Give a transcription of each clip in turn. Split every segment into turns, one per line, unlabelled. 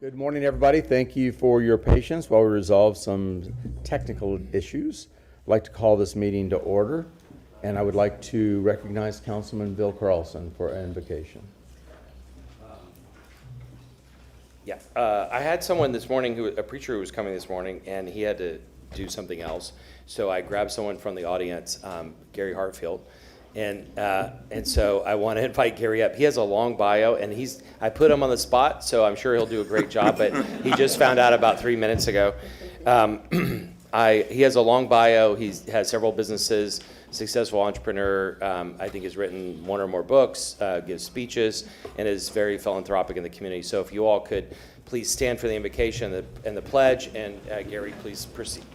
Good morning, everybody. Thank you for your patience while we resolve some technical issues. I'd like to call this meeting to order, and I would like to recognize Councilman Bill Carlson for invocation.
I had someone this morning, a preacher who was coming this morning, and he had to do something else. So I grabbed someone from the audience, Gary Hartfield, and so I want to invite Gary up. He has a long bio, and I put him on the spot, so I'm sure he'll do a great job, but he just found out about 3 minutes ago. He has a long bio. He has several businesses, successful entrepreneur. I think has written one or more books, gives speeches, and is very philanthropic in the community. So if you all could please stand for the invocation and the pledge, and Gary, please proceed.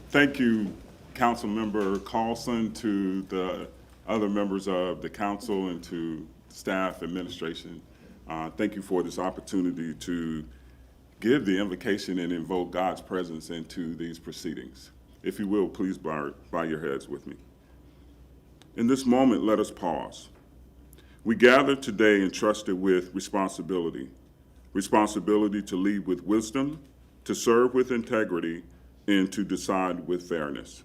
Thank you, Councilmember Carlson, to the other members of the council and to staff, administration. Thank you for this opportunity to give the invocation and invoke God's presence into these proceedings. If you will, please bow your heads with me. In this moment, let us pause. We gather today entrusted with responsibility to lead with wisdom, to serve with integrity, and to decide with fairness.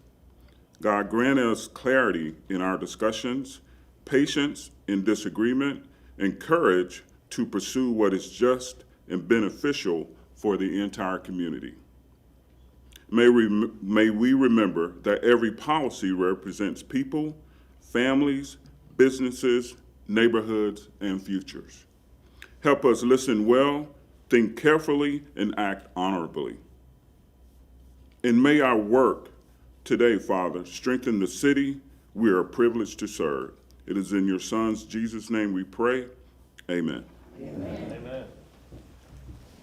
God, grant us clarity in our discussions, patience in disagreement, and courage to pursue what is just and beneficial for the entire community. May we remember that every policy represents people, families, businesses, neighborhoods, and futures. Help us listen well, think carefully, and act honorably. And may our work today, Father, strengthen the city we are privileged to serve. It is in your Son's Jesus' name we pray. Amen.
Amen. Amen.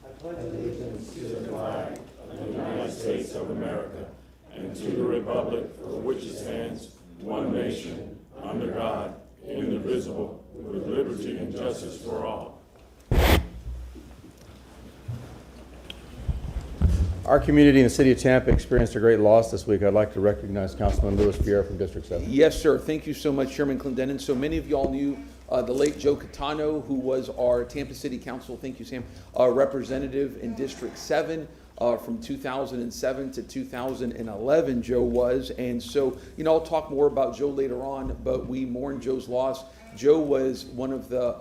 I pledge allegiance to the flag of the United States of America and to the republic for which it stands, one nation, under God, indivisible, with liberty and justice for all.
Our community in the city of Tampa experienced a great loss this week. I'd like to recognize Councilman Louis Vieira from District 7.
Yes, sir. Thank you so much, Chairman Clendenin. So many of y'all knew the late Joe Catano, who was our Tampa City Council, thank you, Sam, representative in District 7 from 2007 to 2011, Joe was. And so, I'll talk more about Joe later on, but we mourn Joe's loss. Joe was one of the,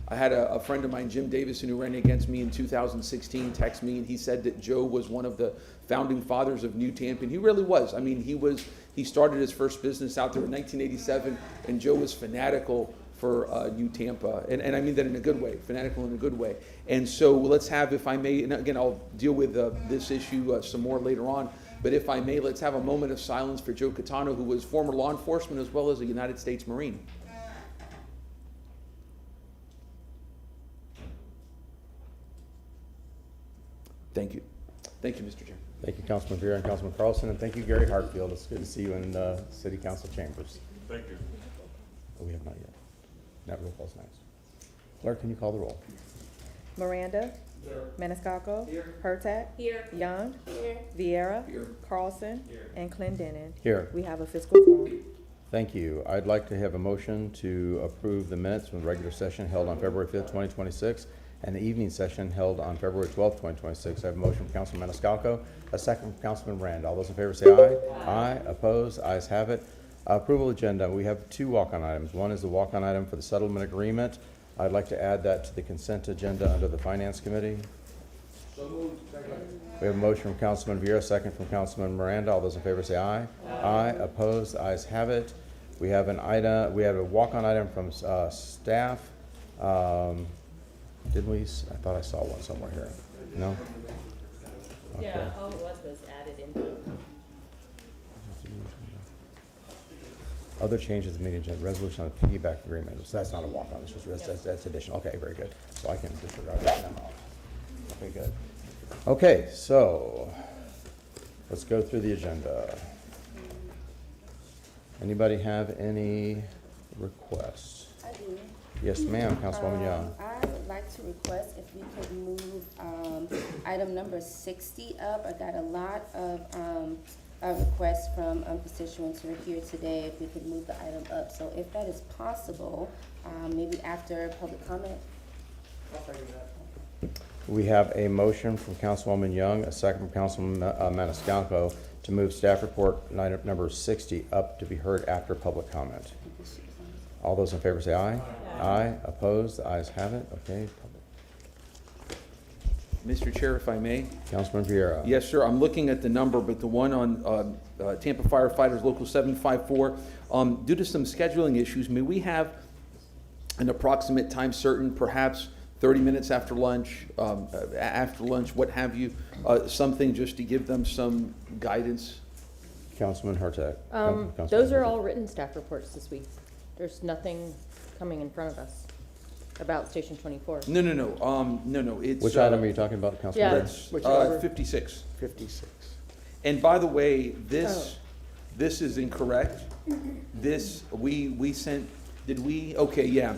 I had a friend of mine, Jim Davison, who ran against me in 2016, text me, and he said that Joe was one of the founding fathers of New Tampa, and he really was. I mean, he started his first business out there in 1987, and Joe was fanatical for New Tampa, and I mean that in a good way, fanatical in a good way. And so let's have, if I may, and again, I'll deal with this issue some more later on, but if I may, let's have a moment of silence for Joe Catano, who was former law enforcement as well as a United States Marine. Thank you. Thank you, Mr. Chairman.
Thank you, Councilman Vieira and Councilman Carlson, and thank you, Gary Hartfield. It's good to see you in the City Council chambers.
Thank you.
Oh, we have not yet. Now roll call's next. Clerk, can you call the roll?
Miranda. Here. Maniscalco. Here. Hurtak. Here. Young. Here. Vieira. Here. Carlson. Here. And Clendenin.
Here.
We have a fiscal quorum.
Thank you. I'd like to have a motion to approve the minutes from the regular session held on February 5th, 2026, and the evening session held on February 12th, 2026. I have a motion from Councilman Maniscalco, a second from Councilman Rand. All those in favor say aye. Aye. Opposed? Ayes have it. Approval agenda. We have two walk-on items. One is the walk-on item for the settlement agreement. I'd like to add that to the consent agenda under the Finance Committee.
So moved.
We have a motion from Councilman Vieira, second from Councilman Miranda. All those in favor say aye. Aye. Opposed? Ayes have it. We have an item. We have a walk-on item from staff. Didn't we? I thought I saw one somewhere here. No? Okay.
Yeah, all it was added into.
Other changes to the meeting agenda, resolution on the piggyback agreement. So that's not a walk-on, it's just, that's additional. Okay, very good. So I can disregard that now. Okay, good. Okay, so let's go through the agenda. Anybody have any requests?
I do.
Yes, ma'am, Councilwoman Young.
I would like to request if we could move item number 60 up. I got a lot of requests from constituents who are here today if we could move the item up. So if that is possible, maybe after public comment.
I'll second that.
We have a motion from Councilwoman Young, a second from Councilman Maniscalco, to move staff report item number 60 up to be heard after public comment. All those in favor say aye. Aye. Opposed? The ayes have it. Okay.
Mr. Chair, if I may.
Councilman Vieira.
Yes, sir. I'm looking at the number, but the one on Tampa firefighters, local 754, due to some scheduling issues, may we have an approximate time certain, perhaps 30 minutes after lunch, what have you, something just to give them some guidance?
Councilman Hurtak.
Those are all written staff reports this week. There's nothing coming in front of us about Station 24.
No, it's.
Which item are you talking about, Councilman?
Yeah.
Burns?
Which number?
56. And by the way, this is incorrect. This, we sent, did we? Okay, yeah.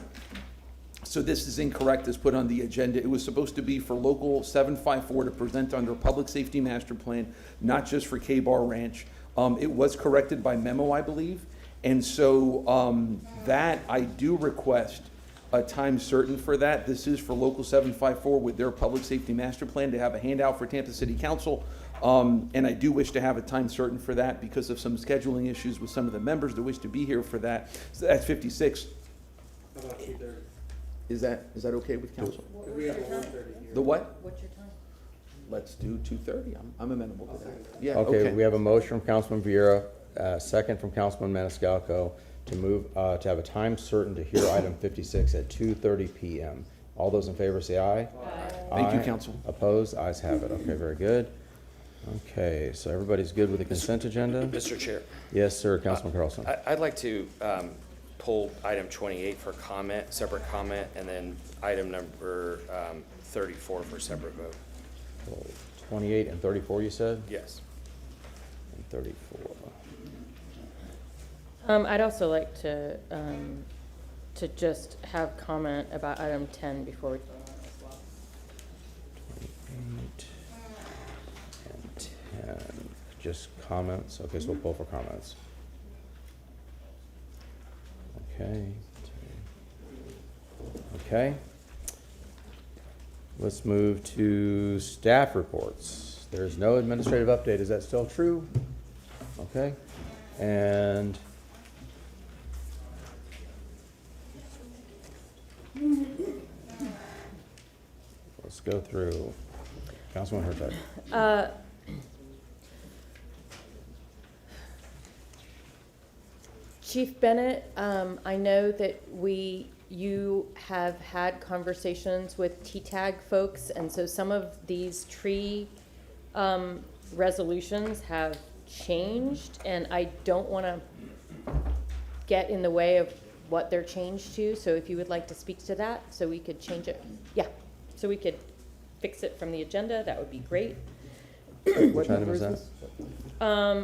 So this is incorrect as put on the agenda. It was supposed to be for local 754 to present under public safety master plan, not just for K-Bar Ranch. It was corrected by memo, I believe. And so that I do request a time certain for that. This is for local 754 with their public safety master plan to have a handout for Tampa City Council. And I do wish to have a time certain for that because of some scheduling issues with some of the members that wish to be here for that. So that's 56. Is that okay with council? The what?
What's your time?
Let's do 2:30. I'm amenable to that. Yeah,
Okay, we have a motion from Councilman Vieira, second from Councilman Maniscalco to move, to have a time certain to hear item 56 at 2:30 PM. All those in favor say aye.
Thank you,
Aye.
council.
Opposed? Ayes have it. Okay, very good. Okay, so everybody's good with the consent agenda?
Mr. Chair,
Yes, sir, Councilman Carlson.
I'd like to pull item 28 for comment, separate comment, and then item number 34 for separate vote.
28 and 34, you said?
Yes.
And 34.
I'd also like to just have comment about item 10 before we.
8 and 10, just comments? Okay, so we'll pull for comments. Okay. Okay. Let's move to staff reports. There's no administrative update. Is that still true? Okay. And let's go through. Councilman Hurtak.
Chief Bennett, I know that you have had conversations with TTAG folks, and so some of these tree resolutions have changed, and I don't want to get in the way of what they're changed to, so if you would like to speak to that, so we could change it. Yeah, so we could fix it from the agenda, that would be great.
Which item is that?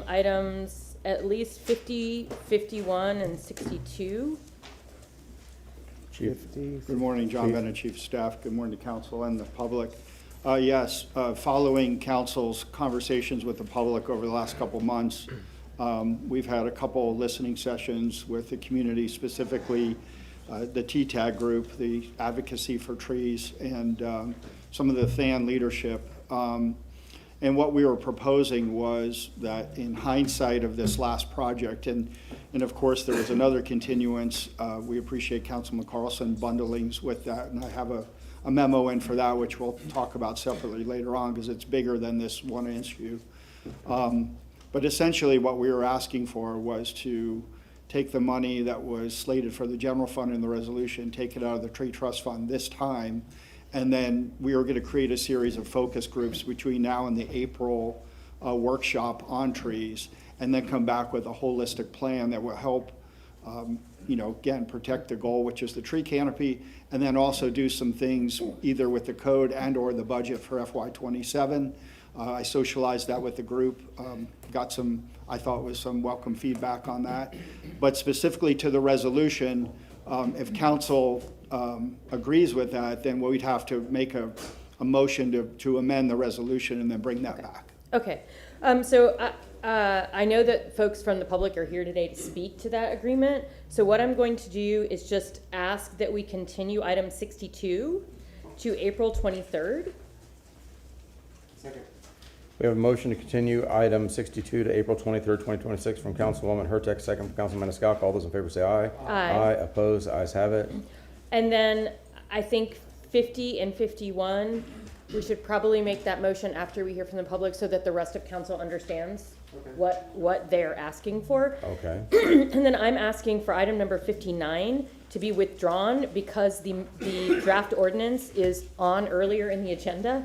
Items at least 50, 51, and 62.
Chief.
Good morning, John Bennett, Chief of Staff. Good morning to council and the public. Yes, following council's conversations with the public over the last couple months, we've had a couple listening sessions with the community, specifically the TTAG group, the Advocacy for Trees, and some of the THEA leadership. And what we were proposing was that in hindsight of this last project, and of course there was another continuance, we appreciate Councilman Carlson bundlings with that, and I have a memo in for that, which we'll talk about separately later on because it's bigger than this one issue. But essentially what we were asking for was to take the money that was slated for the general fund in the resolution, take it out of the tree trust fund this time, and then we were going to create a series of focus groups between now and the April workshop on trees, and then come back with a holistic plan that will help, again, protect the goal, which is the tree canopy, and then also do some things either with the code and or the budget for FY27. I socialized that with the group, got some, I thought was some welcome feedback on that. But specifically to the resolution, if council agrees with that, then we'd have to make a motion to amend the resolution and then bring that back.
Okay, so I know that folks from the public are here today to speak to that agreement. So what I'm going to do is just ask that we continue item 62 to April 23rd.
We have a motion to continue item 62 to April 23rd, 2026 from Councilwoman Hurtak, second from Councilman Maniscalco. All those in favor say aye.
Aye.
Opposed? Ayes have it.
And then I think 50 and 51, we should probably make that motion after we hear from the public so that the rest of council understands what they're asking for.
Okay.
And then I'm asking for item number 59 to be withdrawn because the draft ordinance is on earlier in the agenda.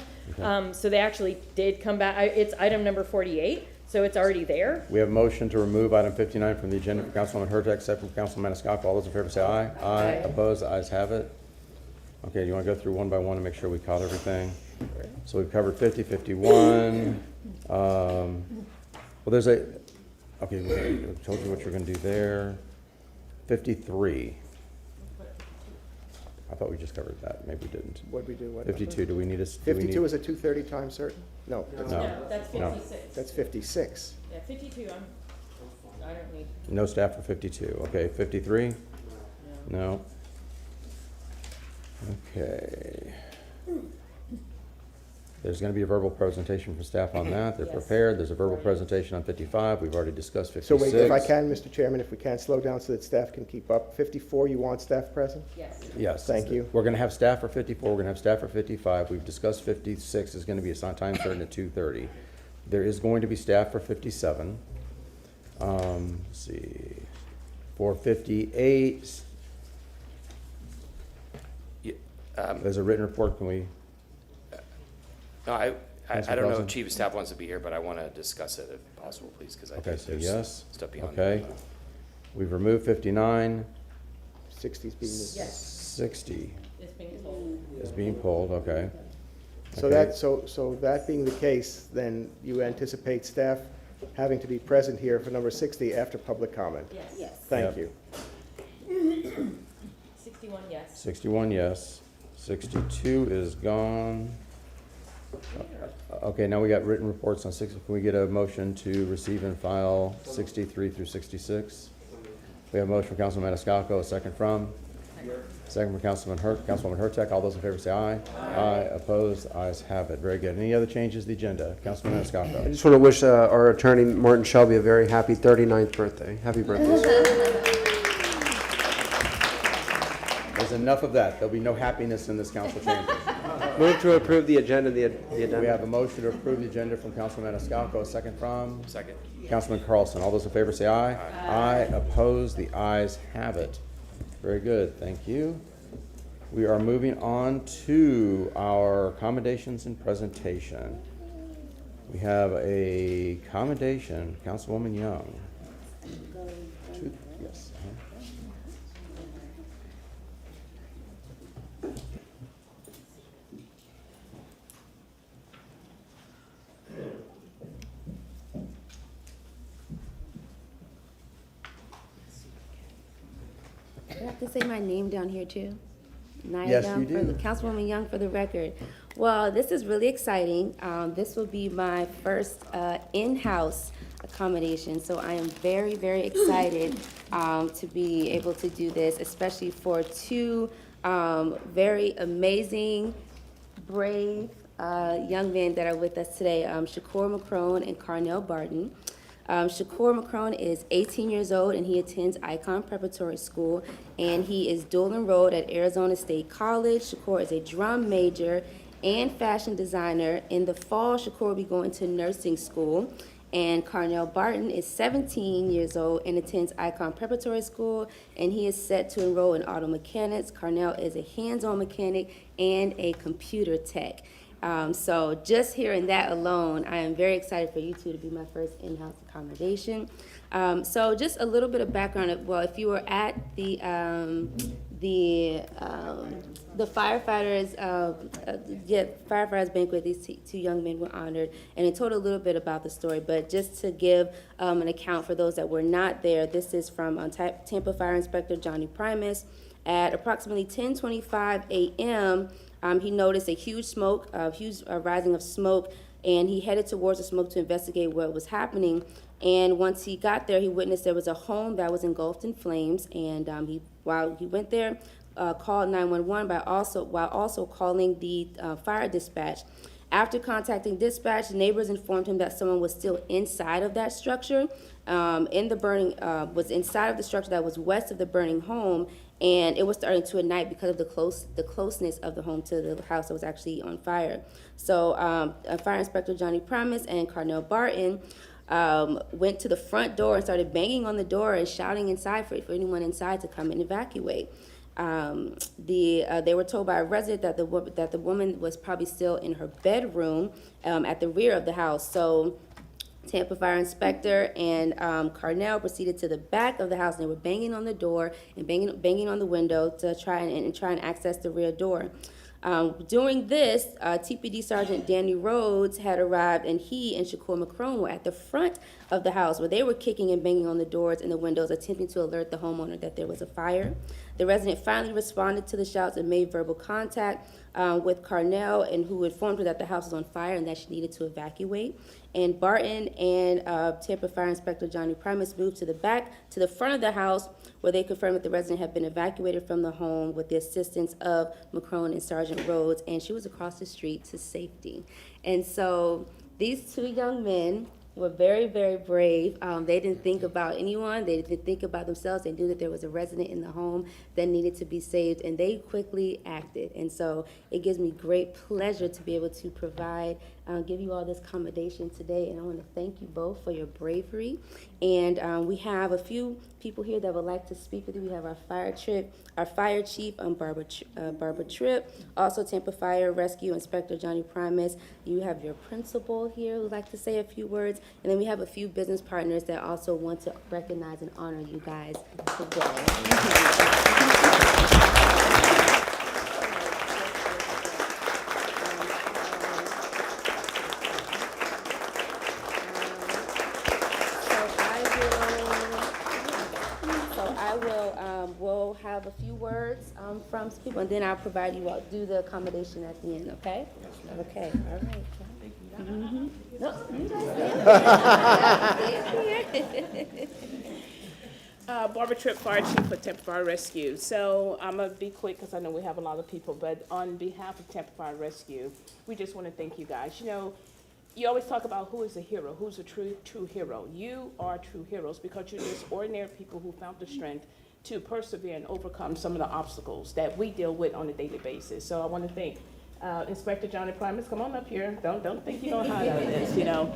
So they actually did come back. It's item number 48, so it's already there.
We have a motion to remove item 59 from the agenda from Councilwoman Hurtak, second from Councilman Maniscalco. All those in favor say aye.
Aye.
Opposed? Ayes have it. Okay, do you want to go through one by one and make sure we caught everything? So we've covered 50, 51. Well, there's a, okay, we told you what you're going to do there. 53. I thought we just covered that. Maybe we didn't.
What'd we do? What
52, do we need a?
52 is a 2:30 time certain? No, that's
No.
not.
That's
No.
56.
That's 56.
Yeah, 52, I don't need.
No staff for 52. Okay, 53? No. Okay. There's going to be a verbal presentation from staff on that. They're
Yes.
prepared. There's a verbal presentation on 55. We've already discussed 56.
So wait, if I can, Mr. Chairman, if we can slow down so that staff can keep up. 54, you want staff present?
Yes.
Yes.
Thank you.
We're going to have staff for 54. We're going to have staff for 55. We've discussed 56 is going to be a time certain at 2:30. There is going to be staff for 57. Let's see. For 58, there's a written report. Can we?
No, I
Councilman
don't know
Carlson?
if Chief of Staff wants to be here, but I want to discuss it if possible, please, because I
Okay,
think
so
there's
yes.
stuff beyond.
Okay. We've removed 59.
60's being moved.
Yes.
60
It's being told.
is being pulled. Okay.
So
Okay.
that, so that being the case, then you anticipate staff having to be present here for number 60 after public comment?
Yes.
Yes.
Thank
Yep.
you.
61, yes.
61, yes. 62 is gone. Okay, now we got written reports on 60. Can we get a motion to receive and file 63 through 66? We have a motion from Councilman Maniscalco, a second from? Second from Councilwoman Hurtak. All those in favor say aye. Aye. Opposed? Ayes have it. Very good. Any other changes to the agenda? Councilman
I
Maniscalco.
just want to wish our attorney, Martin Shelby, a very happy 39th birthday. Happy birthday, sir.
There's enough of that. There'll be no happiness in this council chamber.
Move to approve the agenda, the
We have
addendum.
a motion to approve the agenda from Councilman Maniscalco, a second from?
Second.
Councilman Carlson. All those in favor say aye. Aye. Opposed? The ayes have it. Very good. Thank you. We are moving on to our commendations and presentation. We have a commendation, Councilwoman Young. Yes.
Do I have to say my name down here too? Naya
Yes,
Young,
you
for
do.
the Councilwoman Young for the record. Well, this is really exciting. This will be my first in-house accommodation, so I am very, very excited to be able to do this, especially for two very amazing, brave young men that are with us today, Shakur McCrone and Carnell Barton. Shakur McCrone is 18 years old and he attends Icon Preparatory School, and he is dual enrolled at Arizona State College. Shakur is a drum major and fashion designer. In the fall, Shakur will be going to nursing school. And Carnell Barton is 17 years old and attends Icon Preparatory School, and he is set to enroll in auto mechanics. Carnell is a hands-on mechanic and a computer tech. So just hearing that alone, I am very excited for you two to be my first in-house accommodation. So just a little bit of background. Well, if you were at the firefighters, firefighters banquet, these two young men were honored, and it told a little bit about the story. But just to give an account for those that were not there, this is from Tampa Fire Inspector Johnny Primus. At approximately 10:25 a.m., he noticed a huge rising of smoke, and he headed towards the smoke to investigate what was happening. And once he got there, he witnessed there was a home that was engulfed in flames. And while he went there, called 911 while also calling the fire dispatch. After contacting dispatch, neighbors informed him that someone was still inside of that structure, was inside of the structure that was west of the burning home, and it was starting to ignite because of the closeness of the home to the house that was actually on fire. So Fire Inspector Johnny Promise and Carnell Barton went to the front door and started banging on the door and shouting inside for anyone inside to come and evacuate. They were told by a resident that the woman was probably still in her bedroom at the rear of the house. So Tampa Fire Inspector and Carnell proceeded to the back of the house, and they were banging on the door and banging on the window to try and access the rear door. During this, TPD Sergeant Danny Rhodes had arrived, and he and Shakur McCrone were at the front of the house where they were kicking and banging on the doors and the windows, attempting to alert the homeowner that there was a fire. The resident finally responded to the shouts and made verbal contact with Carnell, and who informed her that the house was on fire and that she needed to evacuate. And Barton and Tampa Fire Inspector Johnny Primus moved to the front of the house, where they confirmed that the resident had been evacuated from the home with the assistance of McCrone and Sergeant Rhodes, and she was across the street to safety. And so these two young men were very, very brave. They didn't think about anyone. They didn't think about themselves. They knew that there was a resident in the home that needed to be saved, and they quickly acted. And so it gives me great pleasure to be able to give you all this commendation today. And I want to thank you both for your bravery. And we have a few people here that would like to speak with you. We have our fire chief, Barbara Tripp, also Tampa Fire Rescue Inspector Johnny Primus. You have your principal here who would like to say a few words. And then we have a few business partners that also want to recognize and honor you guys today. We'll have a few words from some people, and then I'll provide you all, do the accommodation at the end, okay? Okay, all right. Mm-hmm. No, you guys
Barbara Tripp, Fire Chief for Tampa Fire Rescue. So I'm going to be quick because I know we have a lot of people, but on behalf of Tampa Fire Rescue, we just want to thank you guys. You know, you always talk about who is a hero, who's a true hero. You are true heroes because you're just ordinary people who found the strength to persevere and overcome some of the obstacles that we deal with on a daily basis. So I want to thank Inspector Johnny Primus. Come on up here. Don't think you don't hide out of this, you know.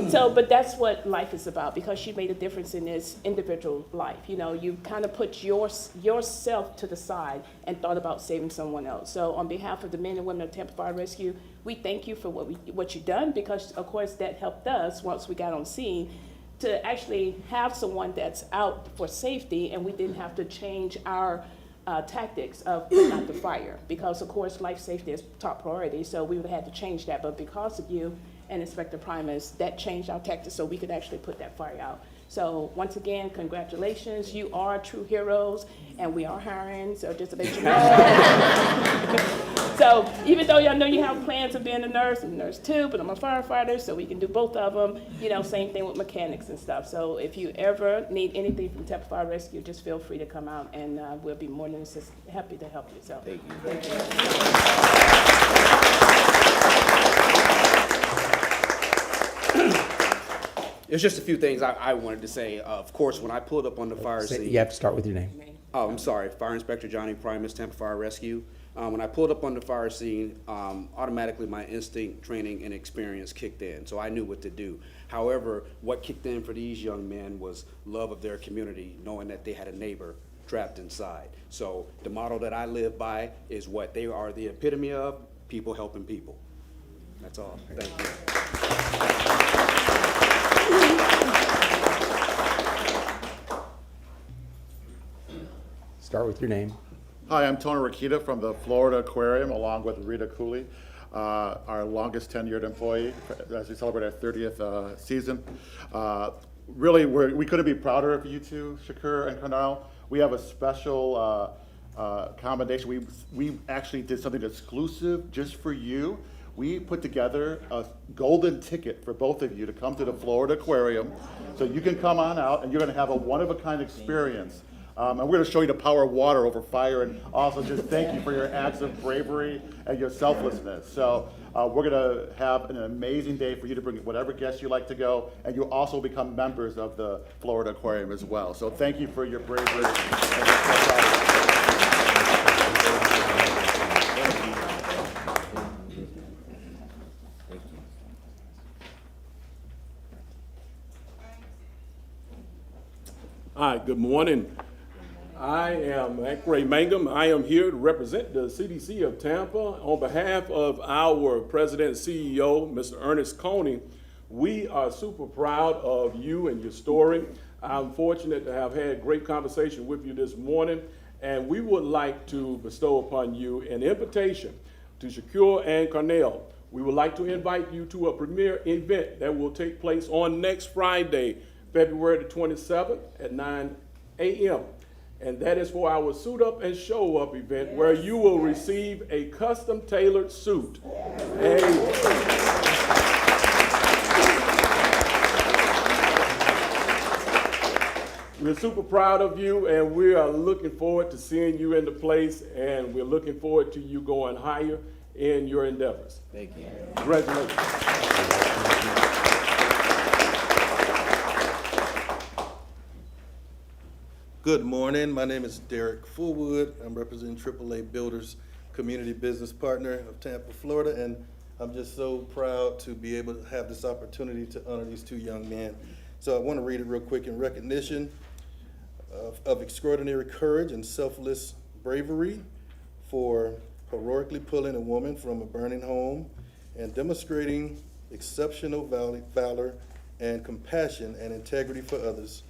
So, but that's what life is about, because she made a difference in this individual life. You know, you kind of put yourself to the side and thought about saving someone else. So on behalf of the men and women of Tampa Fire Rescue, we thank you for what you've done, because of course that helped us once we got on scene to actually have someone that's out for safety, and we didn't have to change our tactics of putting out the fire, because of course life safety is top priority, so we would have had to change that. But because of you and Inspector Primus, that changed our tactics so we could actually put that fire out. So once again, congratulations. You are true heroes, and we are hiring, so just to let you know. So even though y'all know you have plans of being a nurse, I'm a nurse too, but I'm a firefighter, so we can do both of them. You know, same thing with mechanics and stuff. So if you ever need anything from Tampa Fire Rescue, just feel free to come out, and we'll be more than happy to help you. So thank you.
There's just a few things I wanted to say. Of course, when I pulled up on the fire scene.
You have to start with your name.
Oh, I'm sorry. Fire Inspector Johnny Primus, Tampa Fire Rescue. When I pulled up on the fire scene, automatically my instinct, training, and experience kicked in, so I knew what to do. However, what kicked in for these young men was love of their community, knowing that they had a neighbor trapped inside. So the model that I live by is what they are the epitome of: people helping people. That's all. Thank you.
Start with your name.
Hi, I'm Tony Rakita from the Florida Aquarium, along with Rita Cooley, our longest tenured employee, as we celebrate our 30th season. Really, we couldn't be prouder of you two, Shakur and Carnell. We have a special commendation. We actually did something exclusive just for you. We put together a golden ticket for both of you to come to the Florida Aquarium, so you can come on out, and you're going to have a one-of-a-kind experience And we're going to show you the power of water over fire, and also just thank you for your acts of bravery and your selflessness. So we're going to have an amazing day for you to bring whatever guests you like to go, and you'll also become members of the Florida Aquarium as well. So thank you for your bravery.
Hi, good morning. I am McCrone Mangum. I am here to represent the CDC of Tampa. On behalf of our President and CEO, Mr. Ernest Coney, we are super proud of you and your story. I'm fortunate to have had great conversation with you this morning, and we would like to bestow upon you an invitation to Shakur and Carnell. We would like to invite you to a premier event that will take place on next Friday, February the 27th at 9 a.m. And that is for our Suit Up and Show Up event, where you will receive a custom tailored suit. We're super proud of you, and we are looking forward to seeing you in the place, and we're looking forward to you going higher in your endeavors.
Thank you.
Congratulations.
Good morning. My name is Derek Fullwood. I'm representing AAA Builders Community Business Partner of Tampa, Florida, and I'm just so proud to be able to have this opportunity to honor these two young men. So I want to read it real quick. In recognition of extraordinary courage and selfless bravery for heroically pulling a woman from a burning home and demonstrating exceptional valor and compassion and integrity for others,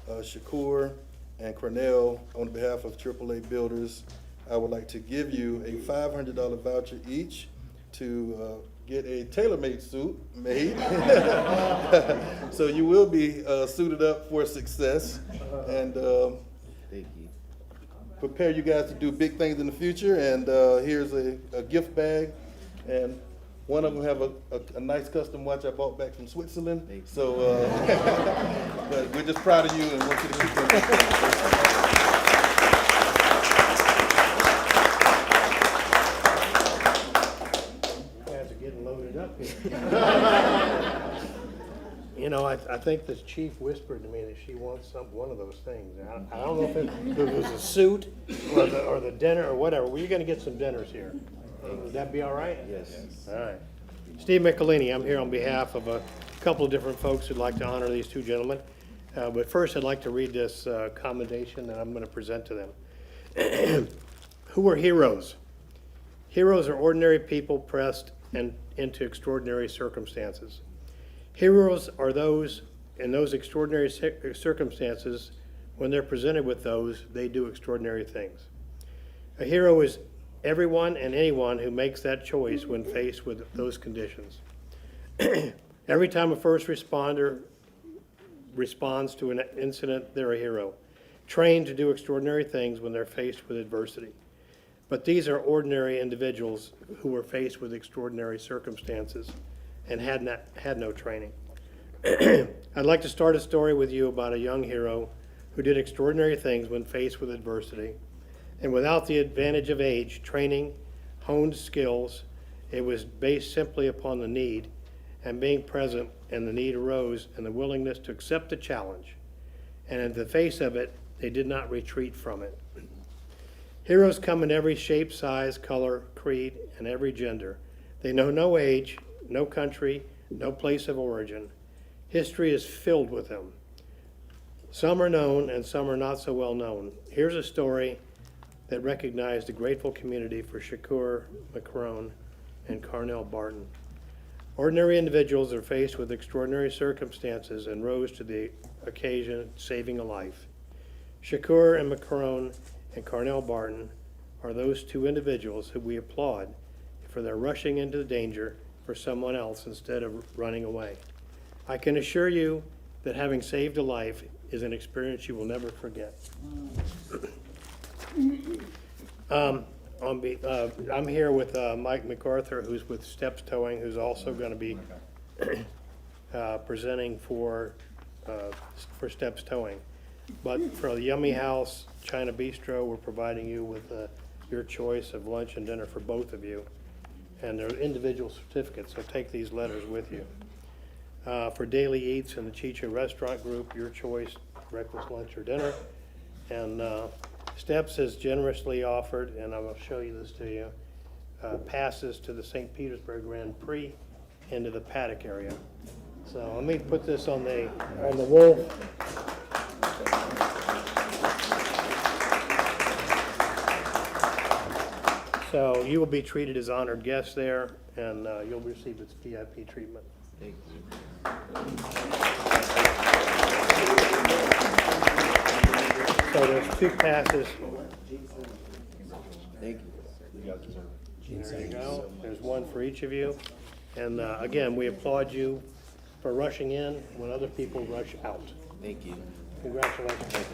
Shakur and Carnell, on behalf of AAA Builders, I would like to give you a $500 voucher each to get a tailor-made suit made. So you will be suited up for success, and prepare you guys to do big things in the future. And here's a gift bag, and one of them have a nice custom watch I bought back from Switzerland. So, but we're just proud of you and want you to keep going.
Loaded up here. You know, I think the chief whispered to me that she wants one of those things. I don't know if it was a suit or the dinner or whatever. Well, you're going to get some dinners here. Would that be all right?
Yes.
All right. Steve Michelini, I'm here on behalf of a couple of different folks who'd like to honor these two gentlemen. But first, I'd like to read this commendation that I'm going to present to them. Who are heroes? Heroes are ordinary people pressed into extraordinary circumstances. Heroes are those in those extraordinary circumstances. When they're presented with those, they do extraordinary things. A hero is everyone and anyone who makes that choice when faced with those conditions. Every time a first responder responds to an incident, they're a hero, trained to do extraordinary things when they're faced with adversity. But these are ordinary individuals who were faced with extraordinary circumstances and had no training. I'd like to start a story with you about a young hero who did extraordinary things when faced with adversity. And without the advantage of age, training, honed skills, it was based simply upon the need and being present, and the need arose and the willingness to accept the challenge. And in the face of it, they did not retreat from it. Heroes come in every shape, size, color, creed, and every gender. They know no age, no country, no place of origin. History is filled with them. Some are known and some are not so well known. Here's a story that recognized a grateful community for Shakur, McCrone, and Carnell Barton. Ordinary individuals are faced with extraordinary circumstances and rose to the occasion, saving a life. Shakur and McCrone and Carnell Barton are those two individuals who we applaud for their rushing into the danger for someone else instead of running away. I can assure you that having saved a life is an experience you will never forget. I'm here with Mike MacArthur, who's with Steps Towing, who's also going to be presenting for Steps Towing. But for the Yummy House China Bistro, we're providing you with your choice of lunch and dinner for both of you. And they're individual certificates, so take these letters with you. For Daily Eats and the Chicha Restaurant Group, your choice, breakfast, lunch, or dinner. And Steps has generously offered, and I will show you this to you, passes to the St. Petersburg Grand Prix into the paddock area. So let me put this on the wall. So you will be treated as honored guests there, and you'll receive its VIP treatment.
Thank you.
So there's 2 passes.
Thank you.
There you go. There's 1 for each of you. And again, we applaud you for rushing in when other people rush out.
Thank you.
Congratulations.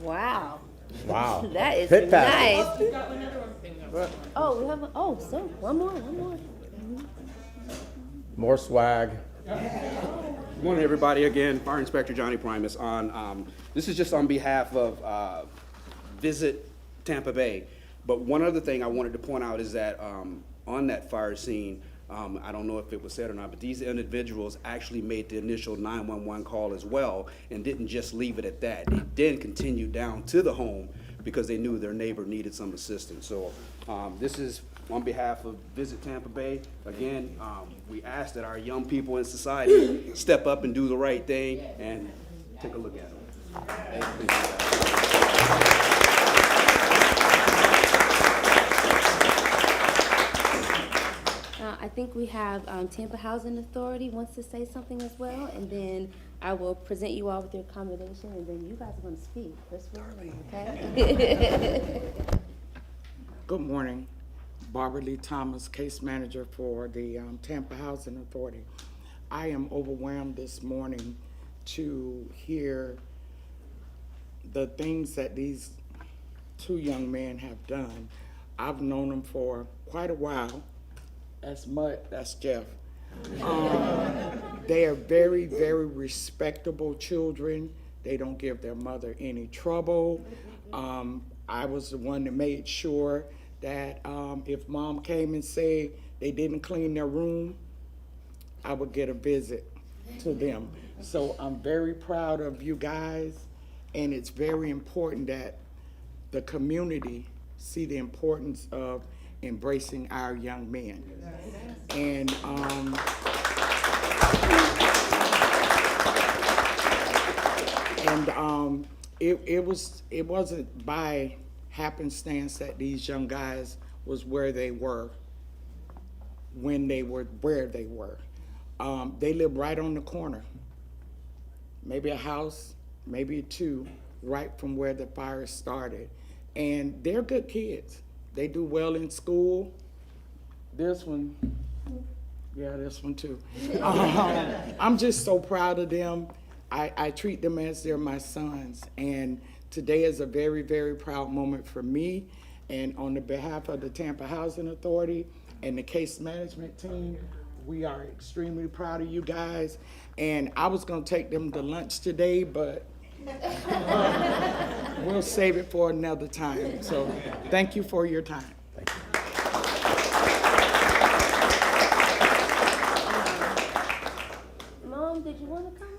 Wow.
Wow.
That is
Pit pass.
nice.
Oh, we have, so, one more.
More swag.
Good morning, everybody. Again, Fire Inspector Johnny Primus. This is just on behalf of Visit Tampa Bay. But one other thing I wanted to point out is that on that fire scene, I don't know if it was said or not, but these individuals actually made the initial 911 call as well and didn't just leave it at that. They then continued down to the home because they knew their neighbor needed some assistance. So this is on behalf of Visit Tampa Bay. Again, we ask that our young people in society step up and do the right thing and take a look at them. Thank you.
I think we have Tampa Housing Authority wants to say something as well, and then I will present you all with your commendation, and then you guys are going to speak. Okay?
Good morning. Barbara Lee Thomas, case manager for the Tampa Housing Authority. I am overwhelmed this morning to hear the things that these 2 young men have done. I've known them for quite a while. That's Jeff. They are very, very respectable children. They don't give their mother any trouble. I was the one that made sure that if mom came and said they didn't clean their room, I would get a visit to them. So I'm very proud of you guys, and it's very important that the community see the importance of embracing our young men. And it wasn't by happenstance that these young guys was where they were when they were where they were. They live right on the corner, maybe a house, maybe 2, right from where the fire started. And they're good kids. They do well in school. This one, yeah, this one too. I'm just so proud of them. I treat them as they're my sons. And today is a very, very proud moment for me. And on the behalf of the Tampa Housing Authority and the case management team, we are extremely proud of you guys. And I was gonna take them to lunch today, but we'll save it for another time. So thank you for your time.
Thank you.
Mom, did you want to come up?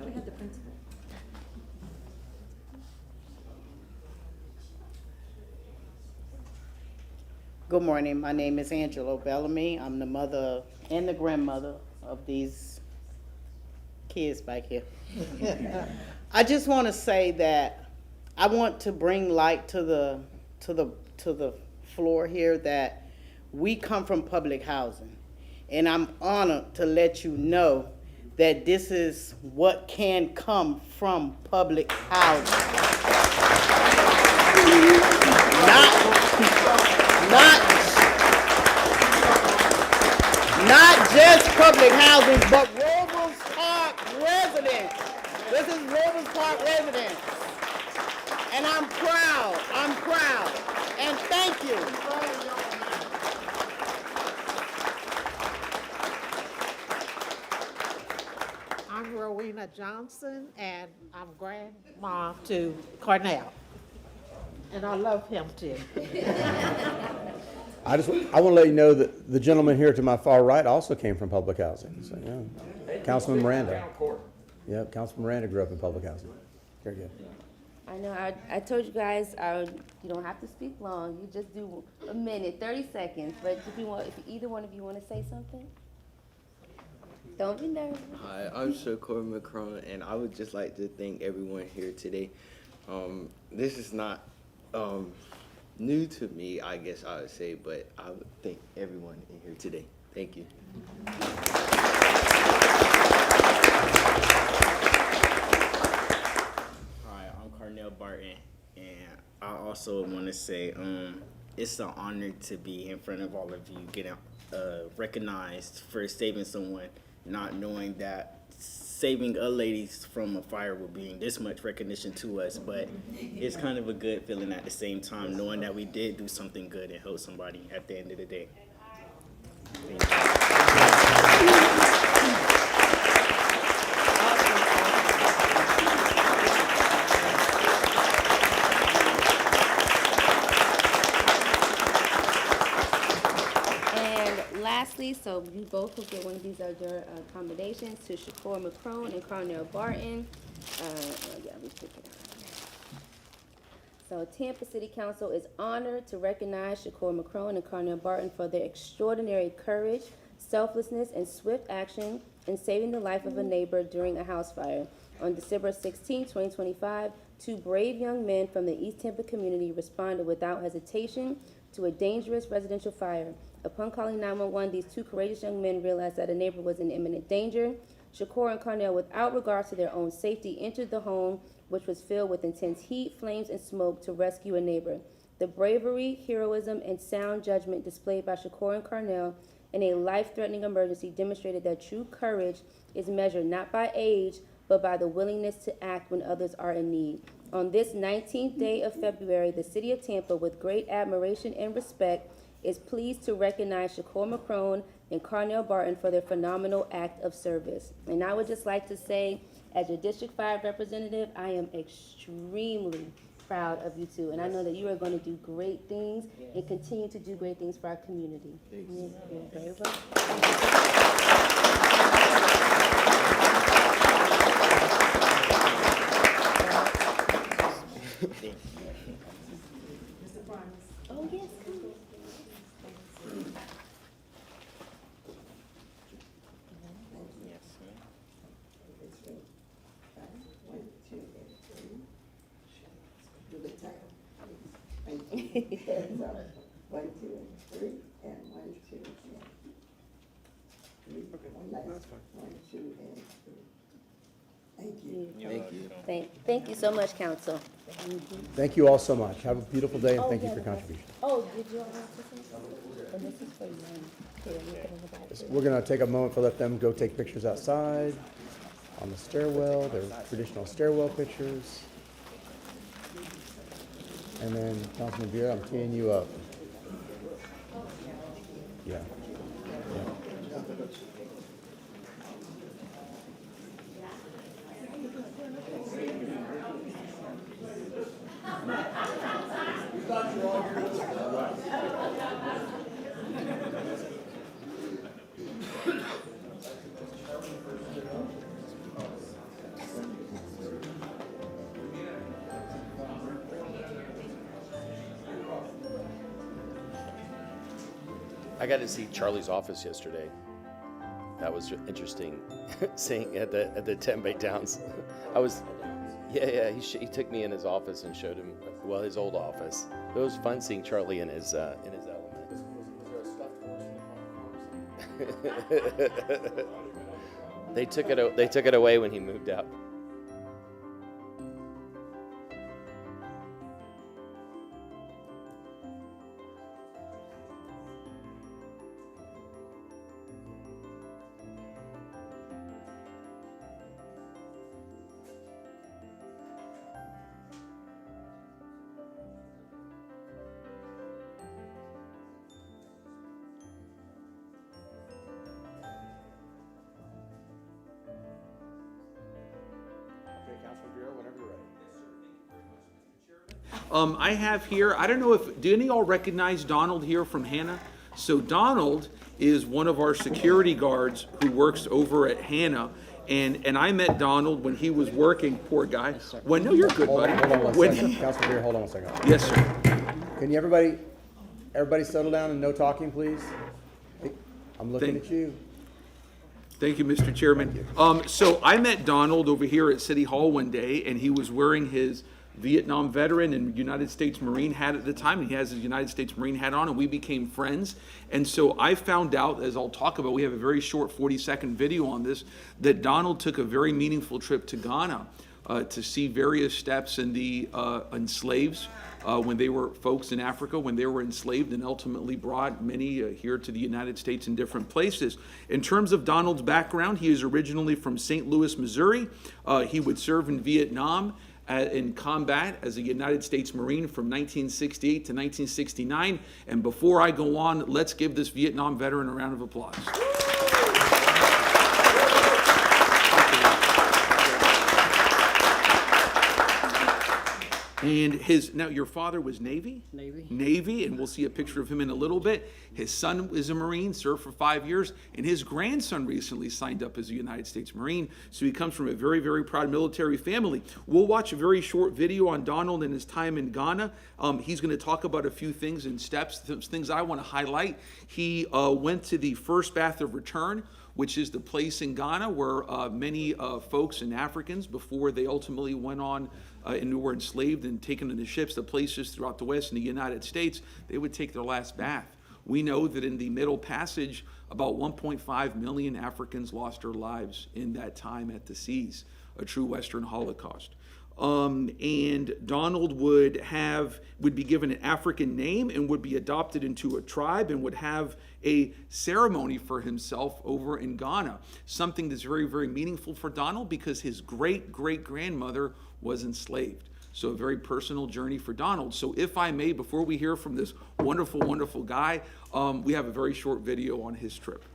We have the principal.
Good morning. My name is Angela Bellamy. I'm the mother and the grandmother of these kids back here. I just want to say that I want to bring light to the floor here that we come from public housing, and I'm honored to let you know that this is what can come from public housing. Not just public housing, but Robles Park residents. This is Robles Park residents. And I'm proud, and thank you. Rowena Johnson, and I'm grandma to Carnell. And I love him too.
I want to let you know that the gentleman here to my far right also came from public housing. So, yeah. Councilman Miranda. Yep, Councilman Miranda grew up in public housing. Very good.
I know, I told you guys, you don't have to speak long, you just do a minute, 30 seconds, but if either one of you want to say something? Don't be nervous.
Hi, I'm Shakur, McCrone, and I would just like to thank everyone here today. This is not new to me, I guess I would say, but I would thank everyone in here today. Thank you.
Hi, I'm Carnell Barton, and I also want to say it's an honor to be in front of all of you, getting recognized for saving someone, not knowing that saving a lady from a fire will bring this much recognition to us, but it's kind of a good feeling at the same time, knowing that we did do something good and help somebody at the end of the day. Thank you.
Lastly, so you both will get one of these other accommodations to Shakur McCrone and Carnell Barton. Yeah, we pick it up. So Tampa City Council is honored to recognize Shakur McCrone and Carnell Barton for their extraordinary courage, selflessness, and swift action in saving the life of a neighbor during a house fire. On December 16, 2025, two brave young men from the East Tampa community responded without hesitation to a dangerous residential fire. Upon calling 911, these two courageous young men realized that a neighbor was in imminent danger. Shakur and Carnell, without regard to their own safety, entered the home, which was filled with intense heat, flames, and smoke, to rescue a neighbor. The bravery, heroism, and sound judgment displayed by Shakur and Carnell in a life-threatening emergency demonstrated that true courage is measured not by age, but by the willingness to act when others are in need. On this 19th day of February, the City of Tampa, with great admiration and respect, is pleased to recognize Shakur McCrone and Carnell Barton for their phenomenal act of service. And I would just like to say, as your District 5 representative, I am extremely proud of you two. And I know that you are going to do great things and continue to do great things for our community. You're very welcome. Oh, yes, come on.
Hands up. 1, 2, and 3, and 1, 2, and 3. One last. 1, 2, and 3. Thank you.
Thank you. Thank you so much, Council.
Thank you all so much. Have a beautiful day, and thank you for your contribution.
Oh, did you all want to say something? And this is for you. Here, you put it in the back.
We're going to take a moment to let them go take pictures outside on the stairwell, their traditional stairwell pictures. And then, Councilman Vera, I'm teeing you up. Yeah.
I got to see Charlie's office yesterday. That was interesting, seeing at the Tempe Downs. He took me in his office and showed him, his old office. It was fun seeing Charlie in his element. They took it away when he moved out.
I have here, I don't know if, do any of y'all recognize Donald here from Hannah? So Donald is one of our security guards who works over at Hannah. And I met Donald when he was working, poor guy. When, no, you're good, buddy.
Hold on one
When
second.
he-
Councilman Beer, hold on one second.
Yes, sir.
Can you, everybody settle down and no talking, please? Hey, I'm looking
Thank-
at you.
Thank you, Mr. Chairman. So I met Donald over here at City Hall one day, and he was wearing his Vietnam veteran and United States Marine hat at the time, and he has his United States Marine hat on, and we became friends. And so I found out, as I'll talk about, we have a very short 40-second video on this, that Donald took a very meaningful trip to Ghana to see various steps in the enslaved when they were folks in Africa, when they were enslaved, and ultimately brought many here to the United States in different places. In terms of Donald's background, he is originally from St. Louis, Missouri. He would serve in Vietnam in combat as a United States Marine from 1968 to 1969. And before I go on, let's give this Vietnam veteran a round of applause. And now your father was Navy? Navy, and we'll see a picture of him in a little bit. His son is a Marine, served for 5 years, and his grandson recently signed up as a United States Marine. So he comes from a very, very proud military family. We'll watch a very short video on Donald and his time in Ghana. He's going to talk about a few things and steps, things I want to highlight. He went to the First Bath of Return, which is the place in Ghana where many folks and Africans, before they ultimately went on and were enslaved and taken into ships to places throughout the West and the United States, they would take their last bath. We know that in the Middle Passage, about 1.5 million Africans lost their lives in that time at the seas, a true Western Holocaust. And Donald would be given an African name and would be adopted into a tribe and would have a ceremony for himself over in Ghana. Something that's very, very meaningful for Donald because his great-great-grandmother was enslaved. So a very personal journey for Donald. So if I may, before we hear from this wonderful, wonderful guy, we have a very short video on his trip.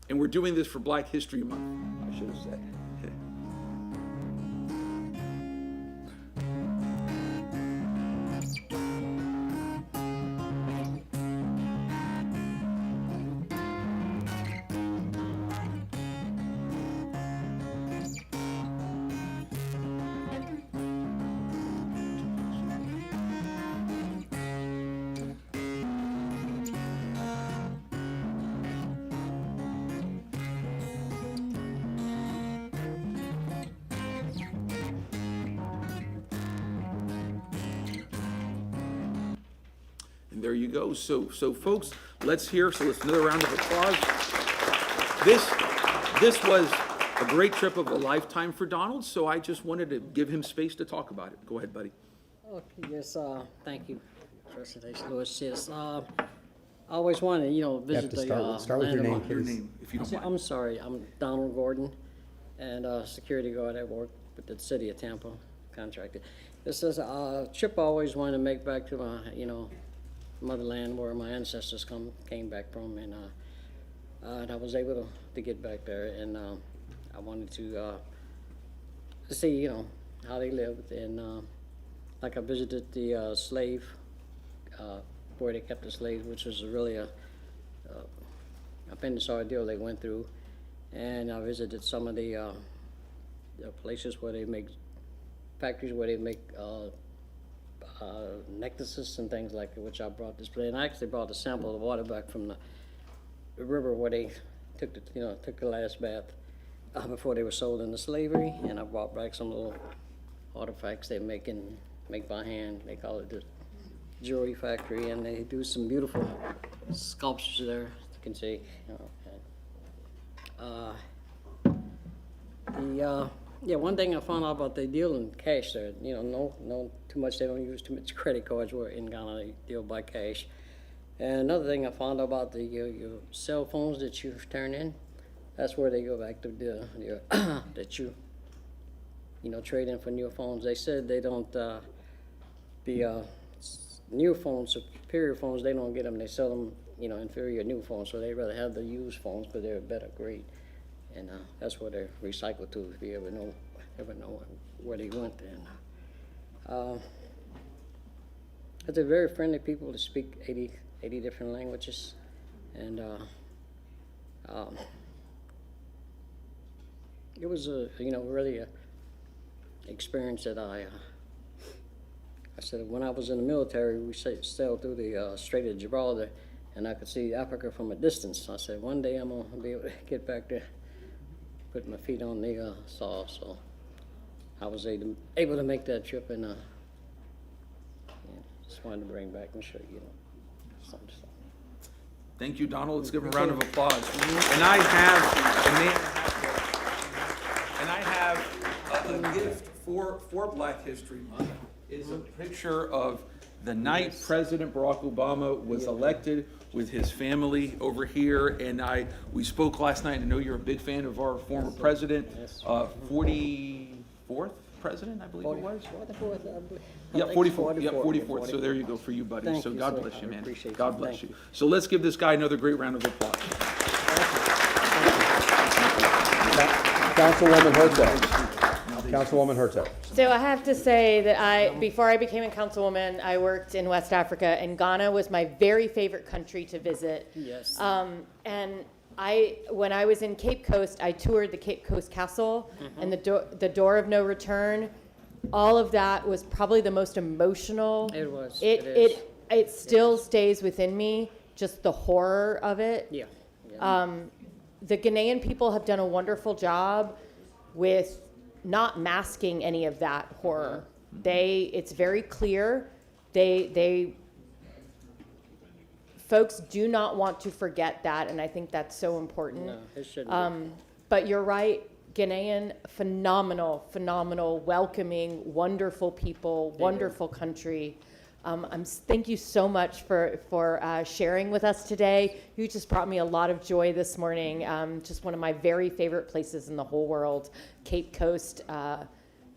And we're doing this for Black History Month, I should have said. And there you go. So folks, let's another round of applause. This was a great trip of a lifetime for Donald, so I just wanted to give him space to talk about it. Go ahead, buddy.
Okay, yes, thank you, President Lewis. Yes, I always wanted, visit the
start with your name,
landmark.
please.
If you don't mind.
I'm sorry, I'm Donald Gordon, and security guard at work with the city of Tampa, contracted. This is a trip I always wanted to make back to my, motherland where my ancestors came back from, and I was able to get back there, and I wanted to see, how they lived, and like I visited the slave, where they kept the slaves, which was really a tremendous ordeal they went through, and I visited some of the places where they make factories where they make necklaces and things like that, which I brought display. And I actually brought a sample of water back from the river where they took the last bath before they were sold into slavery. And I brought back some little artifacts they make by hand. They call it the jewelry factory, and they do some beautiful sculptures there. You can see. One thing I found out about they deal in cash there. No too much. They don't use too much credit cards. Where in Ghana they deal by cash. And another thing I found out about your cell phones that you turn in. That's where they go back to that you trade in for new phones. They said they don't the new phones, superior phones, they don't get them. They sell them inferior new phones. So they rather have the used phones because they're a better grade. And that's where they're recycled to, if you ever know where they went. And They're very friendly people to speak 80 different languages. And it was really a experience that I said when I was in the military, we sailed through the Strait of Gibraltar, and I could see Africa from a distance. I said, one day I'm going to be able to get back there, put my feet on the saw. So I was able to make that trip, and just wanted to bring back and show you something.
Thank you, Donald. Let's give him a round of applause. And I have a gift for Black History Month. It's a picture of the night President Barack Obama was elected with his family over here. And we spoke last night. I know you're a big fan of our former president, 44th president, I believe it was.
44th, I believe.
Yeah, 44th. Yeah, 44th. So there you go for you, buddy.
Thank
so
you,
God
sir.
bless you,
I
man.
appreciate
God
you.
bless
Thank
you. So let's give this guy another great round of applause.
Councilwoman Hertzog. Councilwoman Hertzog.
So I have to say that before I became a councilwoman, I worked in West Africa, and Ghana was my very favorite country to visit.
Yes.
And when I was in Cape Coast, I toured the Cape Coast Castle and the Door of No Return. All of that was probably the most emotional.
It was.
It still stays within me, just the horror of it.
Yeah.
The Ghanaian people have done a wonderful job with not masking any of that horror. It's very clear. Folks do not want to forget that, and I think that's so important.
No, it shouldn't be.
But you're right, Ghanaian, phenomenal, welcoming, wonderful people, wonderful country. Thank you so much for sharing with us today. You just brought me a lot of joy this morning. Just one of my very favorite places in the whole world, Cape Coast, Ghana.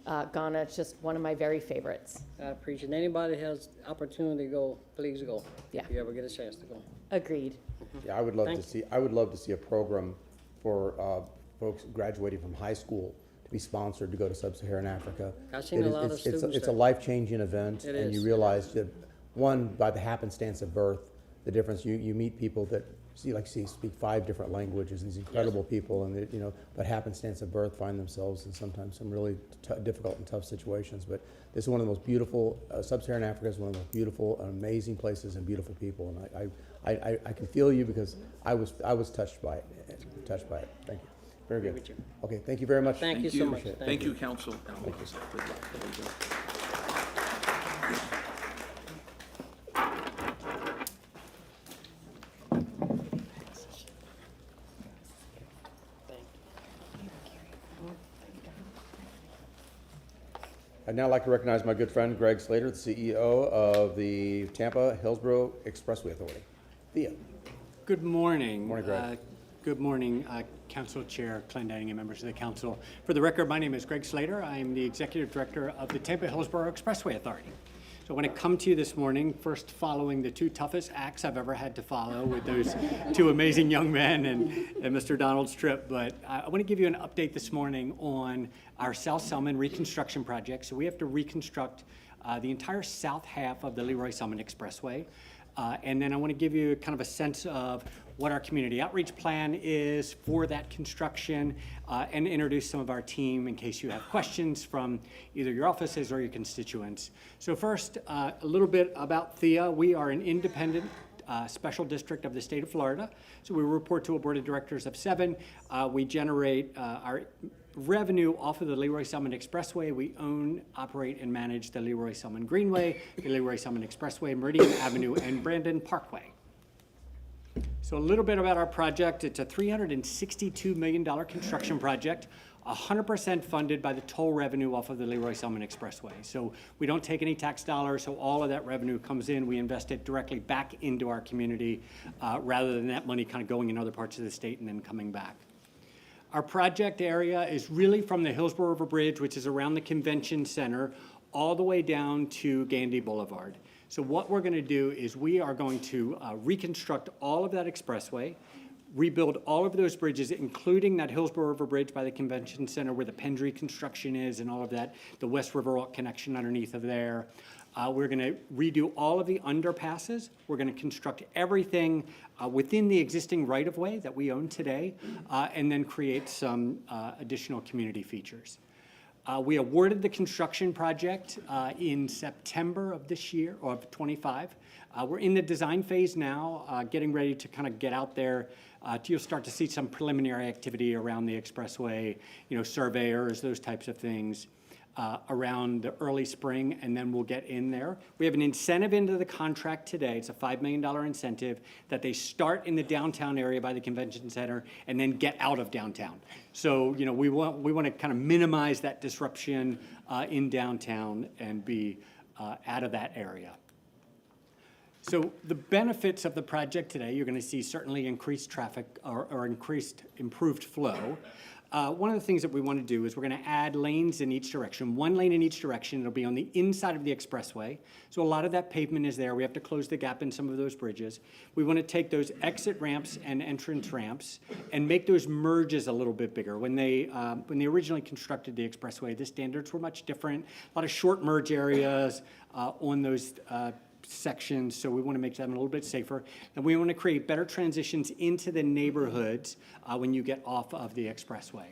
It's just one of my very favorites.
I appreciate it. Anybody has opportunity to go, please go.
Yeah.
If you ever get a chance to go.
Agreed.
Yeah, I would love to see a program for folks graduating from high school to be sponsored to go to sub-Saharan Africa.
I've seen a lot of students
It's a life-changing event,
It
and
is.
you realize that, one, by the happenstance of birth, the difference, you meet people that speak 5 different languages, these incredible people, and but happenstance of birth find themselves in sometimes some really difficult and tough situations. But this is one of the most beautiful, sub-Saharan Africa is one of the most beautiful and amazing places and beautiful people, and I can feel you because I was touched by it. Thank you. Very good. Okay, thank you very much.
Thank you so much.
Thank you, Council.
I'd now like to recognize my good friend Greg Slater, the CEO of the Tampa Hillsborough Expressway Authority. THEA.
Good morning.
Morning, Greg.
Good morning, Council Chair Clendenning and members of the council. For the record, my name is Greg Slater. I am the Executive Director of the Tampa Hillsborough Expressway Authority. So I want to come to you this morning, first following the 2 toughest acts I've ever had to follow with those 2 amazing young men and Mr. Donald's trip. But I want to give you an update this morning on our South Selmon reconstruction project. So we have to reconstruct the entire south half of the Leroy Selmon Expressway. And then I want to give you kind of a sense of what our community outreach plan is for that construction, and introduce some of our team in case you have questions from either your offices or your constituents. So first, a little bit about THEA. We are an independent special district of the state of Florida. So we report to a board of directors of 7. We generate our revenue off of the Leroy Selmon Expressway. We own, operate, and manage the Leroy Selmon Greenway, the Leroy Selmon Expressway, Meridian Avenue, and Brandon Parkway. So a little bit about our project. It's a $362 million construction project, 100% funded by the toll revenue off of the Leroy Selmon Expressway. So we don't take any tax dollars, so all of that revenue comes in. We invest it directly back into our community rather than that money kind of going in other parts of the state and then coming back. Our project area is really from the Hillsborough River Bridge, which is around the convention center, all the way down to Gandy Boulevard. So what we're going to do is we are going to reconstruct all of that expressway, rebuild all of those bridges, including that Hillsborough River Bridge by the convention center where the Pendry construction is and all of that, the West River Walk connection underneath of there. We're going to redo all of the underpasses. We're going to construct everything within the existing right-of-way that we own today, and then create some additional community features. We awarded the construction project in September of this year, or of '25. We're in the design phase now, getting ready to kind of get out there. You'll start to see some preliminary activity around the expressway, surveyors, those types of things, around the early spring, and then we'll get in there. We have an incentive into the contract today. It's a $5 million incentive that they start in the downtown area by the convention center and then get out of downtown. So, we want to kind of minimize that disruption in downtown and be out of that area. So the benefits of the project today, you're going to see certainly increased traffic or improved flow. One of the things that we want to do is we're going to add lanes in each direction, one lane in each direction. It'll be on the inside of the expressway. So a lot of that pavement is there. We have to close the gap in some of those bridges. We want to take those exit ramps and entrance ramps and make those merges a little bit bigger. When they originally constructed the expressway, the standards were much different. A lot of short merge areas on those sections, so we want to make them a little bit safer. And we want to create better transitions into the neighborhoods when you get off of the expressway.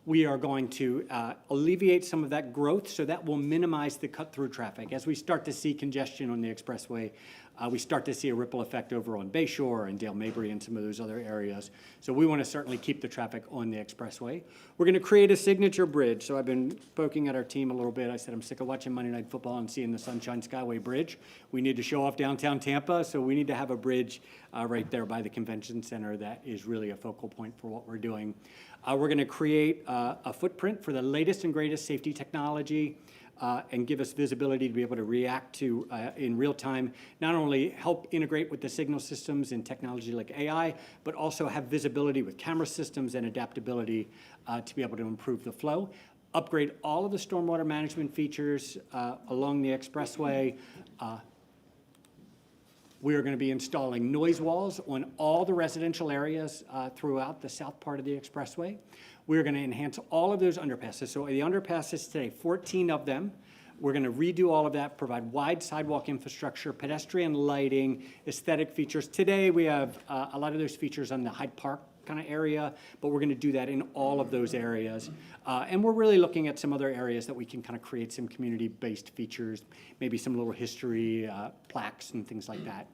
We are going to alleviate some of that growth, so that will minimize the cut-through traffic. As we start to see congestion on the expressway, we start to see a ripple effect over on Bayshore and Dale Mabry and some of those other areas. So we want to certainly keep the traffic on the expressway. We're going to create a signature bridge. So I've been poking at our team a little bit. I said, I'm sick of watching Monday Night Football and seeing the Sunshine Skyway Bridge. We need to show off downtown Tampa, so we need to have a bridge right there by the convention center that is really a focal point for what we're doing. We're going to create a footprint for the latest and greatest safety technology and give us visibility to be able to react to in real time, not only help integrate with the signal systems and technology like AI, but also have visibility with camera systems and adaptability to be able to improve the flow. Upgrade all of the stormwater management features along the expressway. We are going to be installing noise walls on all the residential areas throughout the south part of the expressway. We're going to enhance all of those underpasses. So the underpasses today, 14 of them. We're going to redo all of that, provide wide sidewalk infrastructure, pedestrian lighting, aesthetic features. Today we have a lot of those features on the Hyde Park kind of area, but we're going to do that in all of those areas. And we're really looking at some other areas that we can kind of create some community-based features, maybe some little history, plaques and things like that.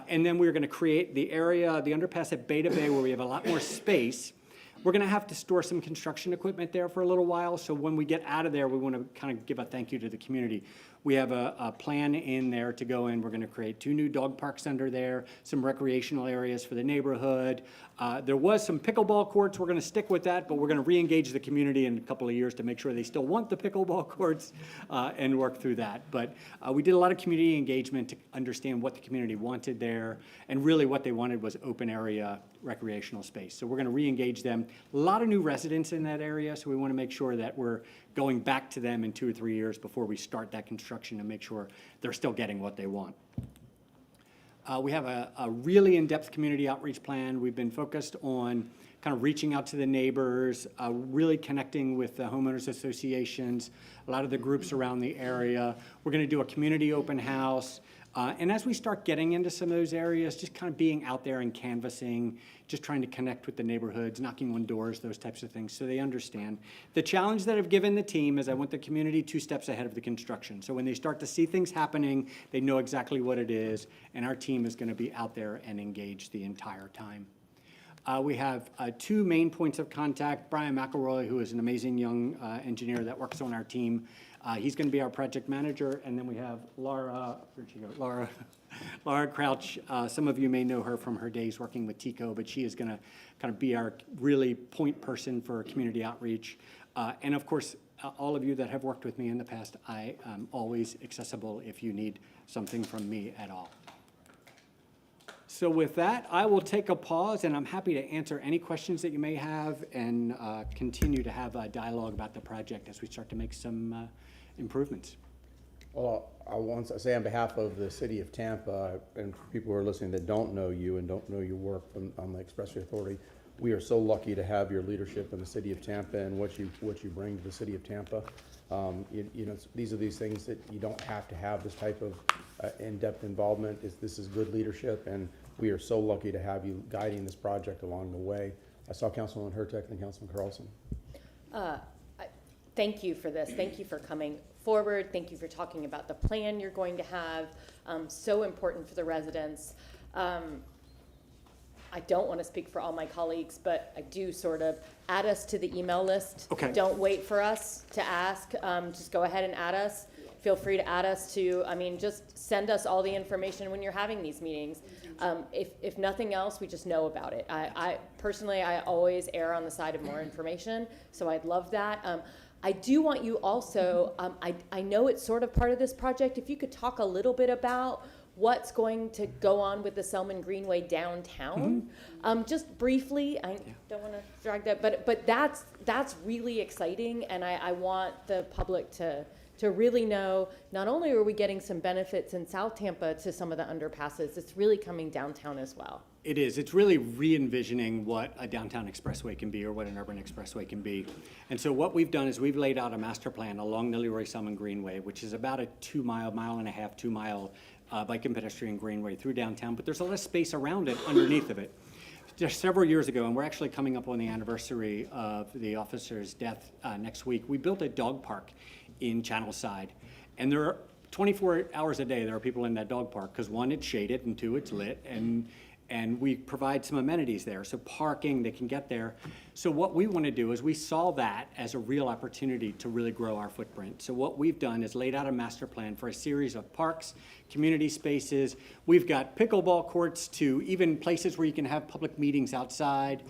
And then we're going to create the area, the underpass at Beta Bay, where we have a lot more space. We're going to have to store some construction equipment there for a little while, so when we get out of there, we want to kind of give a thank you to the community. We have a plan in there to go in. We're going to create 2 new dog parks under there, some recreational areas for the neighborhood. There was some pickleball courts. We're going to stick with that, but we're going to re-engage the community in a couple of years to make sure they still want the pickleball courts and work through that. But we did a lot of community engagement to understand what the community wanted there, and really what they wanted was open area recreational space. So we're going to re-engage them. A lot of new residents in that area, so we want to make sure that we're going back to them in 2 or 3 years before we start that construction and make sure they're still getting what they want. We have a really in-depth community outreach plan. We've been focused on kind of reaching out to the neighbors, really connecting with the homeowners associations, a lot of the groups around the area. We're going to do a community open house. And as we start getting into some of those areas, just kind of being out there and canvassing, just trying to connect with the neighborhoods, knocking on doors, those types of things, so they understand. The challenge that I've given the team is I want the community 2 steps ahead of the construction. So when they start to see things happening, they know exactly what it is, and our team is going to be out there and engaged the entire time. We have 2 main points of contact. Brian McElroy, who is an amazing young engineer that works on our team. He's going to be our project manager, and then we have Laura, where'd she go? Laura Crouch. Some of you may know her from her days working with TICO, but she is going to kind of be our really point person for community outreach. And of course, all of you that have worked with me in the past, I am always accessible if you need something from me at all. So with that, I will take a pause, and I'm happy to answer any questions that you may have and continue to have a dialogue about the project as we start to make some improvements.
Well, I want to say on behalf of the city of Tampa and people who are listening that don't know you and don't know your work on the Expressway Authority, we are so lucky to have your leadership in the city of Tampa and what you bring to the city of Tampa. These are these things that you don't have to have this type of in-depth involvement. This is good leadership, and we are so lucky to have you guiding this project along the way. I saw Councilwoman Hurtek and Councilman Carlson.
Thank you for this. Thank you for coming forward. Thank you for talking about the plan you're going to have. So important for the residents. I don't want to speak for all my colleagues, but I do sort of add us to the email list.
Okay.
Don't wait for us to ask. Just go ahead and add us. Feel free to add us to, just send us all the information when you're having these meetings. If nothing else, we just know about it. I personally, I always err on the side of more information, so I'd love that. I do want you also, I know it's sort of part of this project, if you could talk a little bit about what's going to go on with the Selmon Greenway downtown. Just briefly, I don't want to drag that, but that's really exciting, and I want the public to really know, not only are we getting some benefits in South Tampa to some of the underpasses, it's really coming downtown as well.
It is. It's really re-envisioning what a downtown expressway can be, or what an urban expressway can be. And so what we've done is we've laid out a master plan along the Leroy Selmon Greenway, which is about a 2.5-mile bike and pedestrian greenway through downtown, but there's a lot of space around it, underneath of it. Just several years ago, and we're actually coming up on the anniversary of the officer's death next week, we built a dog park in Channelside. And there are 24 hours a day, there are people in that dog park, because one, it's shaded, and two, it's lit, and we provide some amenities there. So parking, they can get there. So what we want to do is we saw that as a real opportunity to really grow our footprint. So what we've done is laid out a master plan for a series of parks, community spaces. We've got pickleball courts to even places where you can have public meetings outside.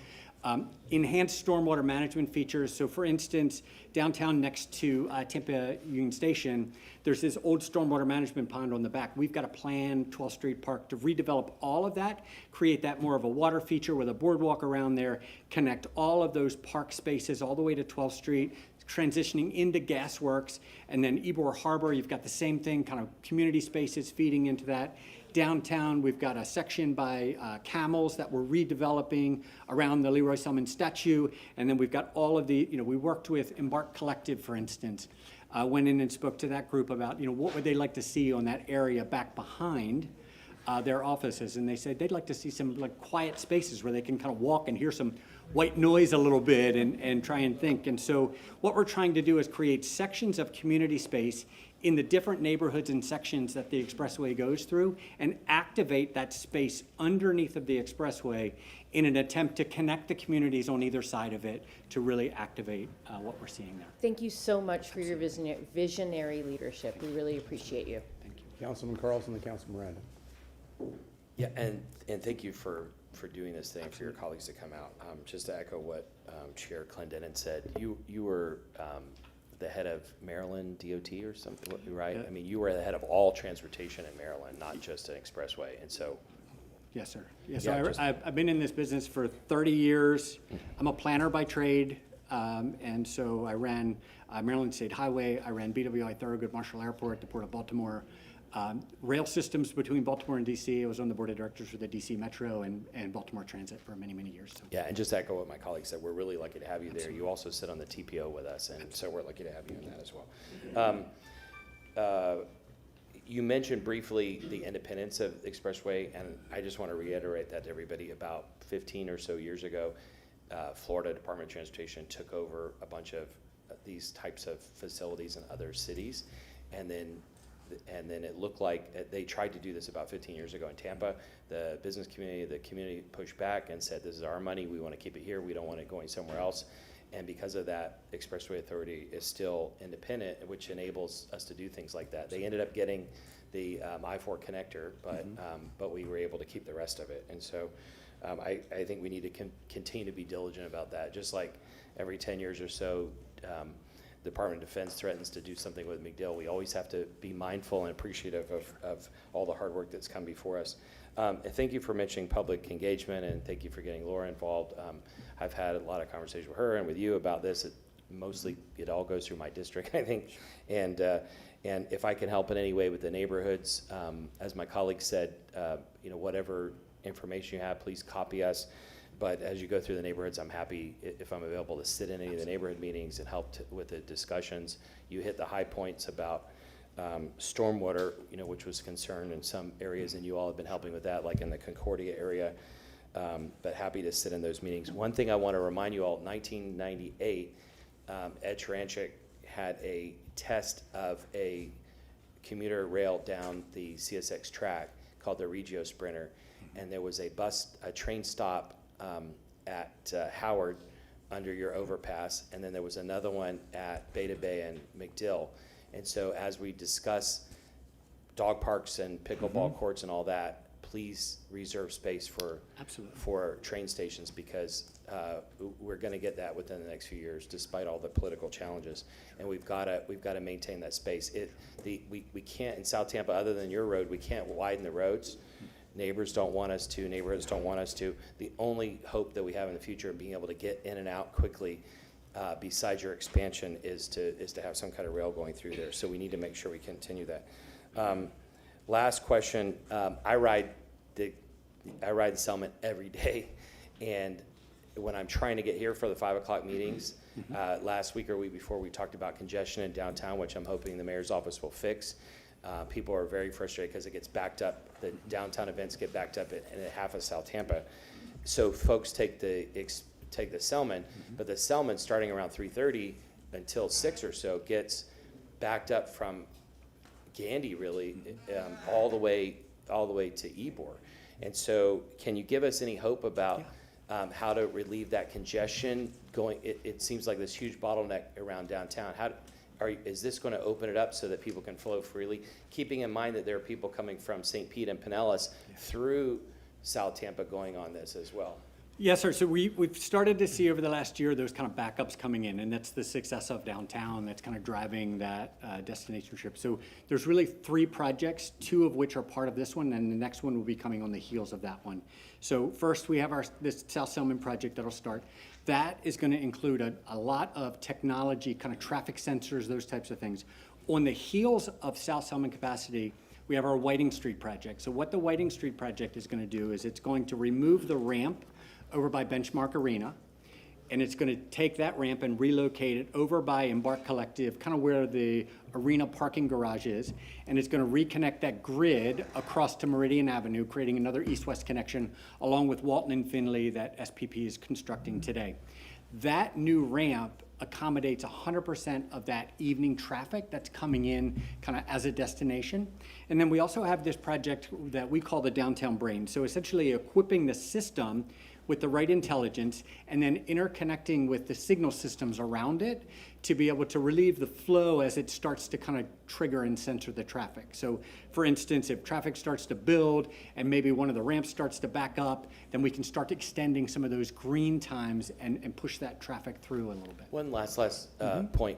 Enhanced stormwater management features. So for instance, downtown next to Tampa Union Station, there's this old stormwater management pond on the back. We've got a plan, 12th Street Park, to redevelop all of that, create that more of a water feature with a boardwalk around there, connect all of those park spaces all the way to 12th Street, transitioning into Gasworks, and then Ybor Harbor, you've got the same thing, kind of community spaces feeding into that. Downtown, we've got a section by Camels that we're redeveloping around the Leroy Selmon statue. And then we've got all of the, we worked with Embark Collective, for instance, went in and spoke to that group about, what would they like to see on that area back behind their offices. And they said they'd like to see some quiet spaces where they can kind of walk and hear some white noise a little bit and try and think. And so what we're trying to do is create sections of community space in the different neighborhoods and sections that the expressway goes through, and activate that space underneath of the expressway in an attempt to connect the communities on either side of it to really activate what we're seeing there.
Thank you so much for your visionary leadership. We really appreciate you.
Thank you. Councilman Carlson and Councilman Miranda.
Yeah, and thank you for doing this thing, for your colleagues to come out. Just to echo what Chair Clendenin said, you were the head of Maryland DOT or something, right?
Yeah.
I mean, you were the head of all transportation in Maryland, not just an expressway, and so.
Yes, sir. Yes,
Yeah,
so I've been in this business for 30 years. I'm a planner by trade, and so I ran Maryland State Highway, I ran BWI Thorogood Marshall Airport, the Port of Baltimore, rail systems between Baltimore and DC. I was on the board of directors for the DC Metro and Baltimore Transit for many, many years. So.
Yeah, and just to echo what my colleagues said, we're really lucky to have you there. You also sit on the TPO with us, and so we're lucky to have you in that as well. You mentioned briefly the independence of the expressway, and I just want to reiterate that to everybody. About 15 or so years ago, Florida Department of Transportation took over a bunch of these types of facilities in other cities, and then it looked like they tried to do this about 15 years ago in Tampa. The business community, the community pushed back and said, this is our money, we want to keep it here, we don't want it going somewhere else. And because of that, Expressway Authority is still independent, which enables us to do things like that. They ended up getting the I-4 connector, but we were able to keep the rest of it. And so I think we need to continue to be diligent about that. Just like every 10 years or so, Department of Defense threatens to do something with McDill, we always have to be mindful and appreciative of all the hard work that's come before us. And thank you for mentioning public engagement, and thank you for getting Laura involved. I've had a lot of conversation with her and with you about this. It all goes through my district, I think. And if I can help in any way with the neighborhoods, as my colleague said, whatever information you have, please copy us. But as you go through the neighborhoods, I'm happy if I'm available to sit in any of the neighborhood meetings and help with the discussions. You hit the high points about stormwater, which was concerned in some areas, and you all have been helping with that, like in the Concordia area. But happy to sit in those meetings. One thing I want to remind you all, 1998, Ed Tranchik had a test of a commuter rail down the CSX track called the Regio Sprinter, and there was a train stop at Howard under your overpass, and then there was another one at Beta Bay and McDill. And so as we discuss dog parks and pickleball courts and all that, please reserve space for train stations, because we're going to get that within the next few years, despite all the political challenges. And we've got to maintain that space. We can't in South Tampa, other than your road, we can't widen the roads. Neighbors don't want us to. Neighborhoods don't want us to. The only hope that we have in the future of being able to get in and out quickly, besides your expansion, is to have some kind of rail going through there. So we need to make sure we continue that. Last question. I ride the Selmon every day, and when I'm trying to get here for the 5 o'clock meetings, last week or week before, we talked about congestion in downtown, which I'm hoping the mayor's office will fix. People are very frustrated because it gets backed up. The downtown events get backed up in half of South Tampa. So folks take the Selmon, but the Selmon, starting around 3:30 until 6 or so, gets backed up from Gandy, really, all the way to Ybor. And so can you give us any hope about how to relieve that congestion going? It seems like this huge bottleneck around downtown. Is this going to open it up so that people can flow freely, keeping in mind that there are people coming from St. Pete and Pinellas through South Tampa going on this as well?
Yes, sir. So we've started to see over the last year those kind of backups coming in, and that's the success of downtown that's kind of driving that destination trip. So there's really 3 projects, 2 of which are part of this one, and the next one will be coming on the heels of that one. So first we have this South Selmon project that'll start. That is going to include a lot of technology, kind of traffic sensors, those types of things. On the heels of South Selmon capacity, we have our Whiting Street project. So what the Whiting Street project is going to do is it's going to remove the ramp over by Benchmark Arena, and it's going to take that ramp and relocate it over by Embark Collective, kind of where the arena parking garage is, and it's going to reconnect that grid across to Meridian Avenue, creating another east-west connection along with Walton and Finley that SPP is constructing today. That new ramp accommodates 100% of that evening traffic that's coming in kind of as a destination. And then we also have this project that we call the Downtown Brain. So essentially equipping the system with the right intelligence and then interconnecting with the signal systems around it to be able to relieve the flow as it starts to kind of trigger and censor the traffic. So for instance, if traffic starts to build and maybe one of the ramps starts to back up, then we can start extending some of those green times and push that traffic through a little bit.
One last point.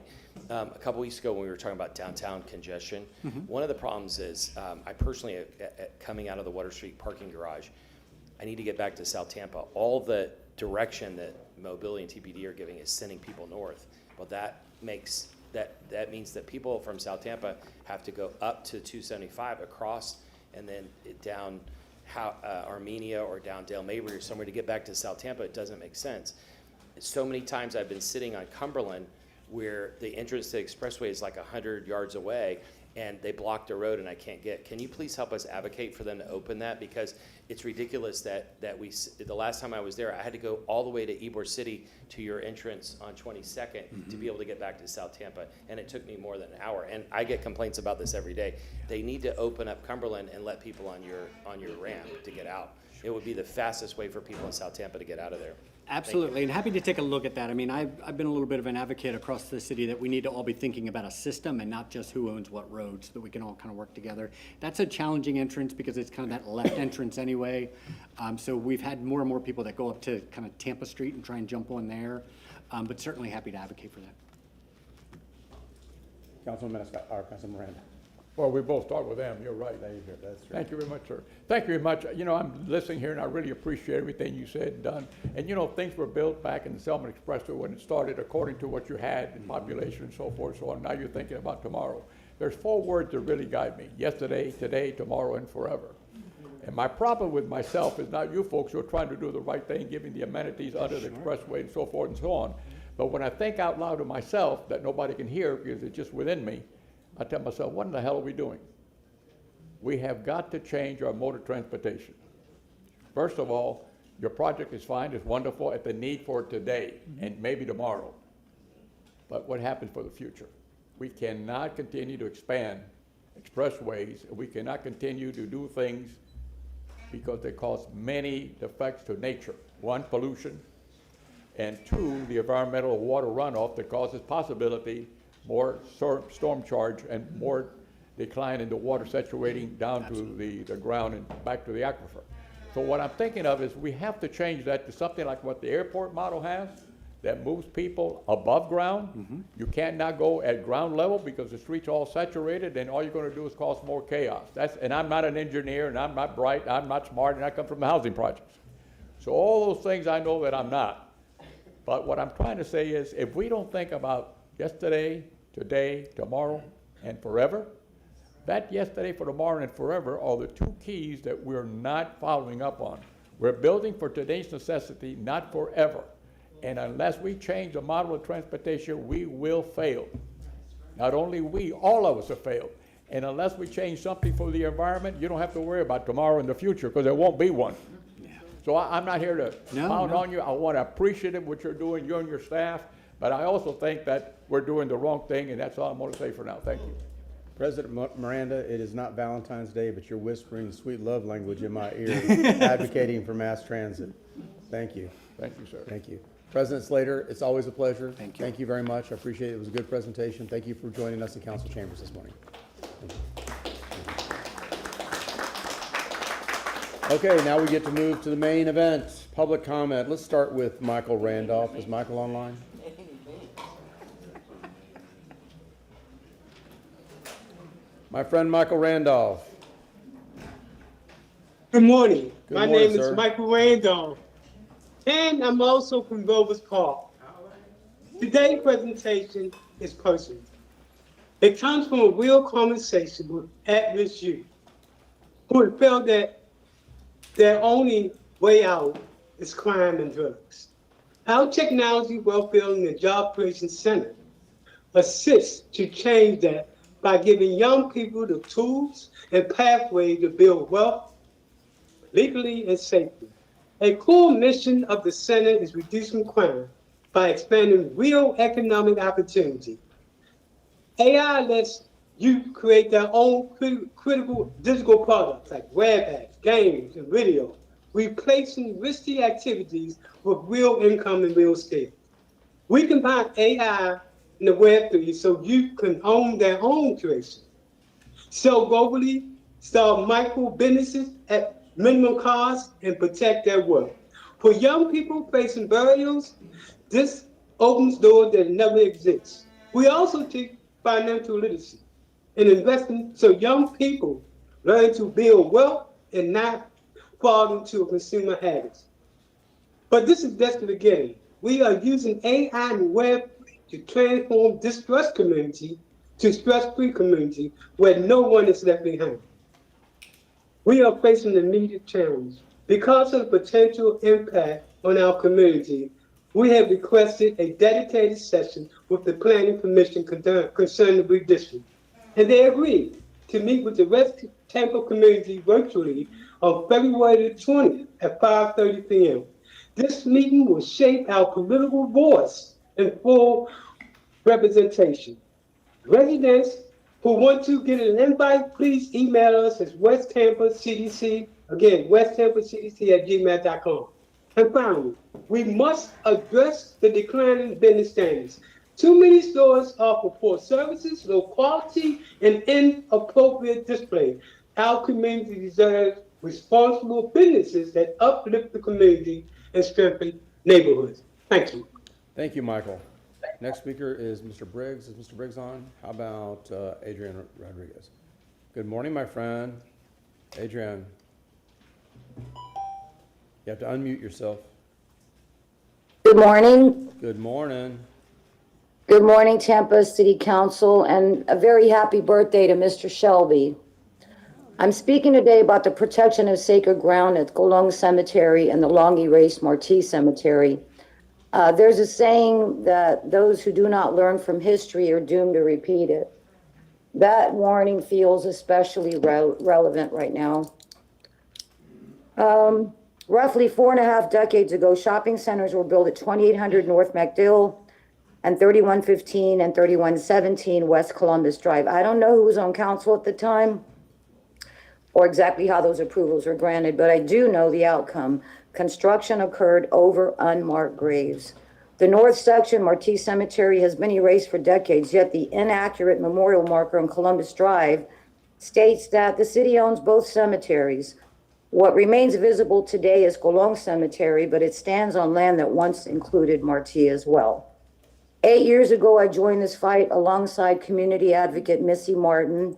A couple weeks ago when we were talking about downtown congestion, one of the problems is I personally, coming out of the Water Street parking garage, I need to get back to South Tampa. All the direction that Mobility and TPD are giving is sending people north. Well, that means that people from South Tampa have to go up to 275 across and then down Armenia or down Dale Mabry or somewhere to get back to South Tampa. It doesn't make sense. So many times I've been sitting on Cumberland where the entrance to the expressway is like 100 yards away, and they block the road and I can't get. Can you please help us advocate for them to open that? Because it's ridiculous that the last time I was there, I had to go all the way to Ybor City to your entrance on 22nd to be able to get back to South Tampa, and it took me more than an hour. And I get complaints about this every day. They need to open up Cumberland and let people on your ramp to get out. It would be the fastest way for people in South Tampa to get out of there.
Absolutely, and happy to take a look at that. I mean, I've been a little bit of an advocate across the city that we need to all be thinking about a system and not just who owns what roads, so that we can all kind of work together. That's a challenging entrance because it's kind of that left entrance anyway. So we've had more and more people that go up to kind of Tampa Street and try and jump on there, but certainly happy to advocate for that.
Councilman Miranda.
Well, we both start with them. You're right.
That's right.
Thank you very much, sir. Thank you very much. You know, I'm listening here, and I really appreciate everything you said and done. And, you know, things were built back in the Selmon Expressway when it started according to what you had in population and so forth. So now you're thinking about tomorrow. There's 4 words that really guide me: yesterday, today, tomorrow, and forever. And my problem with myself is not you folks who are trying to do the right thing, giving the amenities under the expressway and so forth and so on. But when I think out loud to myself that nobody can hear because it's just within me, I tell myself, what in the hell are we doing? We have got to change our mode of transportation. First of all, your project is fine, it's wonderful at the need for today and maybe tomorrow. But what happens for the future? We cannot continue to expand expressways, and we cannot continue to do things because they cause many effects to nature. One, pollution, and two, the environmental water runoff that causes possibility more storm charge and more decline in the water saturating down to the ground and back to the aquifer. So what I'm thinking of is we have to change that to something like what the airport model has, that moves people above ground. You can't now go at ground level because the streets are all saturated, and all you're going to do is cause more chaos. And I'm not an engineer, and I'm not bright, I'm not smart, and I come from the housing projects. So all those things I know that I'm not. But what I'm trying to say is, if we don't think about yesterday, today, tomorrow, and forever, that yesterday, for tomorrow, and forever are the two keys that we're not following up on. We're building for today's necessity, not forever. And unless we change the model of transportation, we will fail. Not only we, all of us have failed. And unless we change something for the environment, you don't have to worry about tomorrow in the future, because there won't be one. So I'm not here to pound on you. I want to appreciate what you're doing, you and your staff. But I also think that we're doing the wrong thing, and that's all I'm going to say for now. Thank you.
President Miranda, it is not Valentine's Day, but you're whispering sweet love language in my ear, advocating for mass transit. Thank you.
Thank you, sir.
Thank you. President Slater, it's always a pleasure. Thank you. Thank you very much. I appreciate it. It was a good presentation. Thank you for joining us in council chambers this morning. Okay, now we get to move to the main event, public comment. Let's start with Michael Randolph. Is Michael online? My friend Michael Randolph.
Good morning.
Good
My
morning,
name
sir.
is Michael Randolph, and I'm also from Rovers Park. Today's presentation is personal. It comes from a real conversation with at-risk youth who felt that their only way out is crime and drugs. Our Technology, Welfare, and Job Creation Center assists to change that by giving young people the tools and pathways to build wealth legally and safely. A core mission of the center is reducing crime by expanding real economic opportunity. AI lets you create their own critical digital products like web apps, games, and video, replacing risky activities with real income and real scale. We combine AI and the Web3 so you can own their own creation. Sell globally, start micro businesses at minimum cost, and protect their work. For young people facing barriers, this opens doors that never exist. We also teach financial literacy and investing so young people learn to build wealth and not fall into consumer habits. But this is just the beginning. We are using AI and Web to transform this stressed community to stress-free community where no one is left behind. We are facing an immediate challenge. Because of the potential impact on our community, we have requested a dedicated session with the Planning Commission concerning the redistricting. And they agreed to meet with the West Tampa community virtually on February the 20th at 5:30 p.m. This meeting will shape our political voice and full representation. Residents who want to get an invite, please email us at West Tampa CDC, again, westtampacdc@gmail.com. And finally, we must address the declining business standards. Too many stores offer poor services, low quality, and inappropriate display. Our community deserves responsible businesses that uplift the community and strengthen neighborhoods. Thank you.
Thank you, Michael. Next speaker is Mr. Briggs. Is Mr. Briggs on? How about Adrian Rodriguez? Good morning, my friend. Adrian, you have to unmute yourself.
Good morning.
Good morning.
Good morning, Tampa City Council, and a very happy birthday to Mr. Shelby. I'm speaking today about the protection of sacred ground at Golong Cemetery and the long erased Marti Cemetery. There's a saying that those who do not learn from history are doomed to repeat it. That warning feels especially relevant right now. Roughly 4.5 decades ago, shopping centers were built at 2800 North MacDill and 3115 and 3117 West Columbus Drive. I don't know who was on council at the time or exactly how those approvals were granted, but I do know the outcome. Construction occurred over unmarked graves. The north section, Marti Cemetery, has been erased for decades, yet the inaccurate memorial marker on Columbus Drive states that the city owns both cemeteries. What remains visible today is Golong Cemetery, but it stands on land that once included Marti as well. 8 years ago, I joined this fight alongside community advocate Missy Martin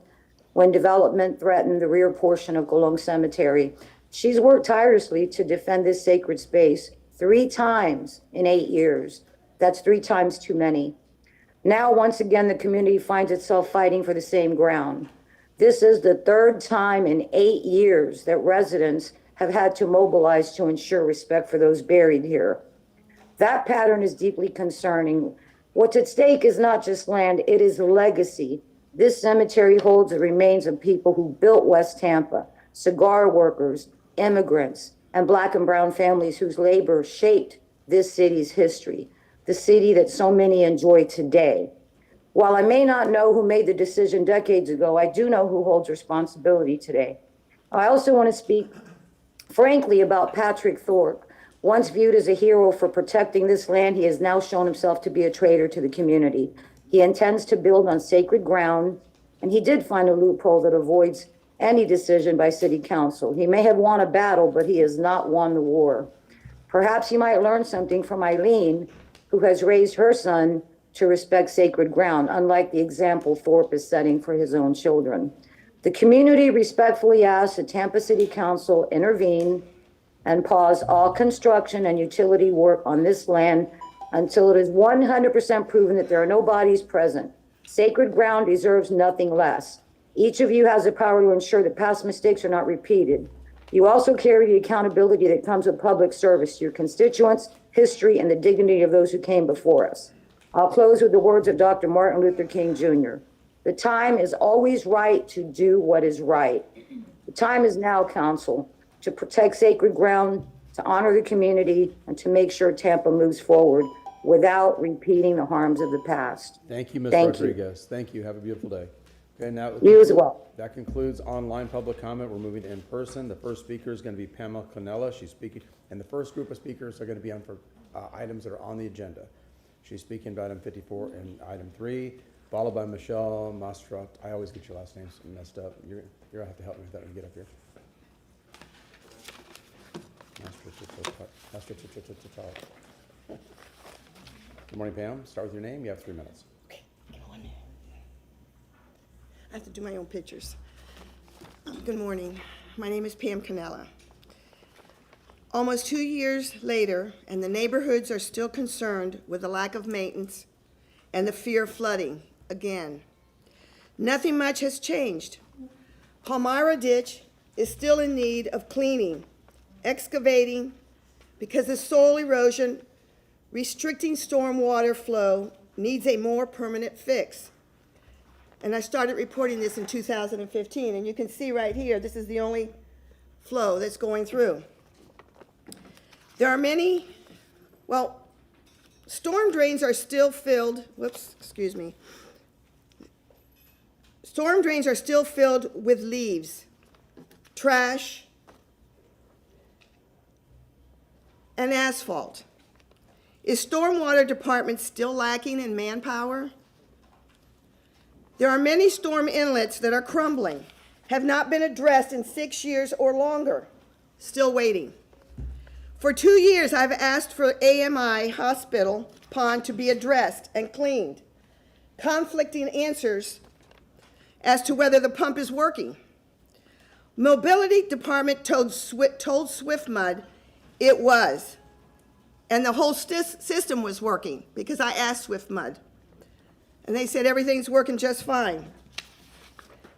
when development threatened the rear portion of Golong Cemetery. She's worked tirelessly to defend this sacred space 3 times in 8 years. That's 3 times too many. Now, once again, the community finds itself fighting for the same ground. This is the 3rd time in 8 years that residents have had to mobilize to ensure respect for those buried here. That pattern is deeply concerning. What's at stake is not just land, it is legacy. This cemetery holds the remains of people who built West Tampa, cigar workers, immigrants, and Black and brown families whose labor shaped this city's history, the city that so many enjoy today. While I may not know who made the decision decades ago, I do know who holds responsibility today. I also want to speak frankly about Patrick Thorpe. Once viewed as a hero for protecting this land, he has now shown himself to be a traitor to the community. He intends to build on sacred ground, and he did find a loophole that avoids any decision by city council. He may have won a battle, but he has not won the war. Perhaps he might learn something from Eileen, who has raised her son to respect sacred ground, unlike the example Thorpe is setting for his own children. The community respectfully asks the Tampa City Council intervene and pause all construction and utility work on this land until it is 100% proven that there are no bodies present. Sacred ground deserves nothing less. Each of you has the power to ensure that past mistakes are not repeated. You also carry the accountability that comes with public service to your constituents, history, and the dignity of those who came before us. I'll close with the words of Dr. Martin Luther King Jr. The time is always right to do what is right. The time is now, Council, to protect sacred ground, to honor the community, and to make sure Tampa moves forward without repeating the harms of the past.
Thank you, Ms.
Thank you.
Rodriguez. Thank you. Have a beautiful day. Okay, now
You as well.
That concludes online public comment. We're moving to in person. The first speaker is going to be Pamela Carnell. She's speaking, and the first group of speakers are going to be on for items that are on the agenda. She's speaking about item 54 and item 3, followed by Michelle Mastrat. I always get your last names messed up. You're gonna have to help me with that when you get up here. Good morning, Pam. Start with your name. You have 3 minutes.
I have to do my own pictures. Good morning. My name is Pam Canella. Almost 2 years later, and the neighborhoods are still concerned with the lack of maintenance and the fear of flooding again. Nothing much has changed. Palmyra Ditch is still in need of cleaning, excavating, because the soil erosion restricting stormwater flow needs a more permanent fix. And I started reporting this in 2015, and you can see right here, this is the only flow that's going through. There are many, storm drains are still filled, Storm drains are still filled with leaves, trash, and asphalt. Is stormwater department still lacking in manpower? There are many storm inlets that are crumbling, have not been addressed in 6 years or longer, still waiting. For 2 years, I've asked for AMI Hospital Pond to be addressed and cleaned. Conflicting answers as to whether the pump is working. Mobility Department told Swift Mud it was, and the whole system was working because I asked Swift Mud. And they said everything's working just fine.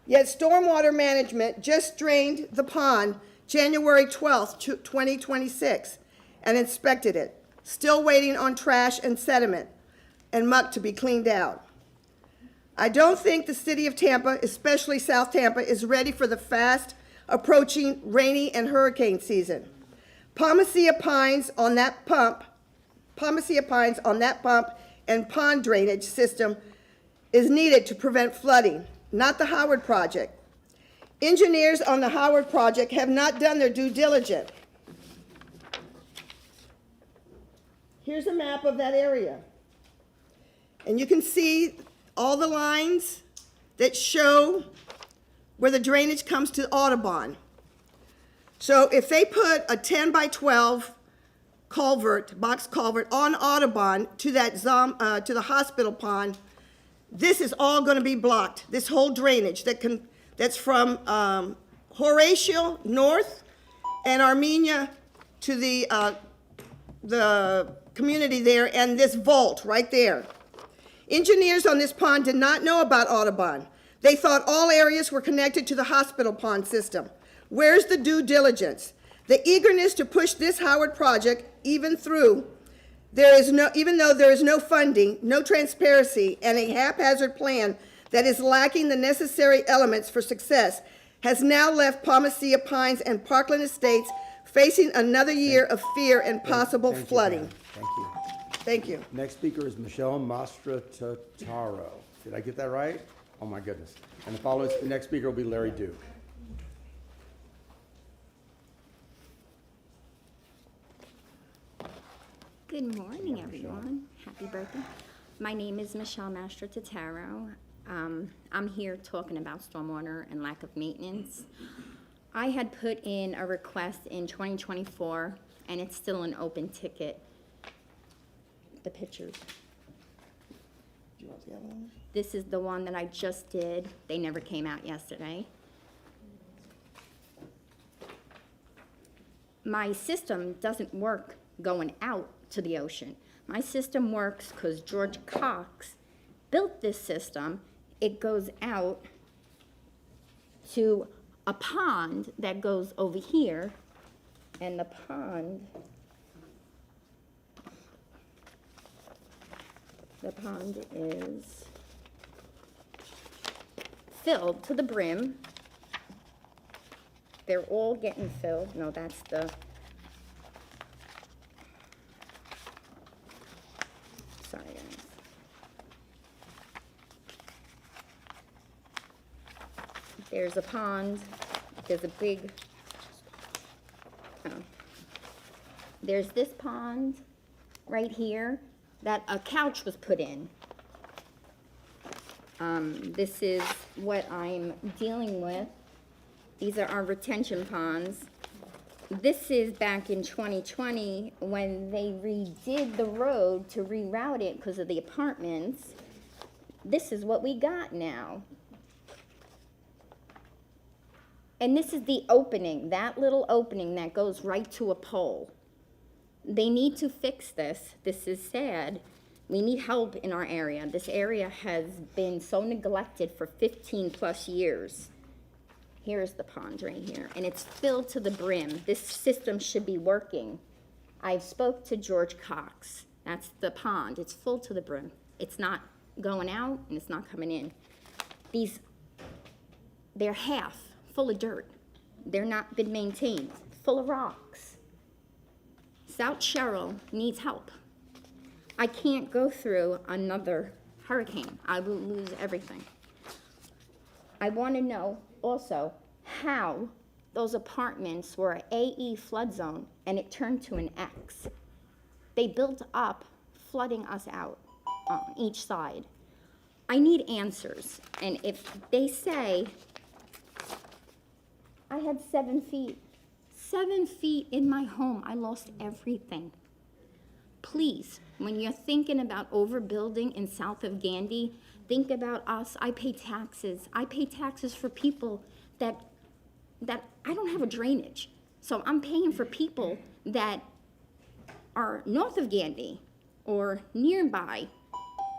Yet stormwater management just drained the pond January 12th, 2026, and inspected it, still waiting on trash and sediment and muck to be cleaned out. I don't think the city of Tampa, especially South Tampa, is ready for the fast approaching rainy and hurricane season. Pomacea pines on that pump and pond drainage system is needed to prevent flooding, not the Howard project. Engineers on the Howard project have not done their due diligence. Here's a map of that area. And you can see all the lines that show where the drainage comes to Audubon. So if they put a 10 by 12 culvert, box culvert on Audubon to that to the hospital pond, this is all going to be blocked. This whole drainage that's from Horatio north and Armenia to the community there, and this vault right there. Engineers on this pond did not know about Audubon. They thought all areas were connected to the hospital pond system. Where's the due diligence? The eagerness to push this Howard project even though there is no funding, no transparency, and a haphazard plan that is lacking the necessary elements for success, has now left Pomacea Pines and Parkland Estates facing another year of fear and possible flooding.
Thank you.
Thank you.
Next speaker is Michelle Mastrataro. Did I get that right? Oh, my goodness. And the next speaker will be Larry Duke.
Good morning, everyone. Happy birthday. My name is Michelle Mastrataro. I'm here talking about stormwater and lack of maintenance. I had put in a request in 2024, and it's still an open ticket. The pictures.
Do you want the other one?
This is the one that I just did. They never came out yesterday. My system doesn't work going out to the ocean. My system works because George Cox built this system. It goes out to a pond that goes over here, and the pond is filled to the brim. They're all getting filled. No, that's the, sorry guys. There's a pond, there's a big, there's this pond right here that a couch was put in. This is what I'm dealing with. These are our retention ponds. This is back in 2020 when they redid the road to reroute it because of the apartments. This is what we got now. And this is the opening, that little opening that goes right to a pole. They need to fix this. This is sad. We need help in our area. This area has been so neglected for 15 plus years. Here's the pond right here, and it's filled to the brim. This system should be working. I spoke to George Cox. That's the pond. It's full to the brim. It's not going out, and it's not coming in. They're half full of dirt. They're not been maintained, full of rocks. South Sherrill needs help. I can't go through another hurricane. I will lose everything. I want to know also how those apartments were an AE flood zone and it turned to an X. They built up, flooding us out on each side. I need answers. And if they say, I had 7 feet. 7 feet in my home. I lost everything. Please, when you're thinking about overbuilding in south of Gandy, think about us. I pay taxes. I pay taxes for people that I don't have a drainage. So I'm paying for people that are north of Gandy or nearby.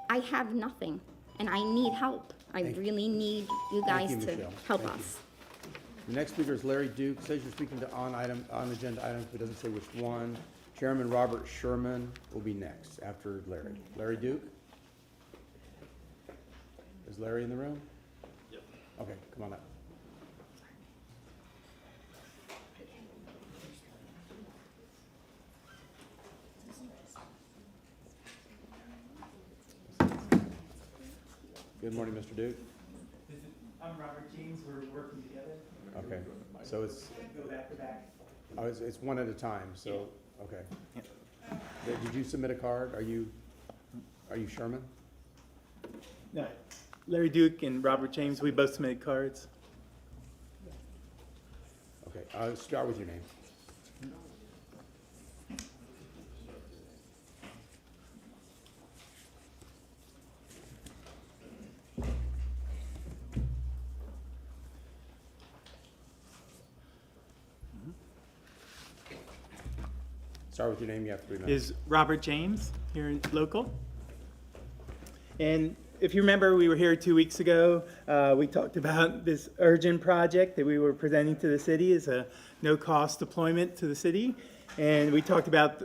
I have nothing, and I need help. I
Thank you.
really need you
Thank
guys
you,
to
Michelle.
help
Thank you.
us.
The next speaker is Larry Duke. Says you're speaking to on agenda items, but doesn't say which one. Chairman Robert Sherman will be next after Larry. Larry Duke? Is Larry in the room? Yep. Okay, come on up. Good morning, Mr. Duke.
I'm Robert James. We're working together.
Okay, so it's,
Go back to back.
oh, it's one at a time, so, okay. Did you submit a card? Are you Sherman?
No, Larry Duke and Robert James, we both submitted cards.
Okay, I'll start with your name. Start with your name, you have 3 minutes.
Is Robert James here in local. And if you remember, we were here 2 weeks ago. We talked about this urgent project that we were presenting to the city as a no-cost deployment to the city. And we talked about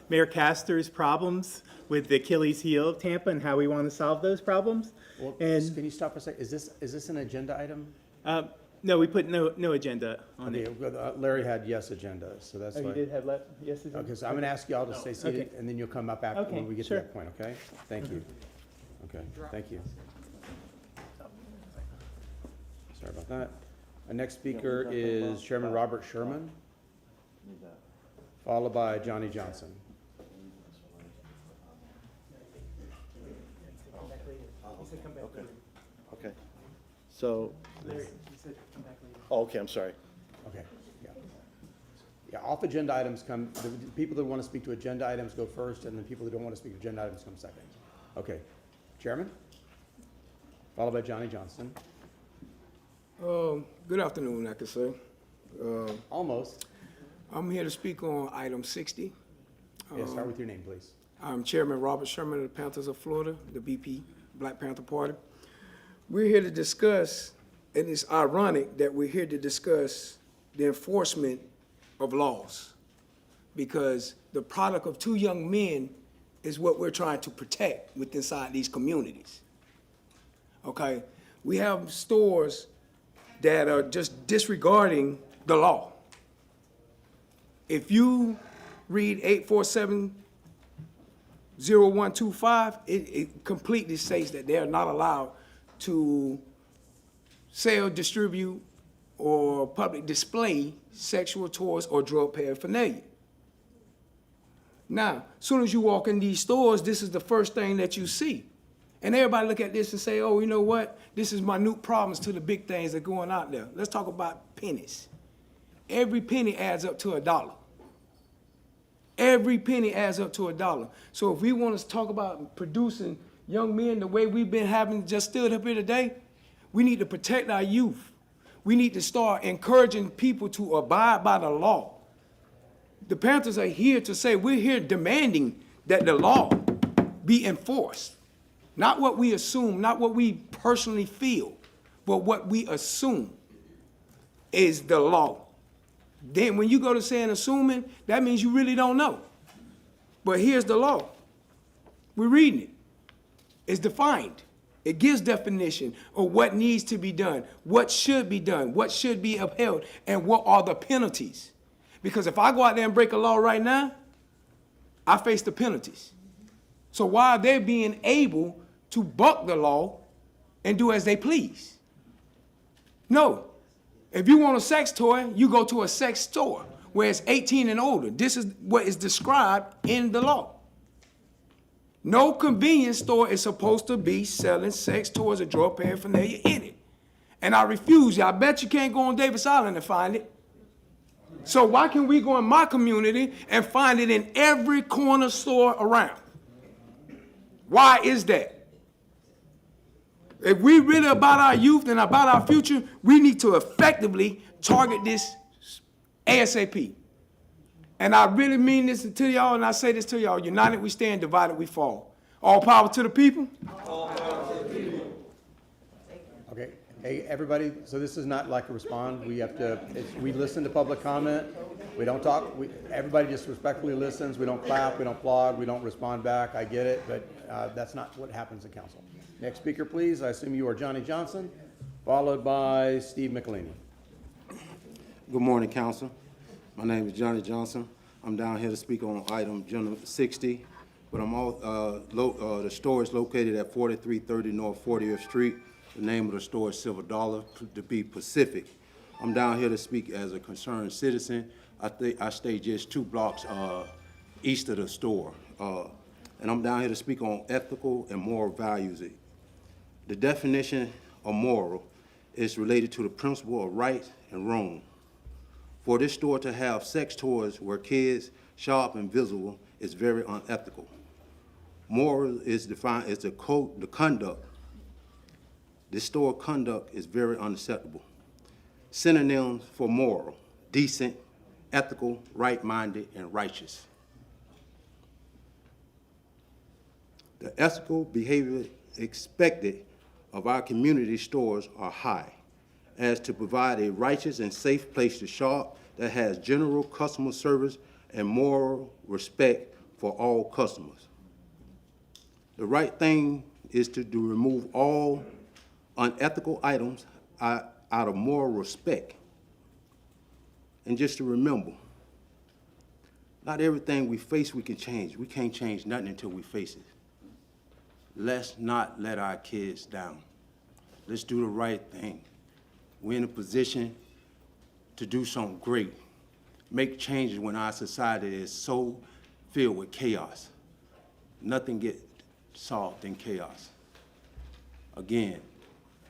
Mayor Castor's problems with the Achilles heel of Tampa and how we want to solve those problems.
Well,
And
can you stop for a second? Is this an agenda item?
no, we put no agenda on
Okay,
it.
well, Larry had yes agenda, so that's
Oh,
why.
you did have yes?
Okay, so I'm gonna ask you all to stay seated,
Okay.
and then you'll come up after,
Okay,
when we get to
sure.
that point, okay? Thank you. Okay, thank you. Sorry about that. Our next speaker is Chairman Robert Sherman, followed by Johnny Johnson.
Okay. So,
Larry, you said come back later.
oh, okay, I'm sorry.
Okay, yeah. Yeah, off agenda items come, the people that want to speak to agenda items go first, and the people that don't want to speak to agenda items come second. Okay, Chairman, followed by Johnny Johnson.
Good afternoon, I could say.
Almost.
I'm here to speak on item 60.
Yeah, start with your name, please.
I'm Chairman Robert Sherman of the Panthers of Florida, the BP, Black Panther Party. We're here to discuss, and it's ironic that we're here to discuss the enforcement of laws, because the product of 2 young men is what we're trying to protect within inside these communities. Okay? We have stores that are just disregarding the law. If you read 847-0125, it completely states that they are not allowed to sell, distribute, or public display sexual toys or drug paraphernalia. Now, as soon as you walk in these stores, this is the first thing that you see. And everybody look at this and say, oh, you know what? This is minute problems to the big things that are going out there. Let's talk about pennies. Every penny adds up to $1. Every penny adds up to $1. So if we want to talk about producing young men the way we've been having just stood up here today, we need to protect our youth. We need to start encouraging people to abide by the law. The Panthers are here to say we're here demanding that the law be enforced. Not what we assume, not what we personally feel, but what we assume is the law. Then when you go to saying assuming, that means you really don't know. But here's the law. We're reading it. It's defined. It gives definition of what needs to be done, what should be done, what should be upheld, and what are the penalties. Because if I go out there and break a law right now, I face the penalties. So why are they being able to buck the law and do as they please? No. If you want a sex toy, you go to a sex store where it's 18 and older. This is what is described in the law. No convenience store is supposed to be selling sex toys or drug paraphernalia in it. And I refuse. I bet you can't go on Davis Island and find it. So why can we go in my community and find it in every corner store around? Why is that? If we really about our youth and about our future, we need to effectively target this ASAP. And I really mean this to y'all, and I say this to y'all: united we stand, divided we fall. All power to the people. All power to the people.
Hey, everybody, so this is not like a respond. We have to, we listen to public comment. We don't talk, everybody just respectfully listens. We don't clap, we don't applaud, we don't respond back. I get it, but that's not what happens in council. Next speaker, please. I assume you are Johnny Johnson, followed by Steve McElhaney.
Good morning, council. My name is Johnny Johnson. I'm down here to speak on item agenda 60, but I'm all, the store is located at 4330 North 40th Street. The name of the store is Silver Dollar, to be Pacific. I'm down here to speak as a concerned citizen. I stay just 2 blocks east of the store. And I'm down here to speak on ethical and moral values. The definition of moral is related to the principle of right and wrong. For this store to have sex toys where kids shop and visible is very unethical. Moral is defined as the conduct. This store conduct is very unacceptable. Synonyms for moral: decent, ethical, right-minded, and righteous. The ethical behavior expected of our community stores are high, as to provide a righteous and safe place to shop that has general customer service and moral respect for all customers. The right thing is to remove all unethical items out of moral respect. And just to remember, not everything we face we can change. We can't change nothing until we face it. Let's not let our kids down. Let's do the right thing. We're in a position to do something great, make changes when our society is so filled with chaos. Nothing gets solved in chaos. Again,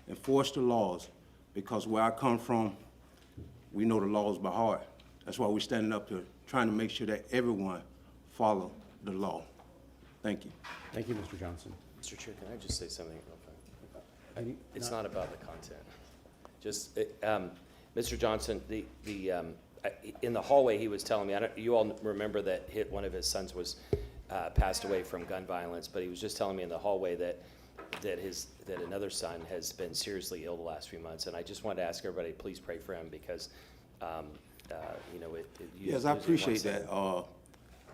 enforce the laws, because where I come from, we know the laws by heart. That's why we're standing up here, trying to make sure that everyone follow the law. Thank you.
Thank you, Mr. Johnson.
Mr. Chair, can I just say something real quick? It's not about the content. Just, Mr. Johnson, in the hallway, he was telling me, you all remember that one of his sons was passed away from gun violence, but he was just telling me in the hallway that another son has been seriously ill the last few months, and I just wanted to ask everybody, please pray for him, because
yes, I appreciate that.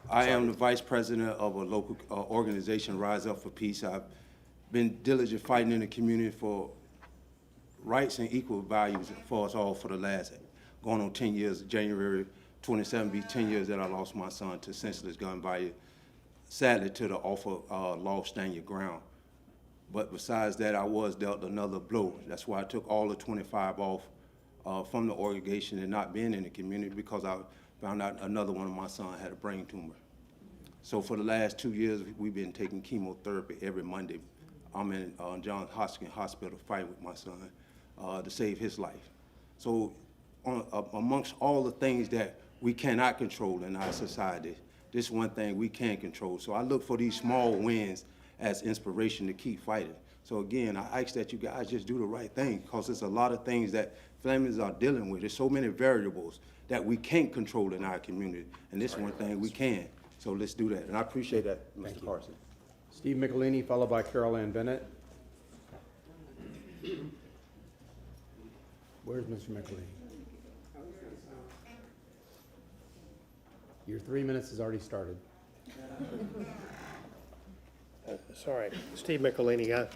I am the vice president of a local organization, Rise Up for Peace. I've been diligent fighting in the community for rights and equal values for us all for the last going on 10 years. January 27 be 10 years that I lost my son to senseless gun violence, sadly to the awful law stand your ground. But besides that, I was dealt another blow. That's why I took all the 25 off from the organization and not being in the community, because I found out another one of my sons had a brain tumor. So for the last 2 years, we've been taking chemotherapy every Monday. I'm in Johns Hopkins Hospital fighting with my son to save his life. So amongst all the things that we cannot control in our society, this one thing we can control. So I look for these small wins as inspiration to keep fighting. So again, I ask that you guys just do the right thing, because there's a lot of things that families are dealing with. There's so many variables that we can't control in our community, and this one thing we can. So let's do that, and I appreciate that, Mr. Carson.
Steve McElhaney, followed by Carol Ann Bennett. Where's Mr. McElhaney? Your 3 minutes has already started.
Sorry, Steve McElhaney.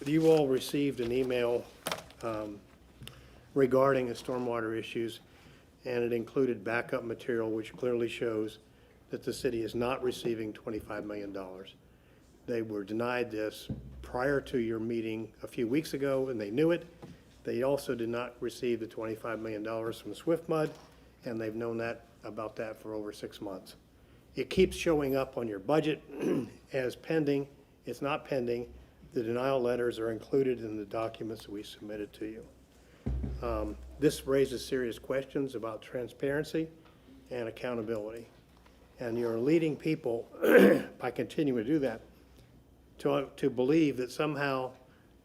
You all received an email regarding the stormwater issues, and it included backup material which clearly shows that the city is not receiving $25 million. They were denied this prior to your meeting a few weeks ago, and they knew it. They also did not receive the $25 million from SwiftMud, and they've known about that for over 6 months. It keeps showing up on your budget as pending. It's not pending. The denial letters are included in the documents that we submitted to you. This raises serious questions about transparency and accountability. And you're leading people, by continuing to do that, to believe that somehow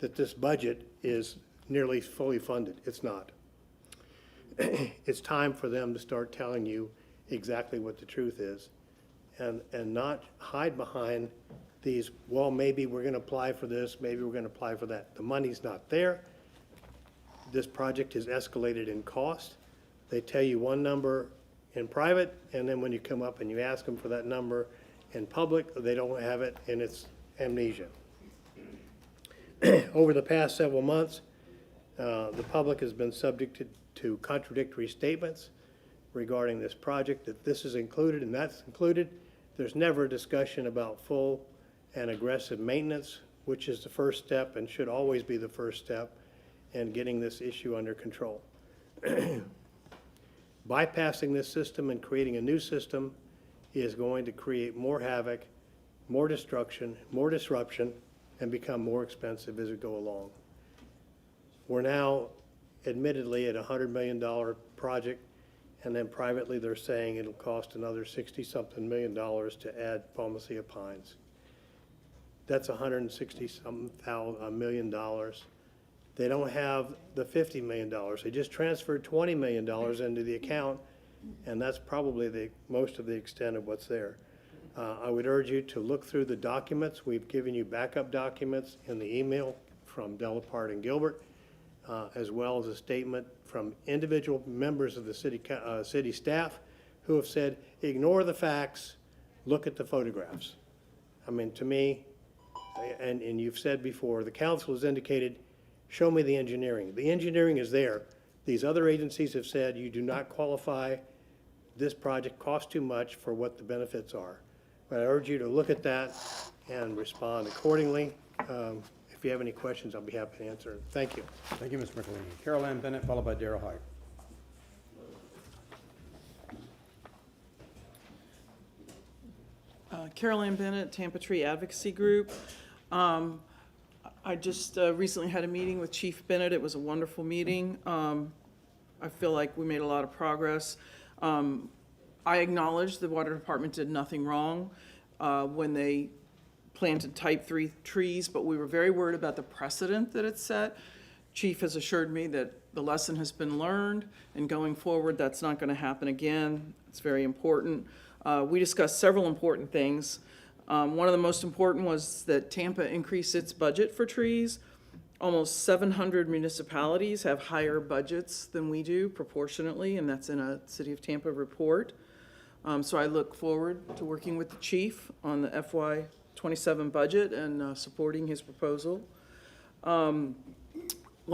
that this budget is nearly fully funded. It's not. It's time for them to start telling you exactly what the truth is, and not hide behind these, well, maybe we're going to apply for this, maybe we're going to apply for that. The money's not there. this project is escalated in cost. They tell you one number in private, and then when you come up and you ask them for that number in public, they don't have it, and it's amnesia. Over the past several months, the public has been subjected to contradictory statements regarding this project, that this is included and that's included. There's never a discussion about full and aggressive maintenance, which is the first step and should always be the first step in getting this issue under control. Bypassing this system and creating a new system is going to create more havoc, more destruction, more disruption, and become more expensive as we go along. We're now admittedly at a $100 million project, and then privately they're saying it'll cost another 60-something million dollars to add Palmacia Pines. That's $160-something million. They don't have the $50 million. They just transferred $20 million into the account, and that's probably most of the extent of what's there. I would urge you to look through the documents. We've given you backup documents in the email from Delapart and Gilbert, as well as a statement from individual members of the city staff who have said, ignore the facts, look at the photographs. I mean, to me, and you've said before, the council has indicated, show me the engineering. The engineering is there. These other agencies have said you do not qualify. This project costs too much for what the benefits are. But I urge you to look at that and respond accordingly. If you have any questions, I'll be happy to answer. Thank you.
Thank you, Mr. McCrone. Carol Ann Bennett, followed by Darrell Hyde.
Carol Ann Bennett, Tampa Tree Advocacy Group. I just recently had a meeting with Chief Bennett. It was a wonderful meeting. I feel like we made a lot of progress. I acknowledge the water department did nothing wrong when they planted type 3 trees, but we were very worried about the precedent that it set. Chief has assured me that the lesson has been learned, and going forward, that's not going to happen again. It's very important. We discussed several important things. One of the most important was that Tampa increased its budget for trees. Almost 700 municipalities have higher budgets than we do proportionately, and that's in a City of Tampa report. So I look forward to working with the chief on the FY27 budget and supporting his proposal. One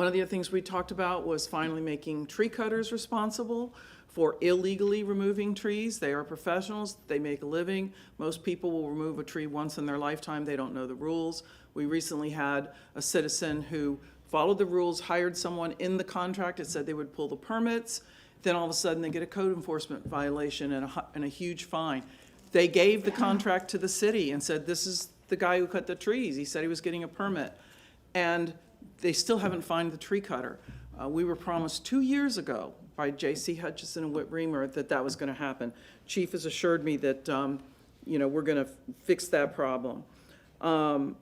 of the other things we talked about was finally making tree cutters responsible for illegally removing trees. They are professionals, they make a living. Most people will remove a tree once in their lifetime, they don't know the rules. We recently had a citizen who followed the rules, hired someone in the contract, it said they would pull the permits, then all of a sudden they get a code enforcement violation and a huge fine. They gave the contract to the city and said, this is the guy who cut the trees. He said he was getting a permit. And they still haven't found the tree cutter. We were promised 2 years ago by J.C. Hutchison and Whit Reamer that was going to happen. Chief has assured me that we're going to fix that problem. One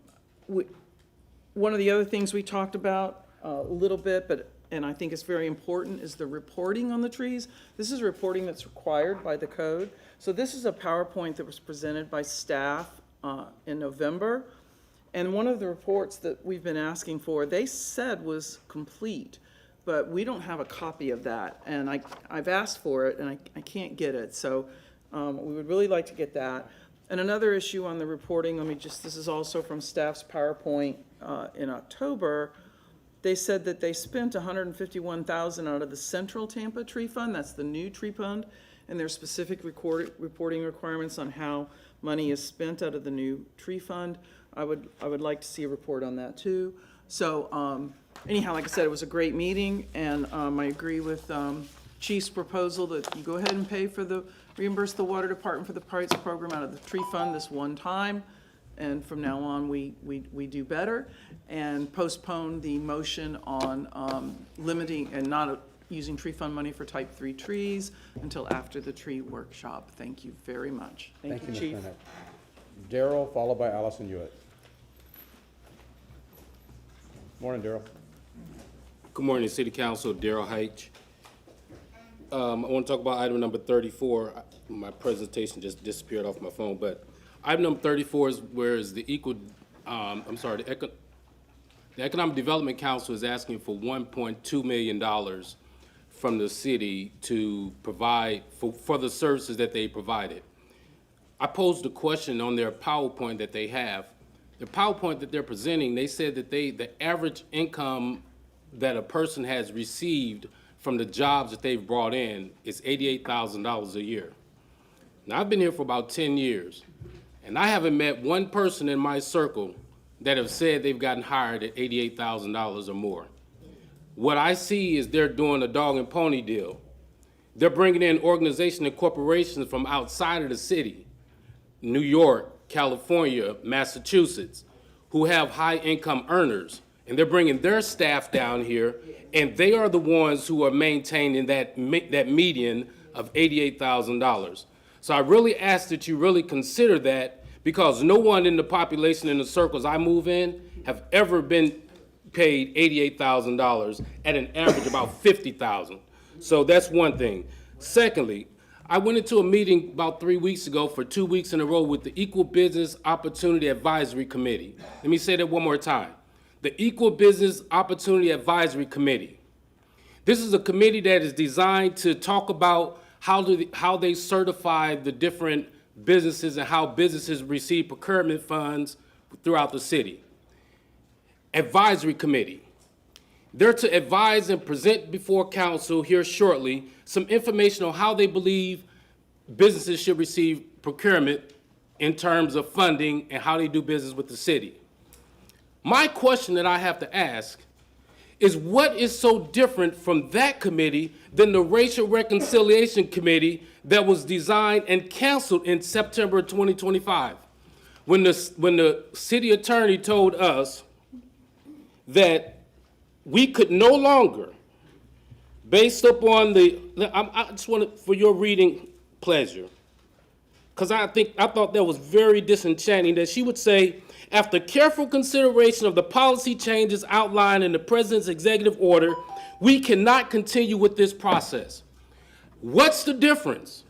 of the other things we talked about a little bit, and I think it's very important, is the reporting on the trees. This is reporting that's required by the code. So this is a PowerPoint that was presented by staff in November. And one of the reports that we've been asking for, they said was complete, but we don't have a copy of that. And I've asked for it, and I can't get it. So we would really like to get that. And another issue on the reporting, this is also from staff's PowerPoint in October. They said that they spent $151,000 out of the Central Tampa Tree Fund. That's the new tree fund. And there's specific reporting requirements on how money is spent out of the new tree fund. I would like to see a report on that too. So anyhow, like I said, it was a great meeting, and I agree with Chief's proposal that you go ahead and reimburse the water department for the price program out of the tree fund this one time, and from now on we do better, and postpone the motion on limiting and not using tree fund money for type 3 trees until after the tree workshop. Thank you very much. Thank you, Chief.
Darrell, followed by Allison Hewitt. Morning, Darrell.
Good morning, City Council. Darrell Heitch. I want to talk about item number 34. My presentation just disappeared off my phone, but item number 34 is where is the The Economic Development Council is asking for $1.2 million from the city to provide for the services that they provided. I posed a question on their PowerPoint that they have. The PowerPoint that they're presenting, they said that the average income that a person has received from the jobs that they've brought in is $88,000 a year. Now, I've been here for about 10 years, and I haven't met one person in my circle that have said they've gotten hired at $88,000 or more. What I see is they're doing a dog and pony deal. They're bringing in organizations and corporations from outside of the city, New York, California, Massachusetts, who have high income earners, and they're bringing their staff down here, and they are the ones who are maintaining that median of $88,000. So I really ask that you really consider that, because no one in the population in the circles I move in have ever been paid $88,000 at an average about $50,000. So that's one thing. Secondly, I went into a meeting about 3 weeks ago for 2 weeks in a row with the Equal Business Opportunity Advisory Committee. Let me say that one more time. The Equal Business Opportunity Advisory Committee. This is a committee that is designed to talk about how they certify the different businesses and how businesses receive procurement funds throughout the city. Advisory Committee. They're to advise and present before council here shortly some information on how they believe businesses should receive procurement in terms of funding and how they do business with the city. My question that I have to ask is, what is so different from that committee than the Racial Reconciliation Committee that was designed and canceled in September 2025? When the city attorney told us that we could no longer, based upon I just want it for your reading pleasure, because I thought that was very disenchanting, that she would say, after careful consideration of the policy changes outlined in the president's executive order, we cannot continue with this process. What's the difference?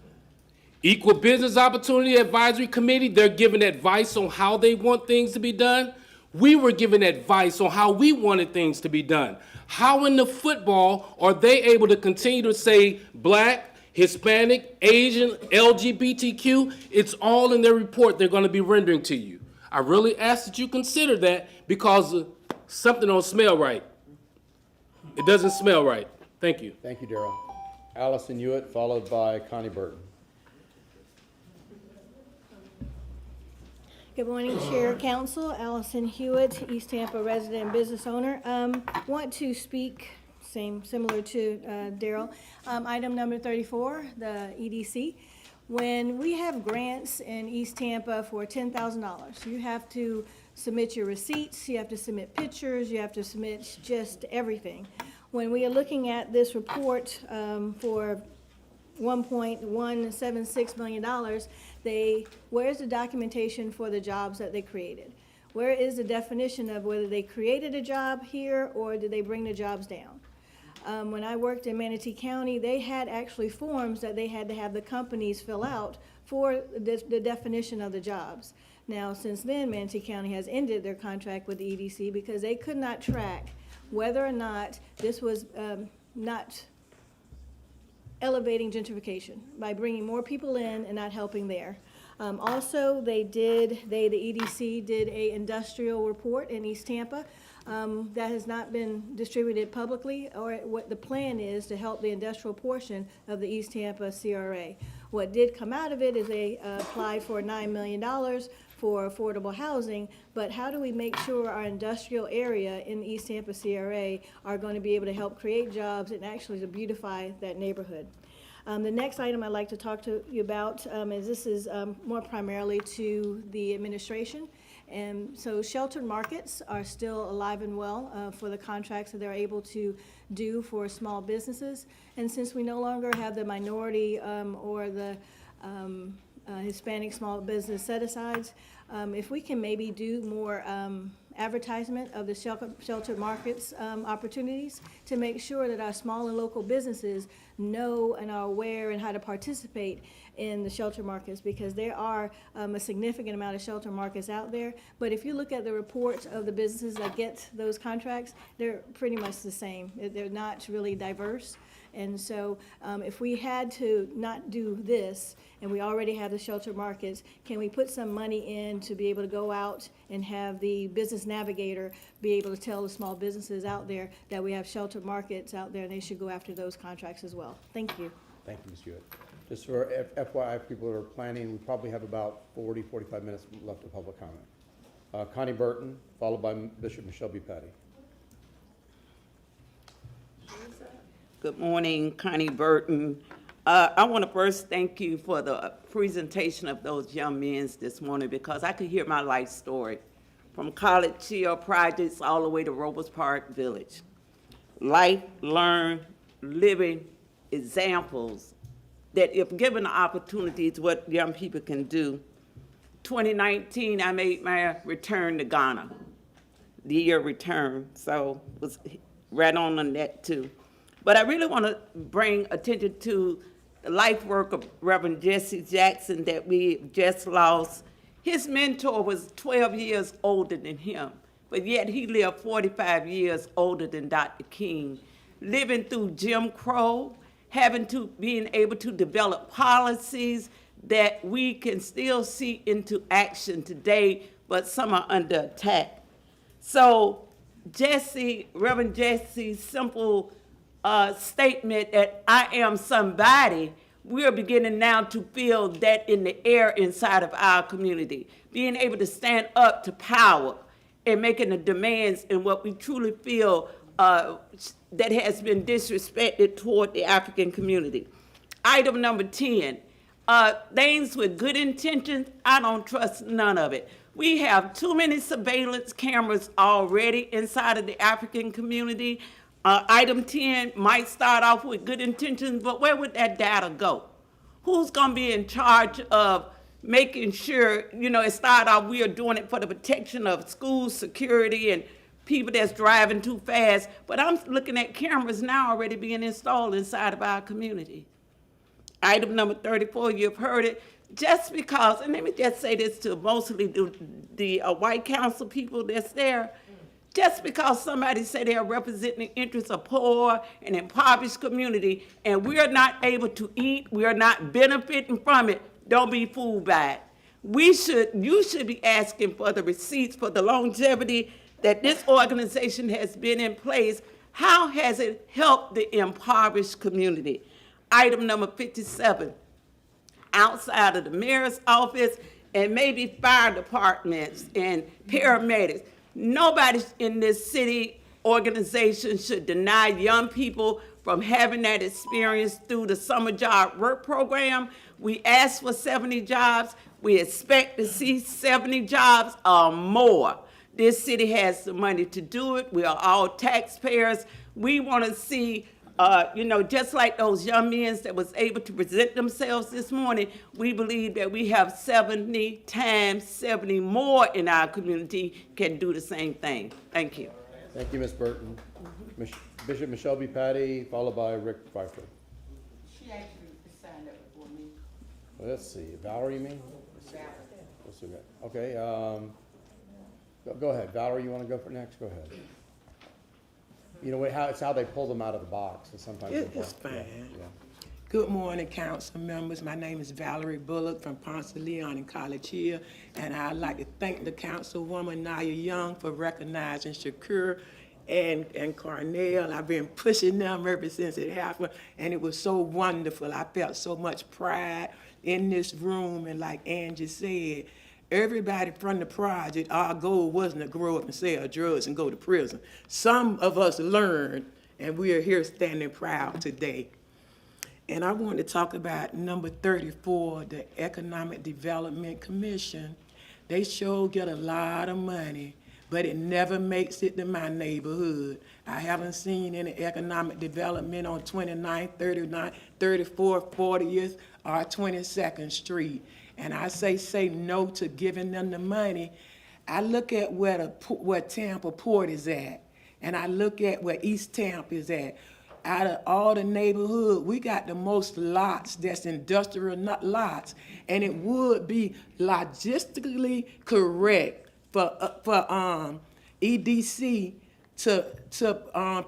Equal Business Opportunity Advisory Committee, they're giving advice on how they want things to be done. We were given advice on how we wanted things to be done. How in the football are they able to continue to say Black, Hispanic, Asian, LGBTQ? It's all in their report they're going to be rendering to you. I really ask that you consider that, because something don't smell right. It doesn't smell right. Thank you.
Thank you, Darrell. Allison Hewitt, followed by Connie Burton.
Good morning, Chair, Council. Allison Hewitt, East Tampa resident and business owner. Want to speak, similar to Darrell. Item number 34, the EDC. When we have grants in East Tampa for $10,000, you have to submit your receipts, you have to submit pictures, you have to submit just everything. When we are looking at this report for $1.176 million, where's the documentation for the jobs that they created? Where is the definition of whether they created a job here or did they bring the jobs down? When I worked in Manatee County, they had actually forms that they had to have the companies fill out for the definition of the jobs. Now, since then, Manatee County has ended their contract with the EDC because they could not track whether or not this was not elevating gentrification by bringing more people in and not helping there. Also, the EDC did a industrial report in East Tampa that has not been distributed publicly, or what the plan is to help the industrial portion of the East Tampa CRA. What did come out of it is they applied for $9 million for affordable housing, but how do we make sure our industrial area in the East Tampa CRA are going to be able to help create jobs and actually to beautify that neighborhood? The next item I'd like to talk to you about is this is more primarily to the administration. And so sheltered markets are still alive and well for the contracts that they're able to do for small businesses. And since we no longer have the minority or the Hispanic small business set-asides, if we can maybe do more advertisement of the sheltered markets opportunities to make sure that our small and local businesses know and are aware and how to participate in the shelter markets, because there are a significant amount of shelter markets out there. But if you look at the reports of the businesses that get those contracts, they're pretty much the same. They're not really diverse. And so if we had to not do this, and we already have the shelter markets, can we put some money in to be able to go out and have the business navigator be able to tell the small businesses out there that we have shelter markets out there and they should go after those contracts as well? Thank you.
Thank you, Ms. Hewitt. Just for FYI, people that are planning, we probably have about 40, 45 minutes left of public comment. Connie Burton, followed by Bishop Michelle B. Patty.
Good morning, Connie Barton. I want to first thank you for the presentation of those young men this morning, because I could hear my life story from College Hill projects all the way to Robles Park Village. Life learned, living examples that if given the opportunities, what young people can do. 2019, I made my return to Ghana, the year return, so was right on the net too. But I really want to bring attention to the life work of Reverend Jesse Jackson that we just lost. His mentor was 12 years older than him, but yet he lived 45 years older than Dr. King, living through Jim Crow, being able to develop policies that we can still see into action today, but some are under attack. So Reverend Jesse's simple statement that I am somebody, we are beginning now to feel that in the air inside of our community, being able to stand up to power and making the demands in what we truly feel that has been disrespected toward the African community. Item number 10, things with good intentions, I don't trust none of it. We have too many surveillance cameras already inside of the African community. Item 10 might start off with good intentions, but where would that data go? Who's going to be in charge of making sure, it started off, we are doing it for the protection of school security and people that's driving too fast, but I'm looking at cameras now already being installed inside of our community. Item number 34, you've heard it, just because, and let me just say this to mostly the white council people that's there, just because somebody say they are representing the interests of poor and impoverished community, and we are not able to eat, we are not benefiting from it, don't be fooled by it. You should be asking for the receipts for the longevity that this organization has been in place. How has it helped the impoverished community? Item number 57, outside of the mayor's office and maybe fire departments and paramedics, nobody in this city organization should deny young people from having that experience through the summer job work program. We asked for 70 jobs. We expect to see 70 jobs or more. This city has the money to do it. We are all taxpayers. We want to see, just like those young men that was able to present themselves this morning, we believe that we have 70 times 70 more in our community can do the same thing. Thank you.
Thank you, Ms. Burton. Bishop Michelle B. Patty, followed by Rick Pfeiffer.
She actually signed up before me.
Well, let's see, Valerie, you mean? Let's see. Okay, go ahead. Valerie, you want to go for next? Go ahead. It's how they pull them out of the box. Sometimes
It's fine.
Yeah.
Good morning, council members. My name is Valerie Bullock from Ponce de Leon in College Hill, and I'd like to thank the councilwoman Naya Young for recognizing Shakur and Carnell. I've been pushing them ever since it happened, and it was so wonderful. I felt so much pride in this room, and like Angie said, everybody from the project, our goal wasn't to grow up and sell drugs and go to prison. Some of us learned, and we are here standing proud today. And I want to talk about number 34, the Economic Development Commission. They sure get a lot of money, but it never makes it to my neighborhood. I haven't seen any economic development on 29th, 39th, 34th, 40th, or 22nd Street. And I say no to giving them the money. I look at where Tampa Port is at, and I look at where East Tampa is at. out of all the neighborhood, we got the most lots that's industrial lots. And it would be logistically correct for EDC to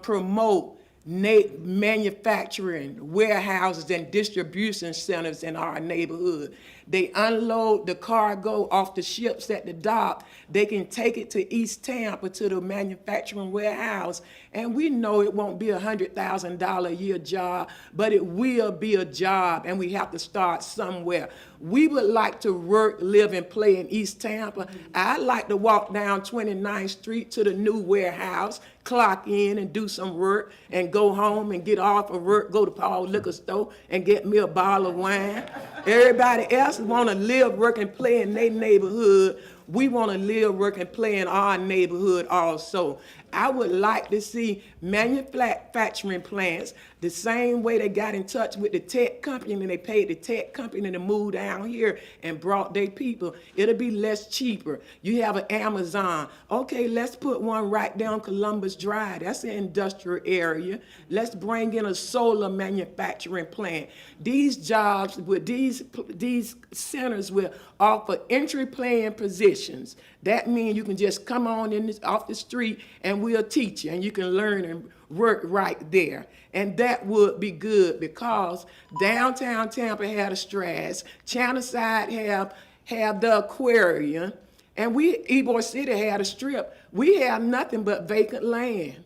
promote manufacturing warehouses and distribution centers in our neighborhood. They unload the cargo off the ships at the dock. They can take it to East Tampa to the manufacturing warehouse. And we know it won't be a $100,000 a year job, but it will be a job, and we have to start somewhere. We would like to work, live, and play in East Tampa. I'd like to walk down 29th Street to the new warehouse, clock in and do some work, and go home and get off of work, go to Paul's liquor store and get me a bottle of wine. Everybody else want to live, work, and play in their neighborhood. We want to live, work, and play in our neighborhood also. I would like to see manufacturing plants the same way they got in touch with the tech company and they paid the tech company to move down here and brought their people. It'll be less cheaper. You have an Amazon. Okay, let's put one right down Columbus Drive. That's an industrial area. Let's bring in a solar manufacturing plant. These jobs with these centers will offer entry paying positions. That means you can just come on off the street and we'll teach you, and you can learn and work right there. And that would be good because downtown Tampa had a Strass, Channelside have the aquarium, and Ybor City had a strip. We have nothing but vacant land.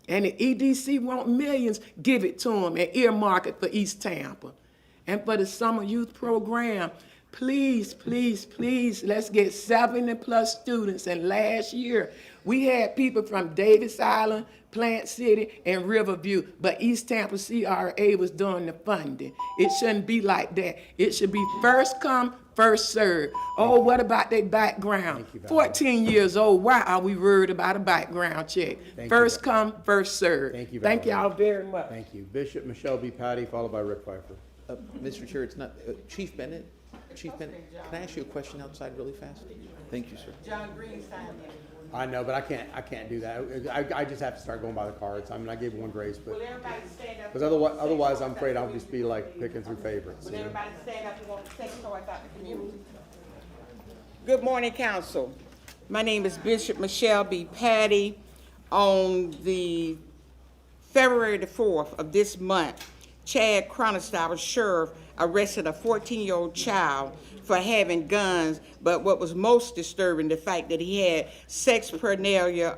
And the EDC want millions, give it to them and earmark it for East Tampa. And for the summer youth program, please, please, please, let's get 70+ students. And last year, we had people from Davis Island, Plant City, and Riverview, but East Tampa CRA was doing the funding. It shouldn't be like that. It should be first come, first serve. Oh, what about their background? 14 years old, why are we worried about a background check? First come, first serve.
Thank you,
Thank
Valerie.
y'all very much.
Thank you. Bishop Michelle B. Patty, followed by Rick Pfeiffer.
Mr. Chair, it's not, Chief Bennett, can I ask you a question outside really fast? Thank you, sir.
John Green signed in.
I know, but I can't do that. I just have to start going by the cards. I mean, I gave one grace, but,
Will everybody stand up?
because otherwise I'm afraid I'll just be like picking through favorites.
Will
you know?
everybody stand up and want to take toys out the community? Good morning, council. My name is Bishop Michelle B. Patty. On the February the 4th of this month, Chad Cronster, our sheriff, arrested a 14-year-old child for having guns, but what was most disturbing, the fact that he had sex paraphernalia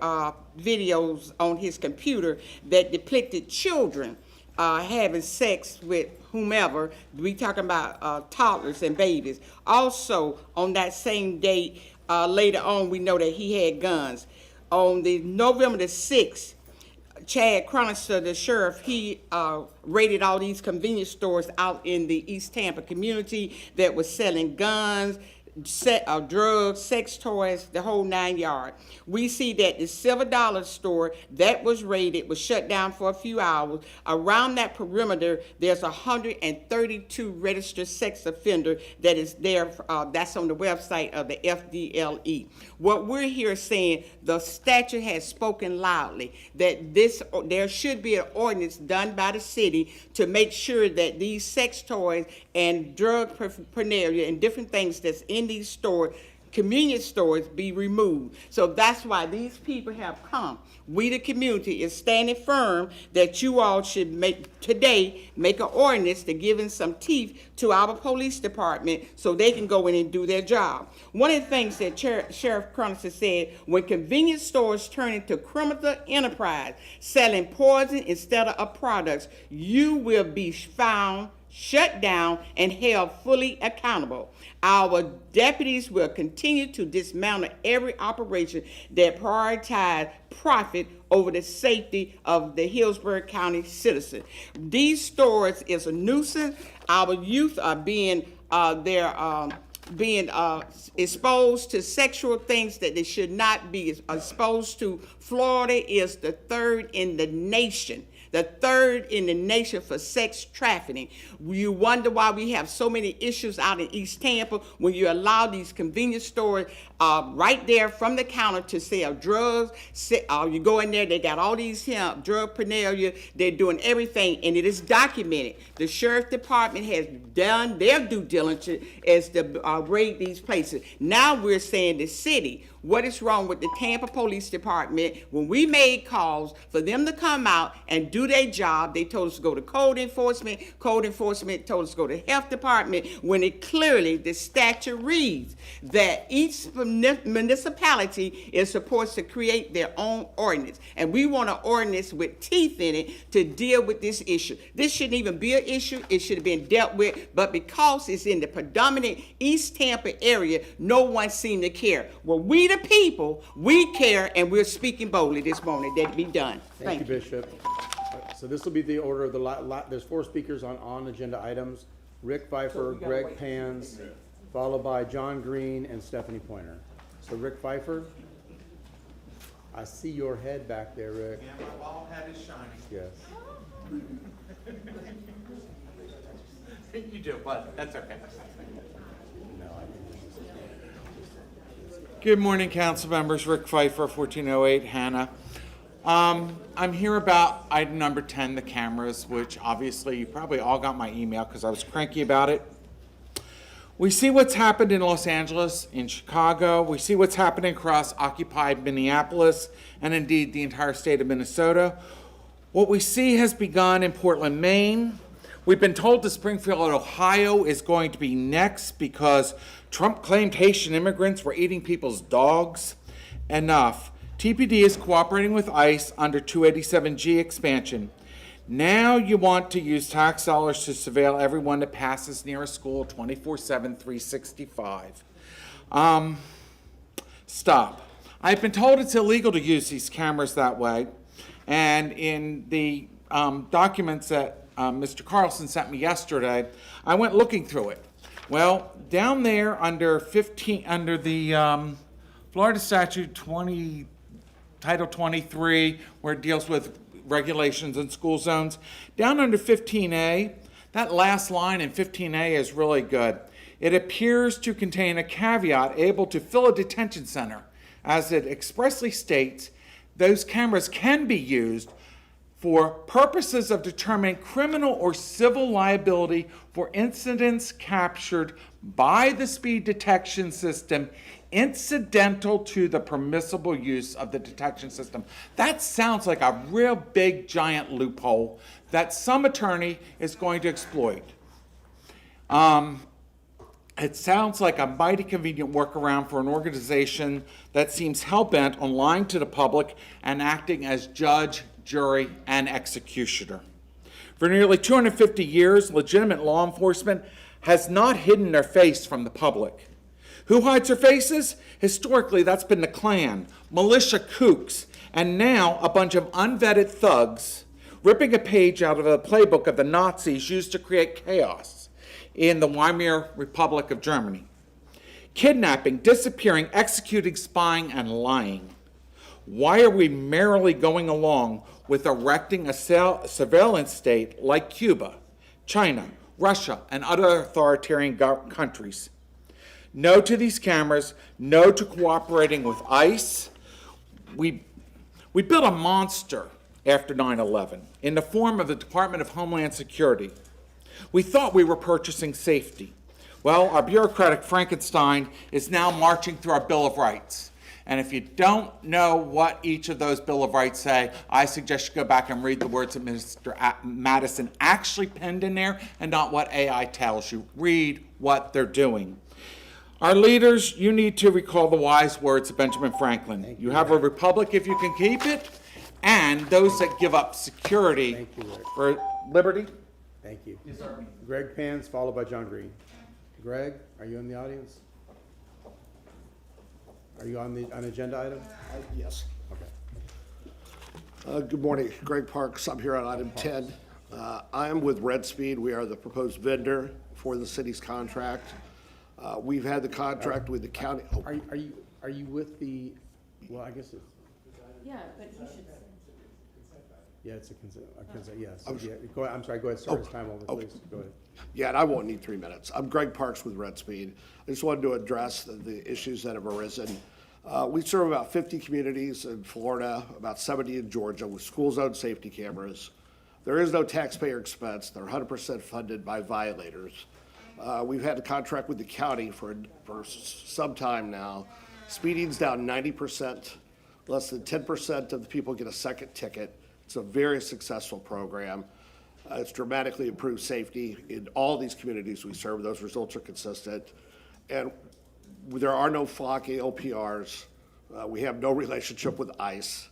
videos on his computer that depicted children having sex with whomever. We talking about toddlers and babies. Also, on that same date, later on, we know that he had guns. On the November the 6th, Chad Cronster, the sheriff, he raided all these convenience stores out in the East Tampa community that was selling guns, drugs, sex toys, the whole 9 yards. We see that the Silver Dollar store that was raided was shut down for a few hours. Around that perimeter, there's 132 registered sex offender that is there. That's on the website of the THEA. What we're here saying, the statute has spoken loudly that there should be an ordinance done by the city to make sure that these sex toys and drug paraphernalia and different things that's in these stores, convenience stores, be removed. So that's why these people have come. We, the community, is standing firm that you all should make an ordinance to give in some teeth to our police department so they can go in and do their job. One of the things that Sheriff Cronster said, when convenience stores turn into criminal enterprise, selling poison instead of products, you will be found, shut down, and held fully accountable. Our deputies will continue to dismantle every operation that prioritizes profit over the safety of the Hillsborough County citizens. These stores is a nuisance. Our youth are being exposed to sexual things that they should not be exposed to. Florida is the third in the nation
the third in the nation for sex trafficking. You wonder why we have so many issues out in East Tampa when you allow these convenience stores right there from the counter to sell drugs. You go in there, they got all these drug paraphernalia, they're doing everything, and it is documented. The sheriff department has done their due diligence as to raid these places. Now we're saying the city, what is wrong with the Tampa Police Department? When we made calls for them to come out and do their job, they told us to go to code enforcement. Code enforcement told us to go to health department, when it clearly, the statute reads that each municipality is supposed to create their own ordinance. And we want an ordinance with teeth in it to deal with this issue. This shouldn't even be an issue. It should have been dealt with, but because it's in the predominant East Tampa area, no one seemed to care. Well, we the people, we care, and we're speaking boldly this morning that it be done.
Thank you, Bishop. So this will be the order of the there's 4 speakers on agenda items. Rick Pfeiffer, Greg Pans, followed by John Green and Stephanie Pointer. So Rick Pfeiffer, I see your head back there, Rick.
Yeah, my bald head is shining.
Yes.
You do, but that's okay. Good morning, council members. Rick Pfeiffer, 1408 Hannah. I'm here about item number 10, the cameras, which obviously you probably all got my email because I was cranky about it. We see what's happened in Los Angeles, in Chicago. We see what's happening across occupied Minneapolis and indeed the entire state of Minnesota. What we see has begun in Portland, Maine. We've been told that Springfield, Ohio is going to be next because Trump claimed Haitian immigrants were eating people's dogs. Enough. TPD is cooperating with ICE under 287G expansion. Now you want to use tax dollars to surveil everyone that passes near a school 24/7, 365. Stop. I've been told it's illegal to use these cameras that way. And in the documents that Mr. Carlson sent me yesterday, I went looking through it. Well, down there under the Florida Statute Title 23, where it deals with regulations and school zones, down under 15A, that last line in 15A is really good. It appears to contain a caveat able to fill a detention center. As it expressly states, those cameras can be used for purposes of determining criminal or civil liability for incidents captured by the speed detection system incidental to the permissible use of the detection system. That sounds like a real big giant loophole that some attorney is going to exploit. It sounds like a mighty convenient workaround for an organization that seems hell-bent on lying to the public and acting as judge, jury, and executioner. For nearly 250 years, legitimate law enforcement has not hidden their face from the public. Who hides their faces? Historically, that's been the Klan, militia kooks, and now a bunch of unvetted thugs ripping a page out of the playbook of the Nazis used to create chaos in the Weimar Republic of Germany. Kidnapping, disappearing, executing, spying, and lying. Why are we merrily going along with erecting a surveillance state like Cuba, China, Russia, and other authoritarian countries? No to these cameras, no to cooperating with ICE. We built a monster after 9/11 in the form of the Department of Homeland Security. We thought we were purchasing safety. Well, our bureaucratic Frankenstein is now marching through our Bill of Rights. And if you don't know what each of those Bill of Rights say, I suggest you go back and read the words that Mr. Madison actually penned in there and not what AI tells you. Read what they're doing. Our leaders, you need to recall the wise words of Benjamin Franklin. You have a republic if you can keep it, and those that give up security for liberty.
Thank you. Greg Pans, followed by John Green. Greg, are you in the audience? Are you on agenda item?
Yes.
Okay.
Good morning, Greg Parks. I'm here on item 10. I am with Red Speed. We are the proposed vendor for the city's contract. We've had the contract with the county. Oh.
Are you with the? Well, I guess it's.
Yeah, but he should.
Yeah, it's a consent, yes. Yeah, go ahead, I'm sorry, go ahead, start his time over, please, go ahead.
Yeah, and I won't need 3 minutes. I'm Greg Parks with Red Speed. I just wanted to address the issues that have arisen. We serve about 50 communities in Florida, about 70 in Georgia, with school zone safety cameras. There is no taxpayer expense. They're 100% funded by violators. We've had a contract with the county for some time now. Speeding's down 90%. Less than 10% of the people get a second ticket. It's a very successful program. It's dramatically improved safety in all these communities we serve. Those results are consistent. And there are no flock ALPRs. We have no relationship with ICE.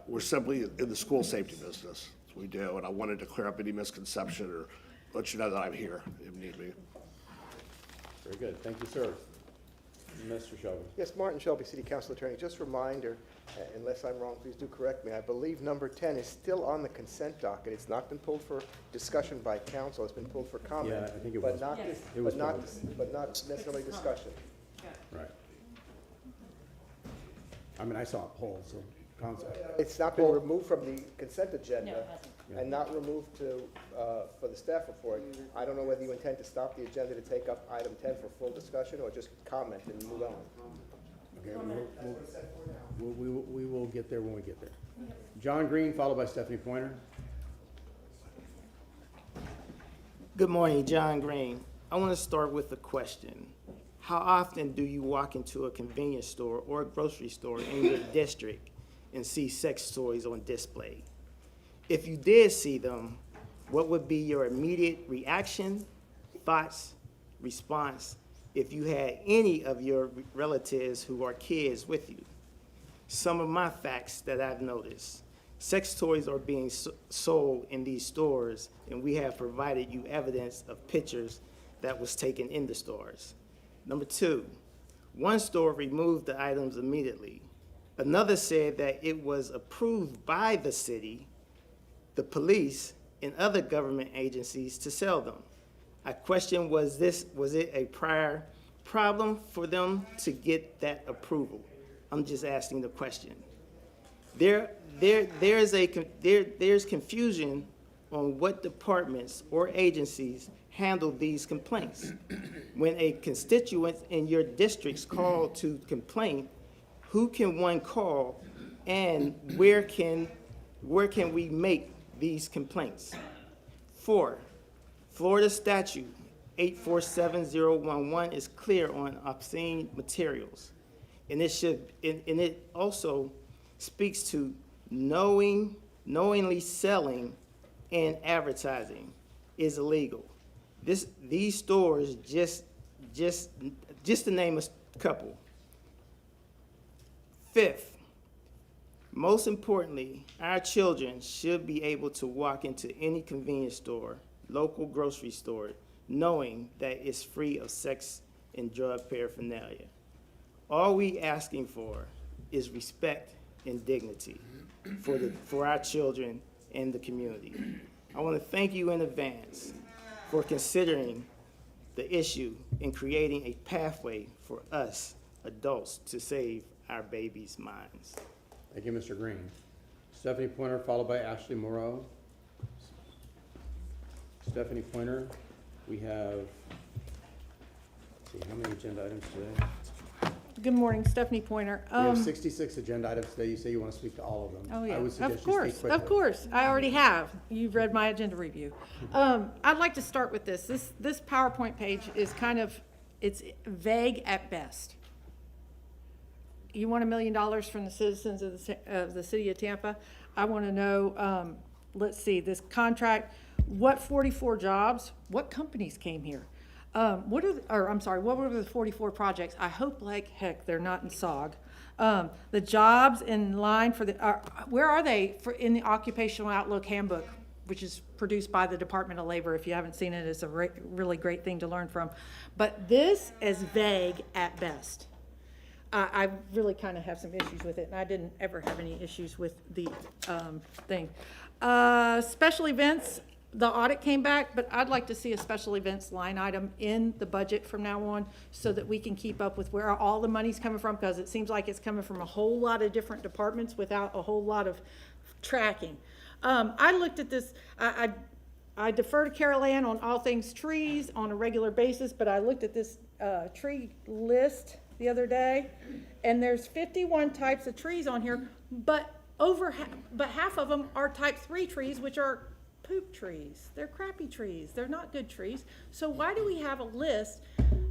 We're simply in the school safety business. That's what we do. And I wanted to clear up any misconception or let you know that I'm here if need be.
Very good, thank you, sir. Mr. Shelby.
Yes, Martin Shelby, City Council Attorney. Just a reminder, unless I'm wrong, please do correct me. I believe number 10 is still on the consent docket. It's not been pulled for discussion by council. It's been pulled for comment.
Yeah, I think it
but
was.
Not
Yes.
dis-
It was
but not necessarily discussion.
Right. I mean, I saw it pulled, so council.
It's not been removed from the consent agenda and not removed to, for the staff report. I don't know whether you intend to stop the agenda to take up item 10 for full discussion or just comment and move on.
Okay, we will get there when we get there. John Green, followed by Stephanie Pointer.
Good morning, John Green. I want to start with a question. How often do you walk into a convenience store or a grocery store in your district and see sex toys on display? If you did see them, what would be your immediate reaction, thoughts, response if you had any of your relatives who are kids with you? Some of my facts that I've noticed. Sex toys are being sold in these stores, and we have provided you evidence of pictures that was taken in the stores. Number two, one store removed the items immediately. Another said that it was approved by the city, the police, and other government agencies to sell them. I question, was it a prior problem for them to get that approval? I'm just asking the question. There's confusion on what departments or agencies handle these complaints. When a constituent in your district's called to complain, who can one call and where can we make these complaints? 4, Florida statute 847011 is clear on obscene materials. And it also speaks to knowingly selling and advertising is illegal. These stores, just to name a couple. 5th, most importantly, our children should be able to walk into any convenience store, local grocery store, knowing that it's free of sex and drug paraphernalia. All we asking for is respect and dignity for our children and the community. I want to thank you in advance for considering the issue and creating a pathway for us adults to save our babies' minds.
Thank you, Mr. Green. Stephanie Pointer, followed by Ashley Moreau. Stephanie Pointer, we have, let's see, how many agenda items today?
Good morning, Stephanie Pointer.
We have 66 agenda items today. You say you want to speak to all of them.
Oh, yeah,
I would suggest
of course,
you speak quickly.
of course. I already have. You've read my agenda review. I'd like to start with this. This PowerPoint page is it's vague at best. You want $1 million from the citizens of the city of Tampa? I want to know, let's see, this contract, what 44 jobs, what companies came here? What were the 44 projects? I hope like heck they're not in SOG. The jobs in line for where are they in the Occupational Outlook Handbook, which is produced by the Department of Labor. If you haven't seen it, it's a really great thing to learn from. But this is vague at best. I really kind of have some issues with it, and I didn't ever have any issues with the thing. Special events, the audit came back, but I'd like to see a special events line item in the budget from now on so that we can keep up with where all the money's coming from, because it seems like it's coming from a whole lot of different departments without a whole lot of tracking. I looked at this, I defer to Carol Ann on all things trees on a regular basis, but I looked at this tree list the other day, and there's 51 types of trees on here, but half of them are type 3 trees, which are poop trees. They're crappy trees. They're not good trees. So why do we have a list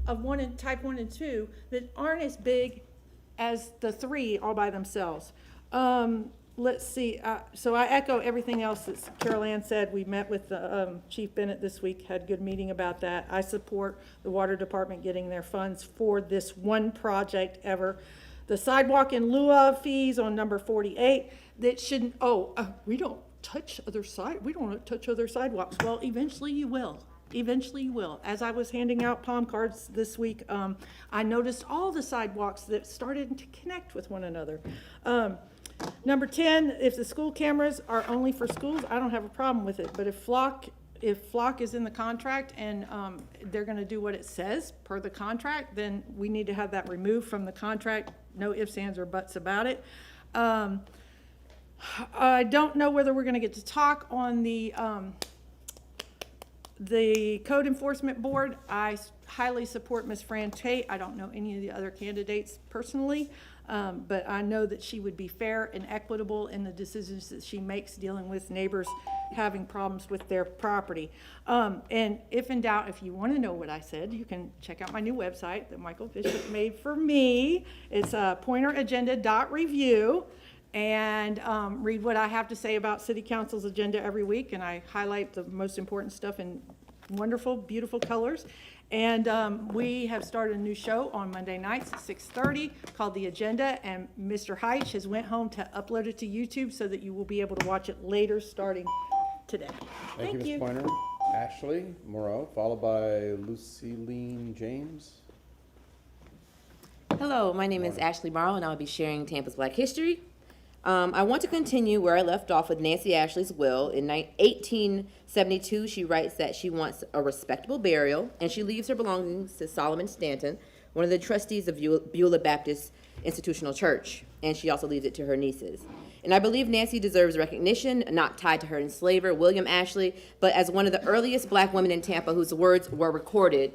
of type 1 and 2 that aren't as big as the 3 all by themselves? Let's see. So I echo everything else that Carol Ann said. We met with Chief Bennett this week, had a good meeting about that. I support the water department getting their funds for this one project ever. The sidewalk in lieu of fees on number 48, that shouldn't, we don't touch other sidewalks. Well, eventually you will. Eventually you will. As I was handing out palm cards this week, I noticed all the sidewalks that started to connect with one another. Number 10, if the school cameras are only for schools, I don't have a problem with it. But if Flock is in the contract and they're going to do what it says per the contract, then we need to have that removed from the contract. No ifs, ands, or buts about it. I don't know whether we're going to get to talk on the Code Enforcement Board. I highly support Ms. Fran Tate. I don't know any of the other candidates personally, but I know that she would be fair and equitable in the decisions that she makes dealing with neighbors having problems with their property. And if in doubt, if you want to know what I said, you can check out my new website that Michael Bishop made for me. It's pointeragenda.review. And read what I have to say about City Council's agenda every week, and I highlight the most important stuff in wonderful, beautiful colors. And we have started a new show on Monday nights at 6:30 called The Agenda, and Mr. Heitch has went home to upload it to YouTube so that you will be able to watch it later starting today.
Thank you, Ms. Pointer. Ashley Moreau, followed by Lucy-Lean James.
Hello, my name is Ashley Morrow, and I'll be sharing Tampa's Black History. I want to continue where I left off with Nancy Ashley's will. In 1872, she writes that she wants a respectable burial, and she leaves her belongings to Selmon Stanton, one of the trustees of Beulah Baptist Institutional Church, and she also leaves it to her nieces. And I believe Nancy deserves recognition, not tied to her enslaver, William Ashley, but as one of the earliest black women in Tampa whose words were recorded.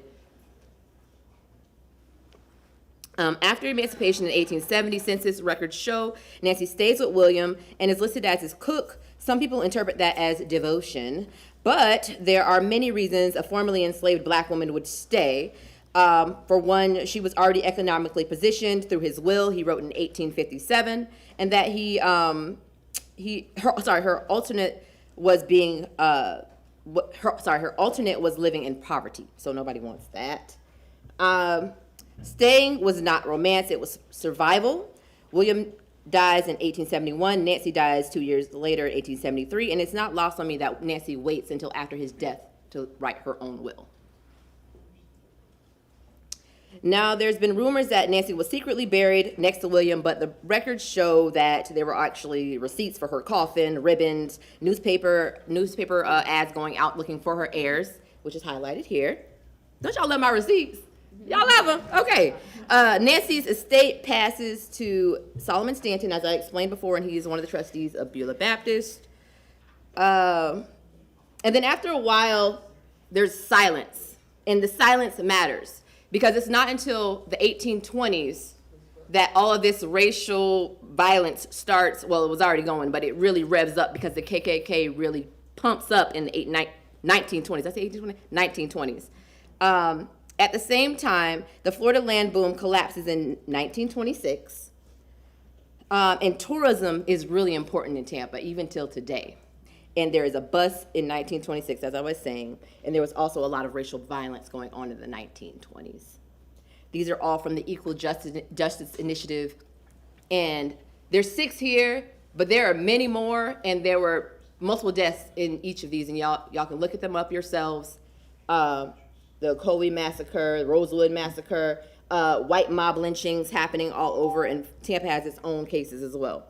After emancipation in 1870, census records show Nancy stays with William and is listed as his cook. Some people interpret that as devotion, but there are many reasons a formerly enslaved black woman would stay. For one, she was already economically positioned through his will he wrote in 1857, and that her alternate was living in poverty, so nobody wants that. Staying was not romance, it was survival. William dies in 1871, Nancy dies 2 years later in 1873, and it's not lost on me that Nancy waits until after his death to write her own will. Now, there's been rumors that Nancy was secretly buried next to William, but the records show that there were actually receipts for her coffin, ribbons, newspaper ads going out looking for her heirs, which is highlighted here. Don't y'all love my receipts? Y'all love them? Okay. Nancy's estate passes to Selmon Stanton, as I explained before, and he is one of the trustees of Beulah Baptist. And then after a while, there's silence, and the silence matters, because it's not until the 1820s that all of this racial violence starts. Well, it was already going, but it really revs up because the KKK really pumps up in the 1920s. I say 1820s, 1920s. At the same time, the Florida land boom collapses in 1926, and tourism is really important in Tampa, even till today. And there is a bust in 1926, as I was saying, and there was also a lot of racial violence going on in the 1920s. These are all from the Equal Justice Initiative, and there's 6 here, but there are many more, and there were multiple deaths in each of these, and y'all can look at them up yourselves. The Coley Massacre, the Rosewood Massacre, white mob lynchings happening all over, and Tampa has its own cases as well.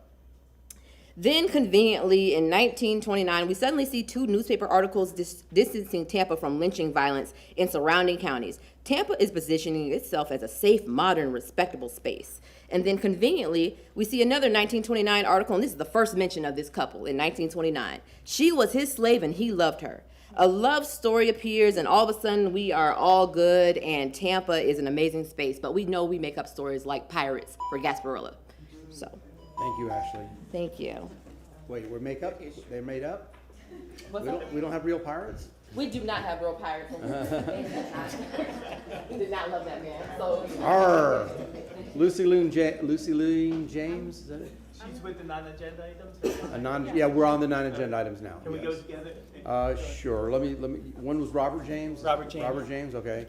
Then, conveniently, in 1929, we suddenly see 2 newspaper articles distancing Tampa from lynching violence in surrounding counties. Tampa is positioning itself as a safe, modern, respectable space. And then conveniently, we see another 1929 article, and this is the first mention of this couple in 1929. She was his slave and he loved her. A love story appears, and all of a sudden we are all good, and Tampa is an amazing space. But we know we make up stories like Pirates for Gasparilla. So,
Thank you, Ashley.
thank you.
Wait, we're make up? They're made up?
What's
We don't have real pirates?
We do not have real pirates. We did not love that man. So.
Arr! Lucy Loon James, is that it?
She's with the non-agenda items?
Yeah, we're on the non-agenda items now.
Can we go
yes.
together?
Sure. Let me, one was Robert James?
Robert James.
Robert James, okay.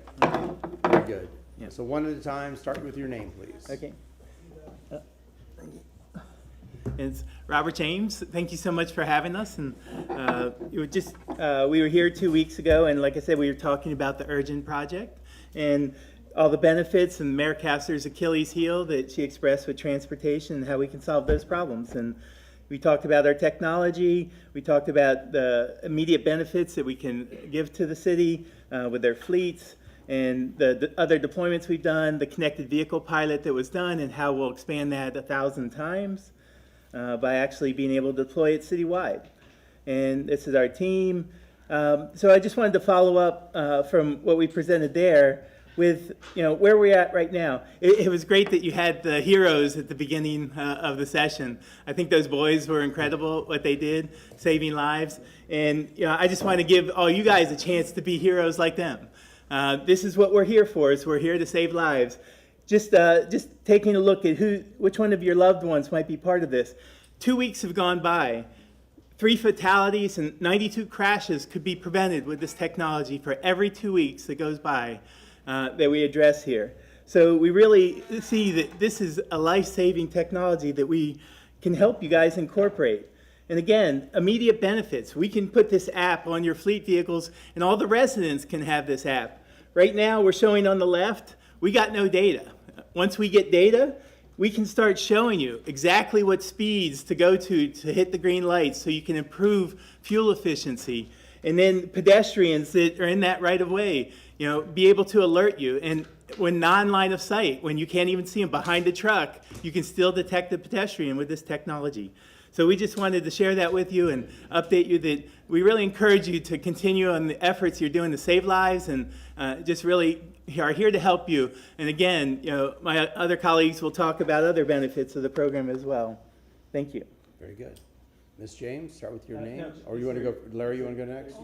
Very good.
Yeah.
So one at a time, start with your name, please.
Okay. It's Robert James. Thank you so much for having us. And we were here 2 weeks ago, and like I said, we were talking about the Urgent project and all the benefits and Mayor Castor's Achilles heel that she expressed with transportation and how we can solve those problems. And we talked about our technology. We talked about the immediate benefits that we can give to the city with their fleets, and the other deployments we've done, the connected vehicle pilot that was done, and how we'll expand that 1,000 times by actually being able to deploy it citywide. And this is our team. So I just wanted to follow up from what we presented there with where we're at right now. It was great that you had the heroes at the beginning of the session. I think those boys were incredible, what they did, saving lives. And I just want to give all you guys a chance to be heroes like them. This is what we're here for, is we're here to save lives. Just taking a look at which one of your loved ones might be part of this. 2 weeks have gone by. 3 fatalities and 92 crashes could be prevented with this technology for every 2 weeks that goes by that we address here. So we really see that this is a life-saving technology that we can help you guys incorporate. And again, immediate benefits. We can put this app on your fleet vehicles, and all the residents can have this app. Right now, we're showing on the left, we got no data. Once we get data, we can start showing you exactly what speeds to go to hit the green lights so you can improve fuel efficiency. And then pedestrians that are in that right of way, be able to alert you. And when non-line of sight, when you can't even see them behind the truck, you can still detect the pedestrian with this technology. So we just wanted to share that with you and update you that we really encourage you to continue on the efforts you're doing to save lives, and just really are here to help you. And again, my other colleagues will talk about other benefits of the program as well. Thank you.
Very good. Ms. James, start with your name. Or you want to go, Larry, you want to go next?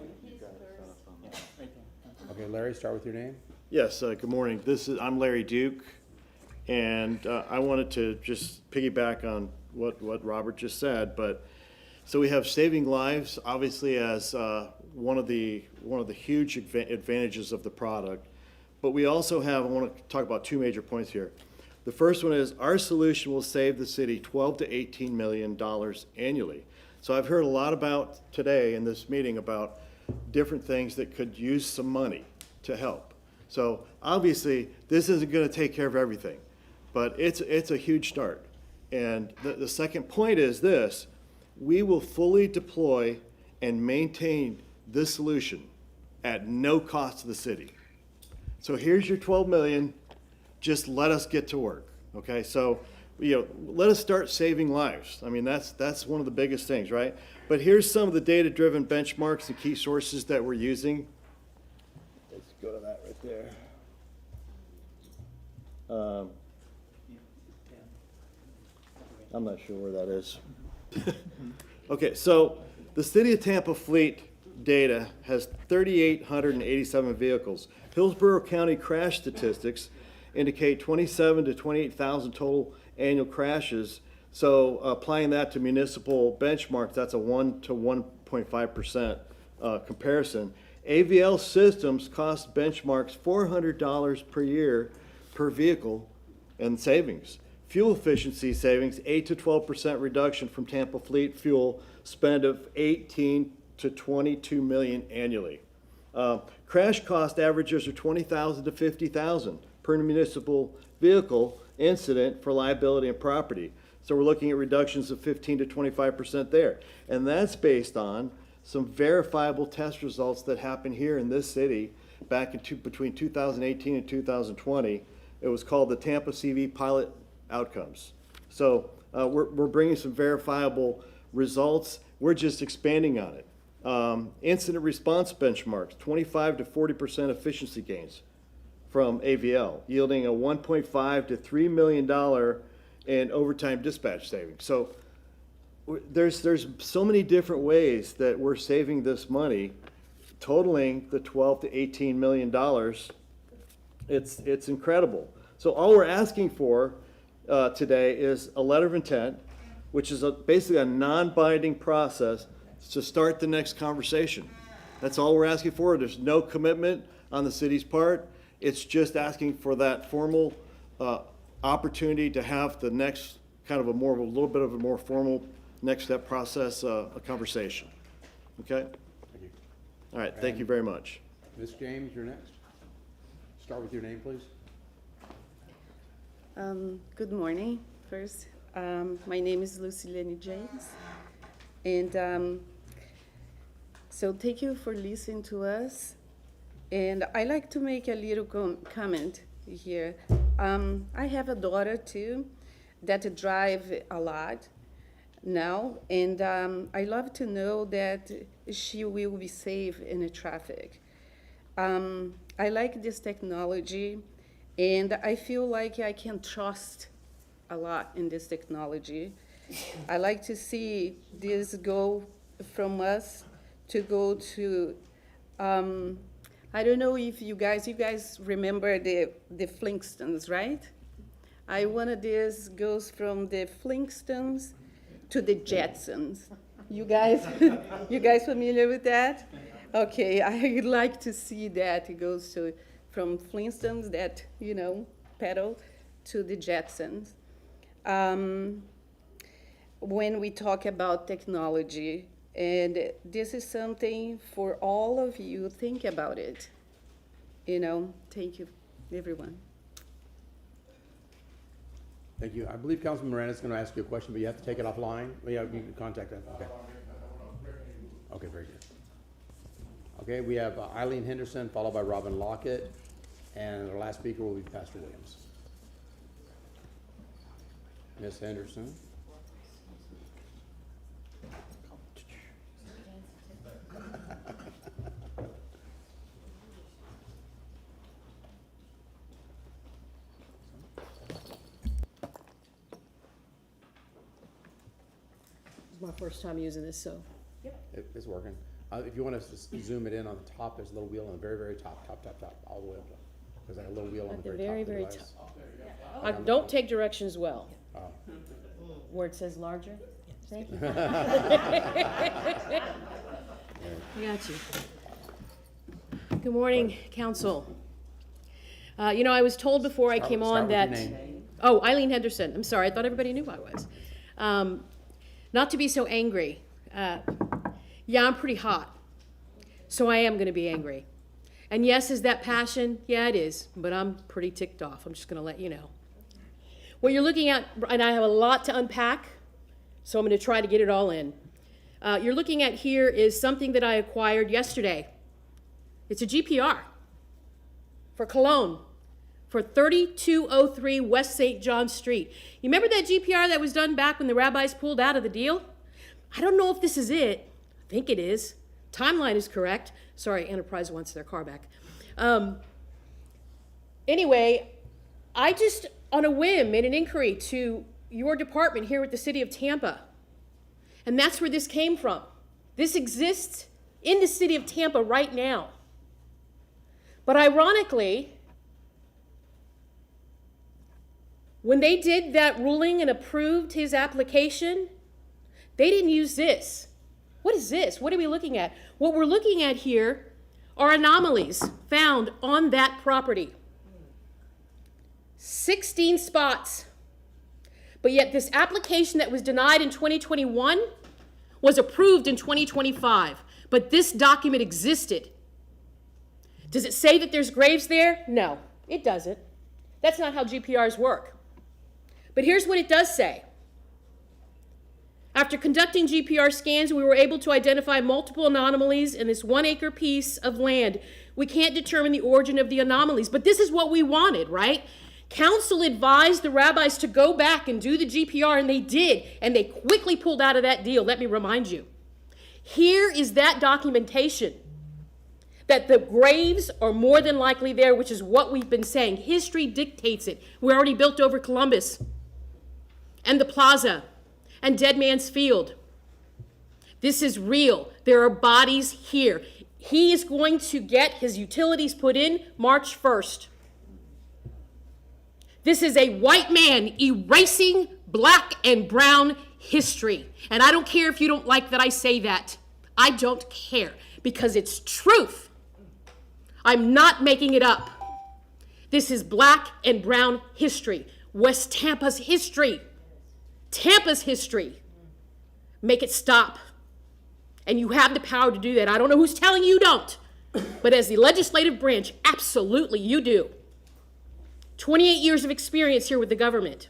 Okay, Larry, start with your name.
Yes, good morning. I'm Larry Duke, and I wanted to just piggyback on what Robert just said. But so we have saving lives, obviously, as one of the huge advantages of the product. But we also have, I want to talk about 2 major points here. The first one is our solution will save the city $12 to $18 million annually. So I've heard a lot about today in this meeting about different things that could use some money to help. So obviously, this isn't going to take care of everything, but it's a huge start. And the second point is this: we will fully deploy and maintain this solution at no cost to the city. So here's your 12 million, just let us get to work, okay? So, let us start saving lives. I mean, that's one of the biggest things, right? But here's some of the data-driven benchmarks and key sources that we're using. Let's go to that right there. I'm not sure where that is. Okay, so the City of Tampa fleet data has 3,887 vehicles. Hillsborough County crash statistics indicate 27 to 28,000 total annual crashes. So applying that to municipal benchmarks, that's a 1 to 1.5% comparison. AVL systems cost benchmarks $400 per year per vehicle in savings. Fuel efficiency savings, 8 to 12% reduction from Tampa fleet fuel spend of 18 to 22 million annually. Crash cost averages are 20,000 to 50,000 per municipal vehicle incident for liability and property. So we're looking at reductions of 15 to 25% there. And that's based on some verifiable test results that happened here in this city back in between 2018 and 2020. It was called the Tampa CV Pilot outcomes. So we're bringing some verifiable results. We're just expanding on it. Incident response benchmarks, 25 to 40% efficiency gains from AVL, yielding a $1.5 to $3 million in overtime dispatch savings. So there's so many different ways that we're saving this money, totaling the 12 to 18 million dollars. It's incredible. So all we're asking for today is a letter of intent, which is basically a non-binding process to start the next conversation. That's all we're asking for. There's no commitment on the city's part. It's just asking for that formal opportunity to have the next kind of a little bit of a more formal next step process, a conversation. Okay?
Thank you.
All right, thank you very much.
Ms. James, you're next. Start with your name, please.
Good morning. First, my name is Lucilene James, and so thank you for listening to us. And I like to make a little comment here. I have a daughter too that drive a lot now, and I love to know that she will be safe in the traffic. I like this technology, and I feel like I can trust a lot in this technology. I like to see this go from us to go to, I don't know if you guys remember the Flintstones, right? I wanted this goes from the Flintstones to the Jetsons. You guys, you guys familiar with that? Okay, I'd like to see that. It goes to from Flintstones, that, pedal, to the Jetsons. When we talk about technology, and this is something for all of you, think about it. Thank you, everyone.
Thank you. I believe Councilman Miranda is going to ask you a question, but you have to take it offline. Yeah, you can contact them. Okay. Okay, very good. Okay, we have Eileen Henderson, followed by Robin Lockett, and our last speaker will be Pastor Williams. Ms. Henderson.
My first time using this, so.
It's working. If you want to just zoom it in on the top, there's a little wheel on the very, very top, all the way up. There's like a little wheel on the very top.
I don't take directions well.
Oh.
Where it says larger. Thank you.
Yeah.
I got you. Good morning, council. I was told before I came on that. Oh, Eileen Henderson. I'm sorry. I thought everybody knew who I was. Not to be so angry. Yeah, I'm pretty hot, so I am going to be angry. And yes, is that passion? Yeah, it is, but I'm pretty ticked off. I'm just going to let you know. What you're looking at, and I have a lot to unpack, so I'm going to try to get it all in. You're looking at here is something that I acquired yesterday. It's a GPR for Cologne, for 3203 West St. John Street. You remember that GPR that was done back when the rabbis pulled out of the deal? I don't know if this is it. I think it is. Timeline is correct. Sorry, Enterprise wants their car back. Anyway, I just, on a whim, made an inquiry to your department here with the city of Tampa. And that's where this came from. This exists in the city of Tampa right now. But ironically, when they did that ruling and approved his application, they didn't use this. What is this? What are we looking at? What we're looking at here are anomalies found on that property. 16 spots. But yet this application that was denied in 2021 was approved in 2025. But this document existed. Does it say that there's graves there? No, it doesn't. That's not how GPRs work. But here's what it does say. After conducting GPR scans, we were able to identify multiple anomalies in this 1 acre piece of land. We can't determine the origin of the anomalies, but this is what we wanted, right? Council advised the rabbis to go back and do the GPR, and they did, and they quickly pulled out of that deal, let me remind you. Here is that documentation that the graves are more than likely there, which is what we've been saying. History dictates it. We already built over Columbus and the plaza and Dead Man's Field. This is real. There are bodies here. He is going to get his utilities put in March 1st. This is a white man erasing black and brown history. And I don't care if you don't like that I say that. I don't care, because it's truth. I'm not making it up. This is black and brown history. West Tampa's history. Tampa's history. Make it stop. And you have the power to do that. I don't know who's telling you don't. But as the legislative branch, absolutely you do. 28 years of experience here with the government.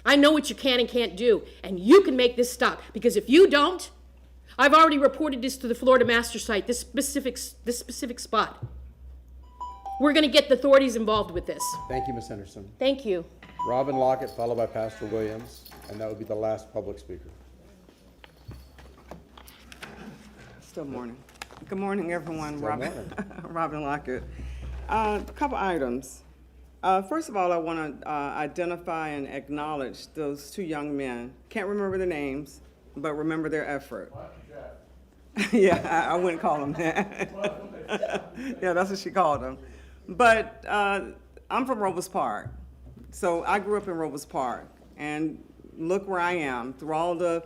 I know what you can and can't do. And you can make this stop. Because if you don't, I've already reported this to the Florida master site, this specific spot. We're going to get the authorities involved with this.
Thank you, Ms. Henderson.
Thank you.
Robin Lockett, followed by Pastor Williams, and that would be the last public speaker.
Good morning. Good morning, everyone.
Good
Robin,
morning.
Robin Lockett. A couple items. First of all, I want to identify and acknowledge those two young men. Can't remember their names, but remember their effort. Yeah, I wouldn't call them that. Yeah, that's what she called them. But I'm from Robles Park. So I grew up in Robles Park. And look where I am through all the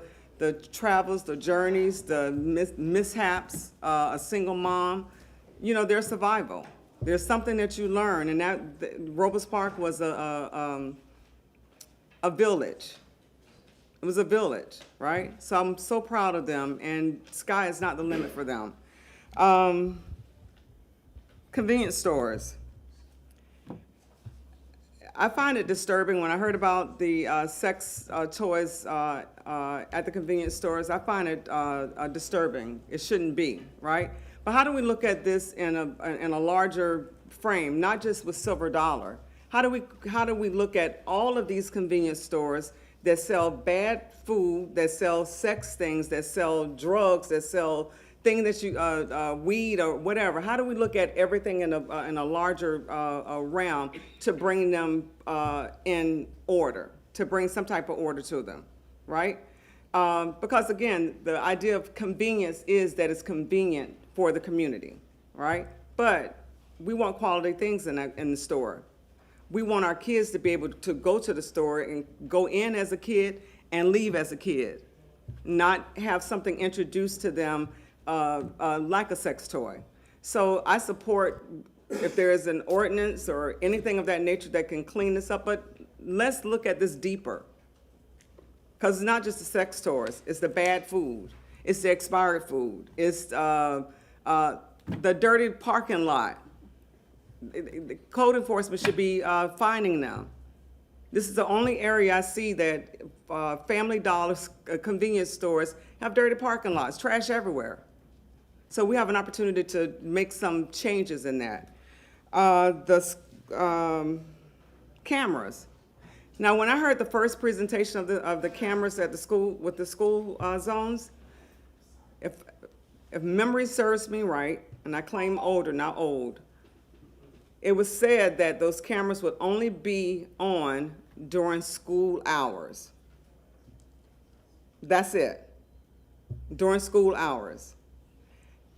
travels, the journeys, the mishaps, a single mom. You know, there's survival. There's something that you learn. And that Robles Park was a village. It was a village, right? So I'm so proud of them, and sky is not the limit for them. Convenience stores. I find it disturbing when I heard about the sex toys at the convenience stores. I find it disturbing. It shouldn't be, right? But how do we look at this in a larger frame, not just with Silver Dollar? How do we look at all of these convenience stores that sell bad food, that sell sex things, that sell drugs, that sell things that you weed or whatever? How do we look at everything in a larger realm to bring them in order, to bring some type of order to them, right? Because again, the idea of convenience is that it's convenient for the community, right? But we want quality things in the store. We want our kids to be able to go to the store and go in as a kid and leave as a kid, not have something introduced to them like a sex toy. So I support if there is an ordinance or anything of that nature that can clean this up, but let's look at this deeper. Because it's not just the sex toys, it's the bad food, it's the expired food, it's the dirty parking lot. The code enforcement should be fining them. This is the only area I see that Family Dollars, convenience stores have dirty parking lots, trash everywhere. So we have an opportunity to make some changes in that. The cameras. Now, when I heard the first presentation of the cameras at the school, with the school zones, if memory serves me right, and I claim older, not old, it was said that those cameras would only be on during school hours. That's it, during school hours.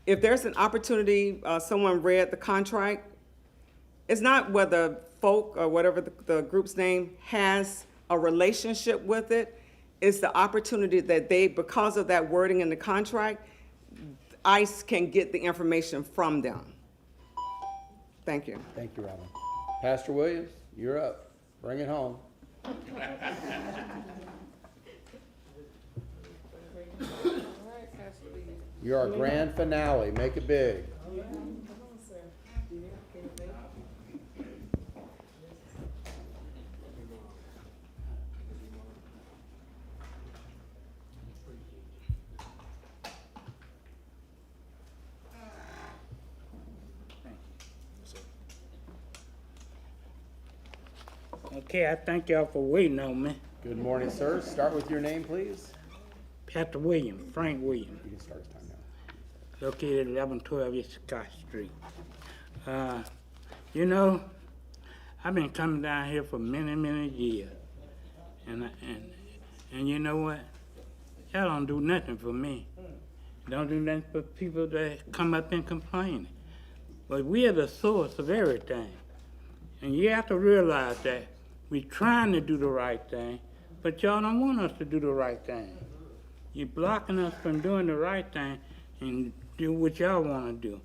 If there's an opportunity, someone read the contract, it's not whether folk or whatever the group's name has a relationship with it, it's the opportunity that they, because of that wording in the contract, ICE can get the information from them. Thank you.
Thank you, Robin. Pastor Williams, you're up. Bring it home. You're our grand finale. Make it big.
Okay, I thank y'all for waiting on me.
Good morning, sir. Start with your name, please.
Pastor Williams, Frank Williams,
You can start his time now.
located at 1112 East Scott Street. You know, I've been coming down here for many, many years. And you know what? Y'all don't do nothing for me. Don't do nothing for people that come up and complain. But we are the source of everything. And you have to realize that we're trying to do the right thing, but y'all don't want us to do the right thing. You're blocking us from doing the right thing and do what y'all want to do.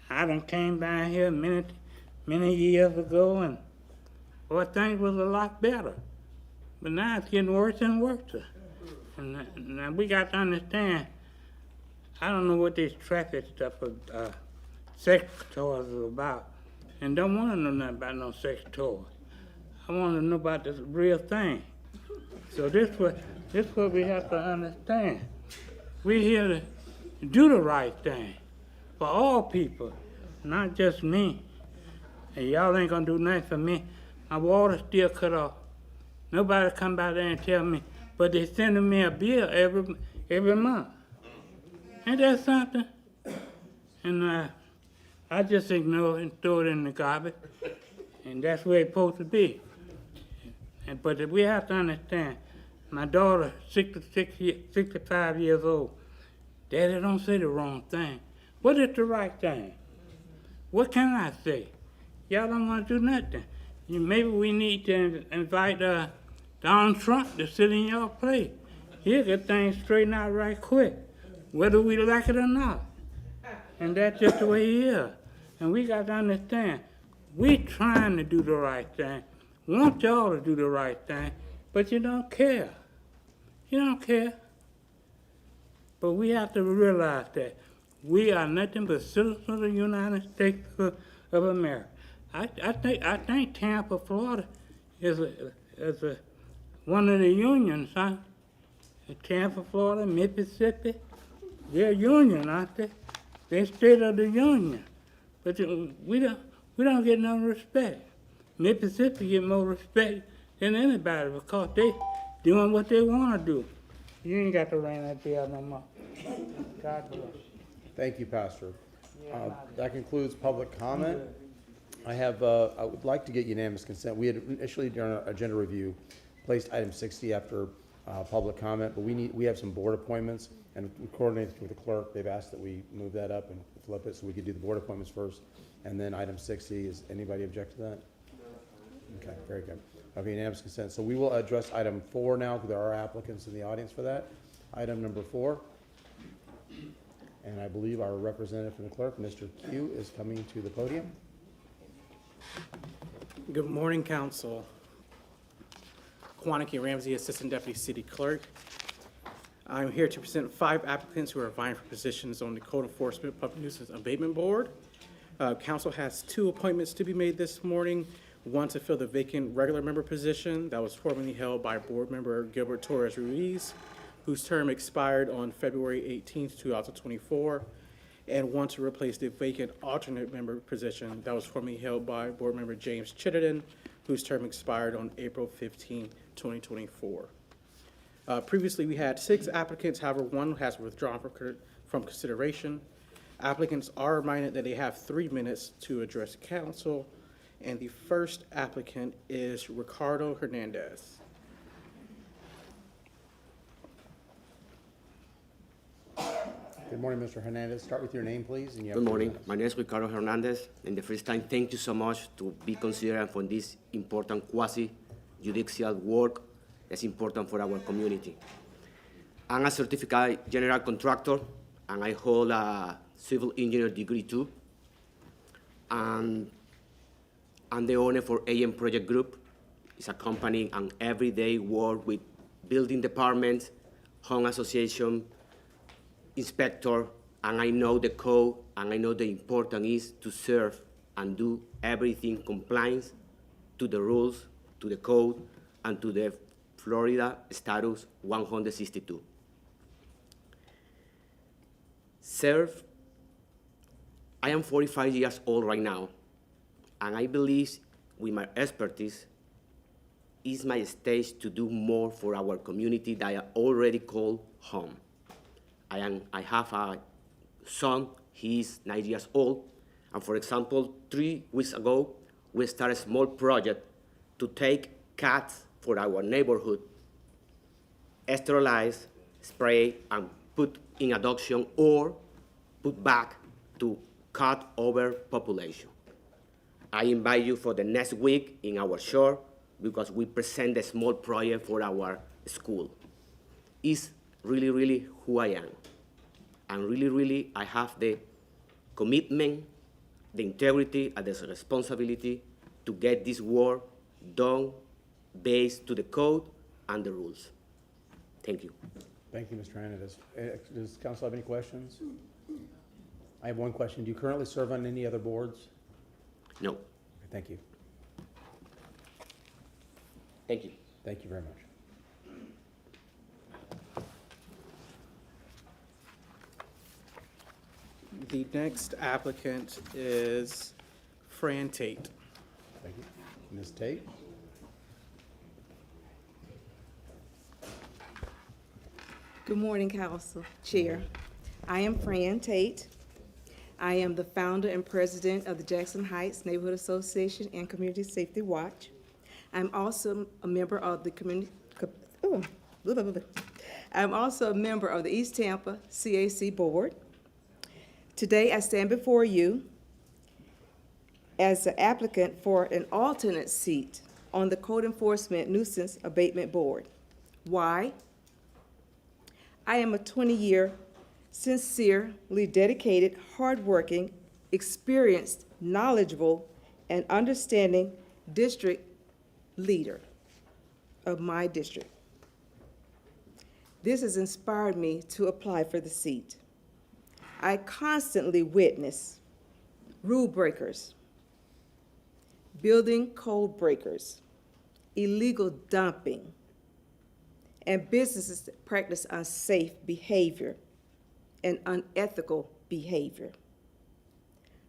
I done came down here many years ago, and boy, things was a lot better. But now it's getting worse and worse. And now we got to understand, I don't know what this traffic stuff of sex toys is about, and don't want to know nothing about no sex toys. I want to know about this real thing. So this what we have to understand. We're here to do the right thing for all people, not just me. And y'all ain't gonna do nothing for me. My water's still cut off. Nobody come by there and tell me, but they sending me a bill every month. Ain't that something? And I just ignore it and throw it in the garbage. And that's where it's supposed to be. But we have to understand, my daughter, 65 years old, Daddy, don't say the wrong thing. What is the right thing? What can I say? Y'all don't want to do nothing. Maybe we need to invite Donald Trump to sit in your place. He'll get things straightened out right quick, whether we like it or not. And that's just the way he is. And we got to understand, we trying to do the right thing. Want y'all to do the right thing, but you don't care. You don't care. But we have to realize that we are nothing but citizens of the United States of America. I think Tampa, Florida, is one of the unions, huh? Tampa, Florida, Mississippi, they're a union, aren't they? They're state of the union, but we don't get no respect. Mississippi get more respect than anybody because they doing what they want to do. You ain't got to ring that bell no more. God bless.
Thank you, Pastor. That concludes public comment. I would like to get unanimous consent. We had initially, during our agenda review, placed item 60 after public comment, but we have some board appointments, and we coordinated with the clerk. They've asked that we move that up and flip it so we could do the board appointments first, and then item 60. Is anybody object to that? Okay, very good. Okay, unanimous consent. So we will address item 4 now, because there are applicants in the audience for that. Item number 4. And I believe our representative from the clerk, Mr. Q, is coming to the podium.
Good morning, Council. Quanticky Ramsey, Assistant Deputy City Clerk. I'm here to present 5 applicants who are vying for positions on the Code Enforcement Public Nuisance Abatement Board. Council has 2 appointments to be made this morning. One to fill the vacant regular member position that was formerly held by Board Member Gilbert Torres Ruiz, whose term expired on February 18th, 2024, and one to replace the vacant alternate member position that was formerly held by Board Member James Chittenden, whose term expired on April 15, 2024. Previously, we had 6 applicants, however, one has withdrawn from consideration. Applicants are reminded that they have 3 minutes to address council, and the first applicant is Ricardo Hernandez.
Good morning, Mr. Hernandez. Start with your name, please. And you have
Good
3
morning.
minutes.
My name is Ricardo Hernandez, and the first time, thank you so much to be considered for this important quasi-judicial work that's important for our community. I'm a certified general contractor, and I hold a civil engineer degree too. And I'm the owner for AM Project Group. It's a company and everyday work with building departments, home association, inspector, and I know the code, and I know the important is to serve and do everything compliance to the rules, to the code, and to the Florida Statute 162. Serve, I am 45 years old right now, and I believe with my expertise is my stage to do more for our community that I already call home. I have a son, he's 9 years old, and for example, 3 weeks ago, we started a small project to take cats for our neighborhood, sterilize, spray, and put in adoption or put back to cat overpopulation. I invite you for the next week in our shore because we present a small project for our school. It's really, really who I am. And really, really, I have the commitment, the integrity, and the responsibility to get this work done based to the code and the rules. Thank you.
Thank you, Mr. Hernandez. Does council have any questions? I have one question. Do you currently serve on any other boards?
No.
Thank you.
Thank you.
Thank you very much.
The next applicant is Fran Tate.
Thank you. Ms. Tate?
Good morning, Council Chair. I am Fran Tate. I am the founder and president of the Jackson Heights Neighborhood Association and Community Safety Watch. I'm also a member of the I'm also a member of the East Tampa CAC Board. Today, I stand before you as an applicant for an alternate seat on the Code Enforcement Nuisance Abatement Board. Why? I am a 20-year, sincerely dedicated, hardworking, experienced, knowledgeable, and understanding district leader of my district. This has inspired me to apply for the seat. I constantly witness rule breakers, building code breakers, illegal dumping, and businesses that practice unsafe behavior and unethical behavior.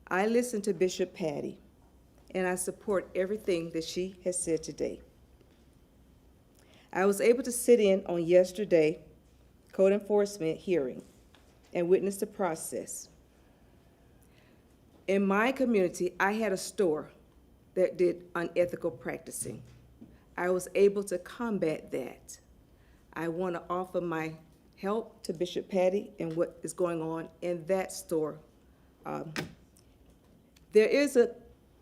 I listen to Bishop Patty, and I support everything that she has said today. I was able to sit in on yesterday code enforcement hearing and witness the process. In my community, I had a store that did unethical practicing. I was able to combat that. I want to offer my help to Bishop Patty and what is going on in that store. There is a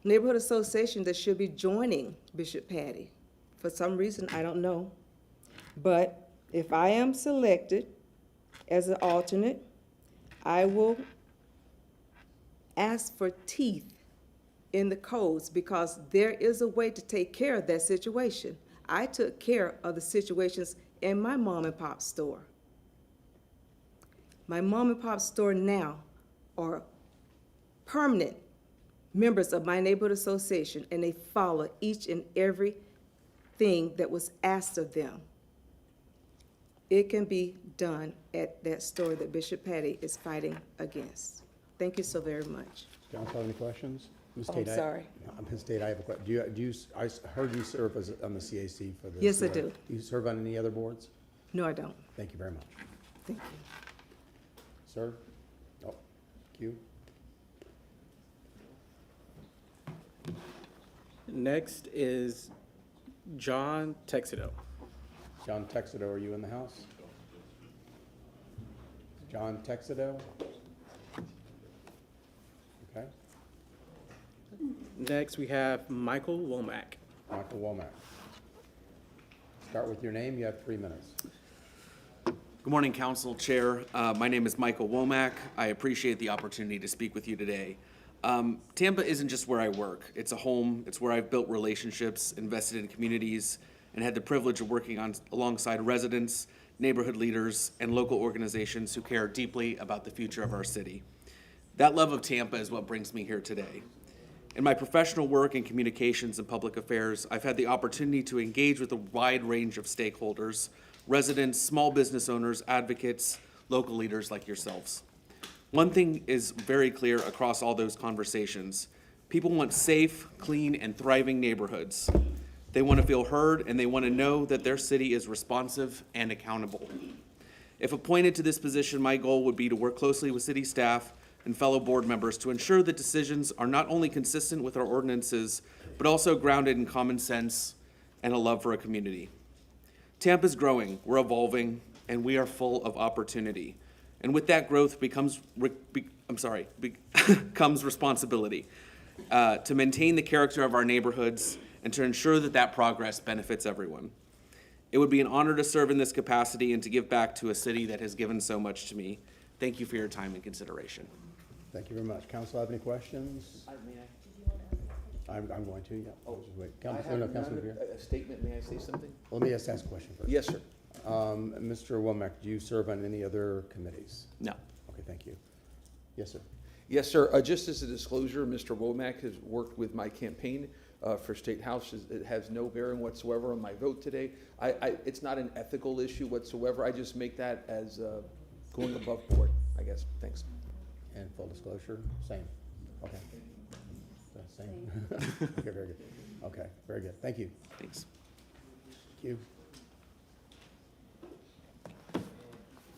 neighborhood association that should be joining Bishop Patty. For some reason, I don't know. But if I am selected as an alternate, I will ask for teeth in the codes because there is a way to take care of that situation. I took care of the situations in my mom and pop store. My mom and pop store now are permanent members of my neighborhood association, and they follow each and every thing that was asked of them. It can be done at that store that Bishop Patty is fighting against. Thank you so very much.
Council have any questions? Ms.
Oh,
Tate,
I'm sorry.
Ms. Tate, I have a question. I heard you serve on the CAC for this.
Yes, I do.
Do you serve on any other boards?
No, I don't.
Thank you very much.
Thank you.
Sir? Oh, Q.
Next is John Texedo.
John Texedo, are you in the house? John Texedo? Okay.
Next, we have Michael Womack.
Michael Womack. Start with your name. You have 3 minutes.
Good morning, Council Chair. My name is Michael Womack. I appreciate the opportunity to speak with you today. Tampa isn't just where I work. It's a home. It's where I've built relationships, invested in communities, and had the privilege of working alongside residents, neighborhood leaders, and local organizations who care deeply about the future of our city. That love of Tampa is what brings me here today. In my professional work in communications and public affairs, I've had the opportunity to engage with a wide range of stakeholders, residents, small business owners, advocates, local leaders like yourselves. One thing is very clear across all those conversations. People want safe, clean, and thriving neighborhoods. They want to feel heard, and they want to know that their city is responsive and accountable. If appointed to this position, my goal would be to work closely with city staff and fellow board members to ensure that decisions are not only consistent with our ordinances, but also grounded in common sense and a love for a community. Tampa's growing, we're evolving, and we are full of opportunity. And with that growth comes responsibility to maintain the character of our neighborhoods and to ensure that that progress benefits everyone. It would be an honor to serve in this capacity and to give back to a city that has given so much to me. Thank you for your time and consideration.
Thank you very much. Council have any questions? I'm going to, yeah.
Oh,
Just wait.
I have
Councilman Beer?
a statement. May I say something?
Let me just ask a question first.
Yes, sir.
Mr. Womack, do you serve on any other committees?
No.
Okay, thank you. Yes, sir.
Yes, sir. Just as a disclosure, Mr. Womack has worked with my campaign for State House. It has no bearing whatsoever on my vote today. It's not an ethical issue whatsoever. I just make that as going above board, I guess. Thanks.
And full disclosure, same. Okay. Same. Okay, very good. Okay, very good. Thank you.
Thanks.
Thank you.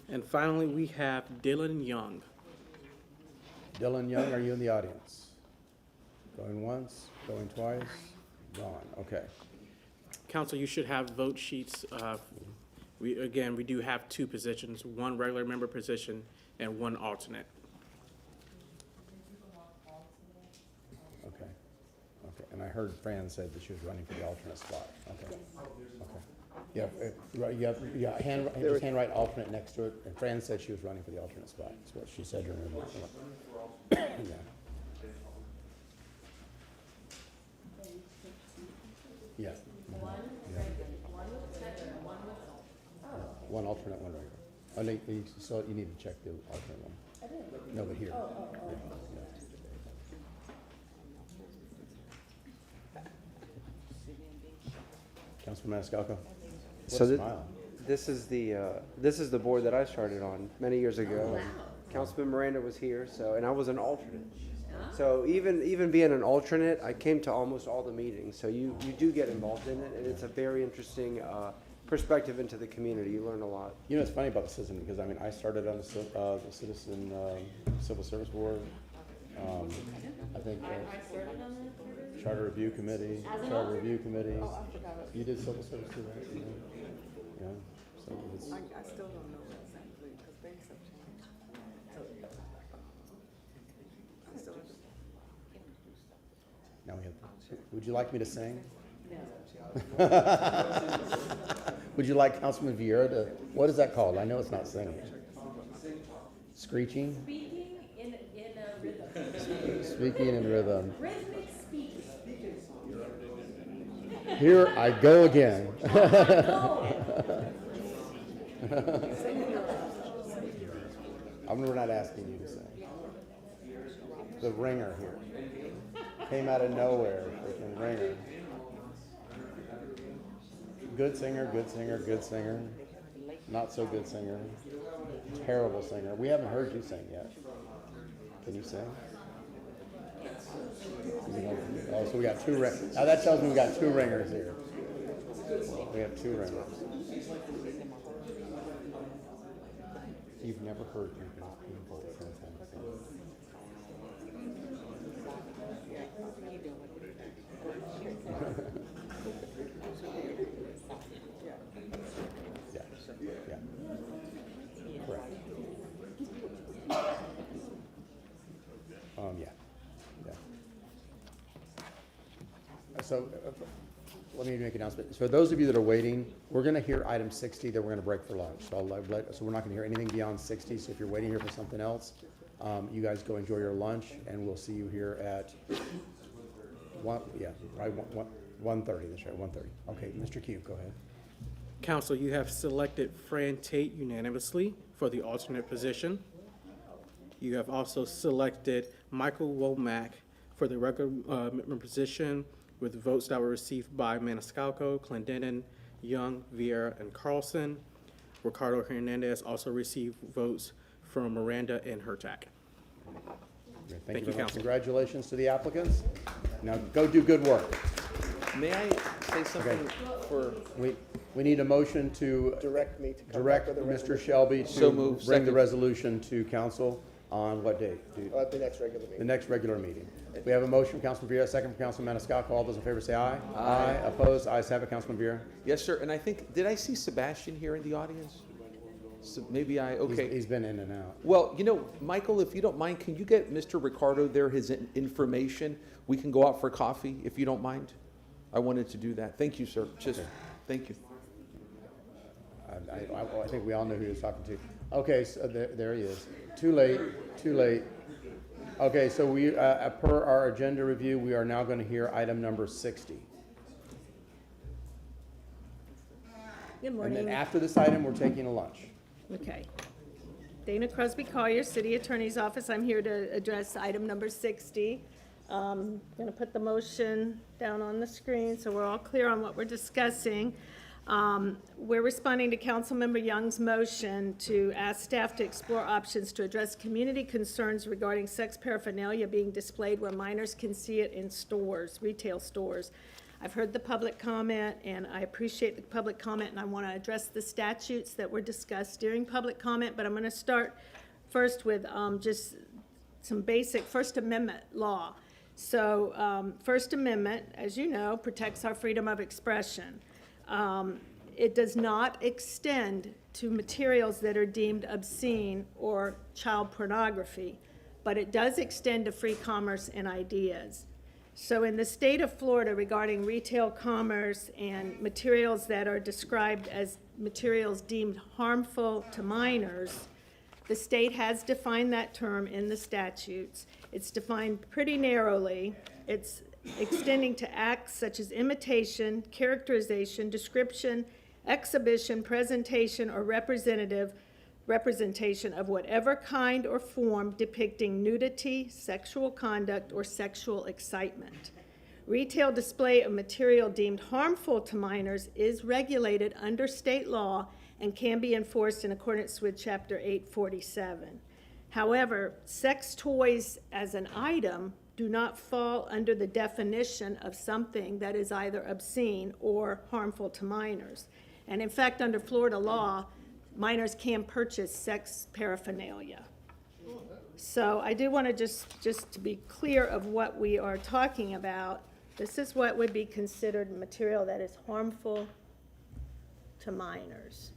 And finally, we have Dylan Young.
Dylan Young, are you in the audience? Going once, going twice, gone. Okay.
Council, you should have vote sheets. We do have two positions, one regular member position and one alternate.
Okay. Okay. And I heard Fran said that she was running for the alternate spot. Okay. Okay. Yeah, just handwrite alternate next to it. And Fran said she was running for the alternate spot. That's what she said during her motion. Yeah. Yeah. One alternate, one regular. Oh, no, so you need to check the alternate one. No, but here. Yeah. Councilman Maniscalco?
So this is the board that I started on many years ago. Councilman Miranda was here, and I was an alternate. So even being an alternate, I came to almost all the meetings. So you do get involved in it, and it's a very interesting perspective into the community. You learn a lot.
You know, it's funny about the citizen, because I mean, I started on the Citizen Civil Service Board. I think Charter Review Committee. You did Civil Service too, right? Yeah. So it's,
I still don't know exactly because things have changed.
now we have. Would you like me to sing?
No.
Would you like Councilman Vieira to? What is that called? I know it's not singing. Screeching.
Speaking in a rhythm.
Speaking in rhythm.
Rhythmic speech.
Here I go again. We're not asking you to sing. The ringer here. Came out of nowhere, freaking ringer. Good singer, good singer, good singer. Not so good singer. Terrible singer. We haven't heard you sing yet. Can you sing? Oh, so we got two ringers. Now that tells me we got two ringers here. We have two ringers. You've never heard your people sing. Yeah. Correct. So let me make an announcement. For those of you that are waiting, we're going to hear item 60, then we're going to break for lunch. So we're not going to hear anything beyond 60. So if you're waiting here for something else, you guys go enjoy your lunch, and we'll see you here at 1:30. That's right, 1:30. Okay, Mr. Q, go ahead.
Council, you have selected Fran Tate unanimously for the alternate position. You have also selected Michael Womack for the regular member position with votes that were received by Maniscalco, Clendenin, Young, Vieira, and Carlson. Ricardo Hernandez also received votes from Miranda and Hertak.
Thank you very much. Congratulations to the applicants. Now go do good work.
May I say something for?
We need a motion to
Direct me to come back
direct
with a
Mr.
resolution.
Shelby
So
to
moved.
bring the
Second.
resolution to council on what date?
The next regular
The
meeting.
next regular meeting. We have a motion from Councilman Vera, second from Councilman Maniscalco. All those in favor say aye. Aye. Opposed? Ayes have it. Councilman Vera.
Yes, sir, and I think, did I see Sebastian here in the audience? So maybe okay.
He's been in and out.
Well, you know, Michael, if you don't mind, can you get Mr. Ricardo there, his information? We can go out for coffee, if you don't mind. I wanted to do that. Thank you, sir. Just, thank you.
I think we all know who he was talking to. Okay, so there he is. Too late, too late. Okay, so we, per our agenda review, we are now going to hear item number 60.
Good
And
morning.
then after this item, we're taking a lunch.
Okay. Dana Crosby Collier, City Attorney's Office. I'm here to address item number 60. Going to put the motion down on the screen so we're all clear on what we're discussing. We're responding to Councilmember Young's motion to ask staff to explore options to address community concerns regarding sex paraphernalia being displayed where minors can see it in stores, retail stores. I've heard the public comment, and I appreciate the public comment, and I want to address the statutes that were discussed during public comment, but I'm going to start first with just some basic First Amendment law. So First Amendment, as you know, protects our freedom of expression. It does not extend to materials that are deemed obscene or child pornography, but it does extend to free commerce and ideas. So in the state of Florida regarding retail commerce and materials that are described as materials deemed harmful to minors, the state has defined that term in the statutes. It's defined pretty narrowly. It's extending to acts such as imitation, characterization, description, exhibition, presentation, or representation of whatever kind or form depicting nudity, sexual conduct, or sexual excitement. Retail display of material deemed harmful to minors is regulated under state law and can be enforced in accordance with Chapter 847. However, sex toys as an item do not fall under the definition of something that is either obscene or harmful to minors. And in fact, under Florida law, minors can purchase sex paraphernalia. So I do want to just to be clear of what we are talking about. This is what would be considered material that is harmful to minors.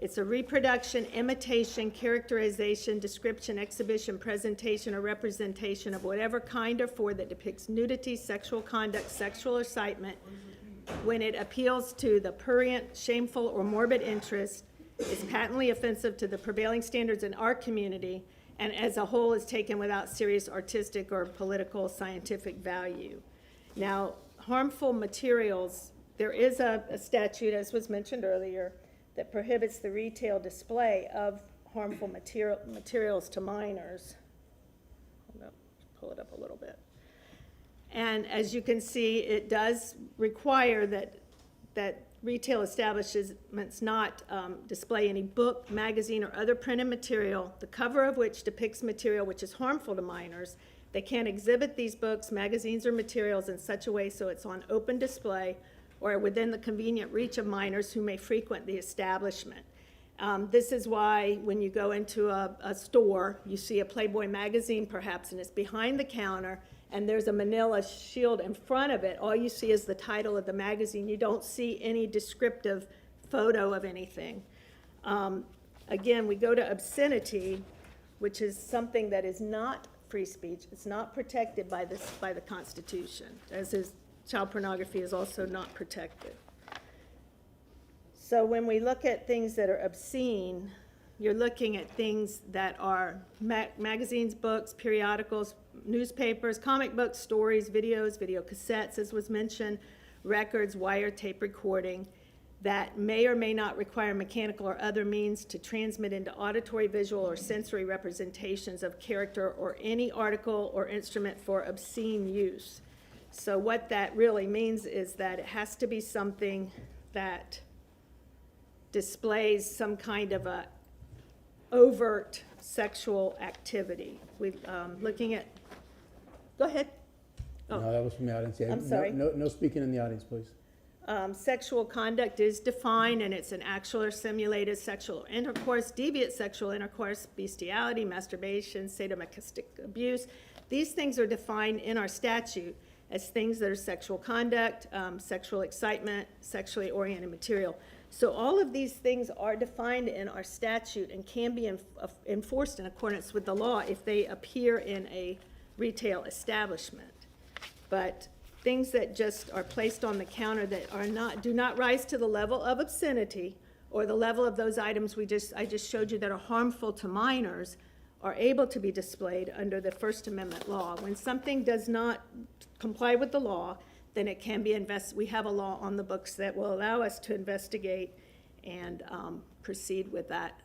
It's a reproduction, imitation, characterization, description, exhibition, presentation, or representation of whatever kind or form that depicts nudity, sexual conduct, sexual excitement, when it appeals to the prurient, shameful, or morbid interest, is patently offensive to the prevailing standards in our community, and as a whole is taken without serious artistic or political scientific value. Now, harmful materials, there is a statute, as was mentioned earlier, that prohibits the retail display of harmful materials to minors. Hold up, pull it up a little bit. And as you can see, it does require that retail establishments not display any book, magazine, or other printed material, the cover of which depicts material which is harmful to minors. They can't exhibit these books, magazines, or materials in such a way so it's on open display or within the convenient reach of minors who may frequent the establishment. This is why when you go into a store, you see a Playboy magazine perhaps, and it's behind the counter, and there's a manila shield in front of it. All you see is the title of the magazine. You don't see any descriptive photo of anything. Again, we go to obscenity, which is something that is not free speech. It's not protected by the Constitution, as is child pornography is also not protected. So when we look at things that are obscene, you're looking at things that are magazines, books, periodicals, newspapers, comic books, stories, videos, video cassettes, as was mentioned, records, wiretape recording, that may or may not require mechanical or other means to transmit into auditory, visual, or sensory representations of character or any article or instrument for obscene use. So what that really means is that it has to be something that displays some kind of a overt sexual activity. We're looking at, go ahead. Oh.
No, that was from the audience. Yeah,
I'm sorry.
No speaking in the audience, please.
Sexual conduct is defined, and it's an actual or simulated sexual intercourse, deviant sexual intercourse, bestiality, masturbation, sadomasochistic abuse. These things are defined in our statute as things that are sexual conduct, sexual excitement, sexually oriented material. So all of these things are defined in our statute and can be enforced in accordance with the law if they appear in a retail establishment. But things that just are placed on the counter that are not, do not rise to the level of obscenity or the level of those items I just showed you that are harmful to minors are able to be displayed under the First Amendment law. When something does not comply with the law, then it can be we have a law on the books that will allow us to investigate and proceed with that,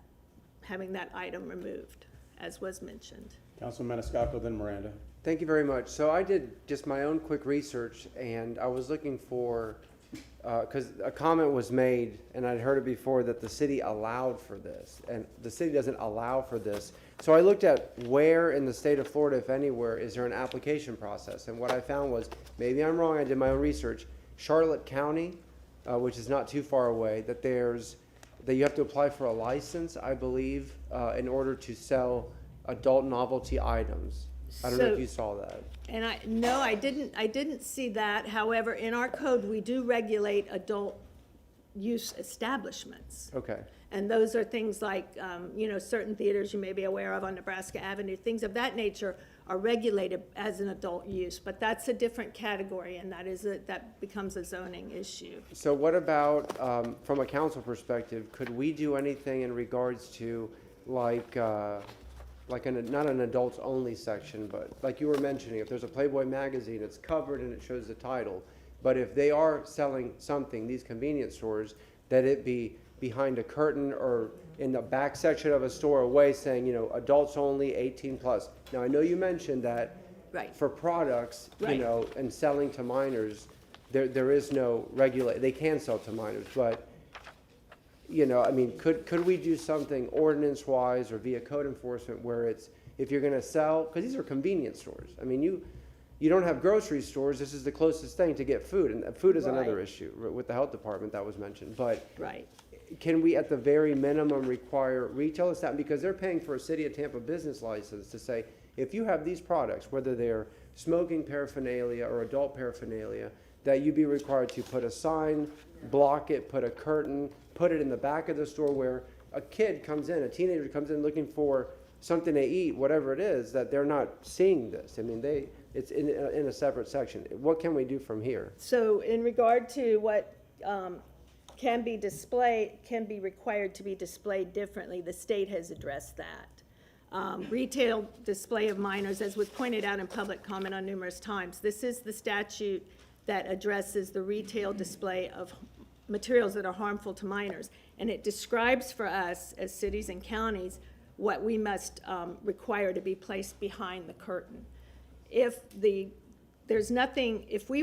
having that item removed, as was mentioned.
Councilman Maniscalco, then Miranda.
Thank you very much. So I did just my own quick research, and I was looking for, because a comment was made, and I'd heard it before, that the city allowed for this, and the city doesn't allow for this. So I looked at where in the state of Florida, if anywhere, is there an application process, and what I found was, maybe I'm wrong, I did my own research, Charlotte County, which is not too far away, that you have to apply for a license, I believe, in order to sell adult novelty items. I don't know if you saw that.
And I didn't see that. However, in our code, we do regulate adult use establishments.
Okay.
And those are things like, certain theaters you may be aware of on Nebraska Avenue, things of that nature are regulated as an adult use, but that's a different category, and that becomes a zoning issue.
So what about, from a council perspective, could we do anything in regards to not an adults only section, but like you were mentioning, if there's a Playboy magazine, it's covered and it shows the title. But if they are selling something, these convenience stores, that it be behind a curtain or in the back section of a store away saying, adults only 18 plus. Now, I know you mentioned that for products, and selling to minors, there is no they can sell to minors, but could we do something ordinance-wise or via code enforcement where it's, if you're going to sell, because these are convenience stores. I mean, you don't have grocery stores. This is the closest thing to get food, and food is another issue with the health department that was mentioned. But can we, at the very minimum, require retail establishment, because they're paying for a City of Tampa business license to say, if you have these products, whether they're smoking paraphernalia or adult paraphernalia, that you be required to put a sign, block it, put a curtain, put it in the back of the store where a kid comes in, a teenager comes in looking for something to eat, whatever it is, that they're not seeing this. I mean, it's in a separate section. What can we do from here?
So in regard to what can be required to be displayed differently, the state has addressed that. Retail display of minors, as was pointed out in public comment on numerous times, this is the statute that addresses the retail display of materials that are harmful to minors. And it describes for us as cities and counties what we must require to be placed behind the curtain. If we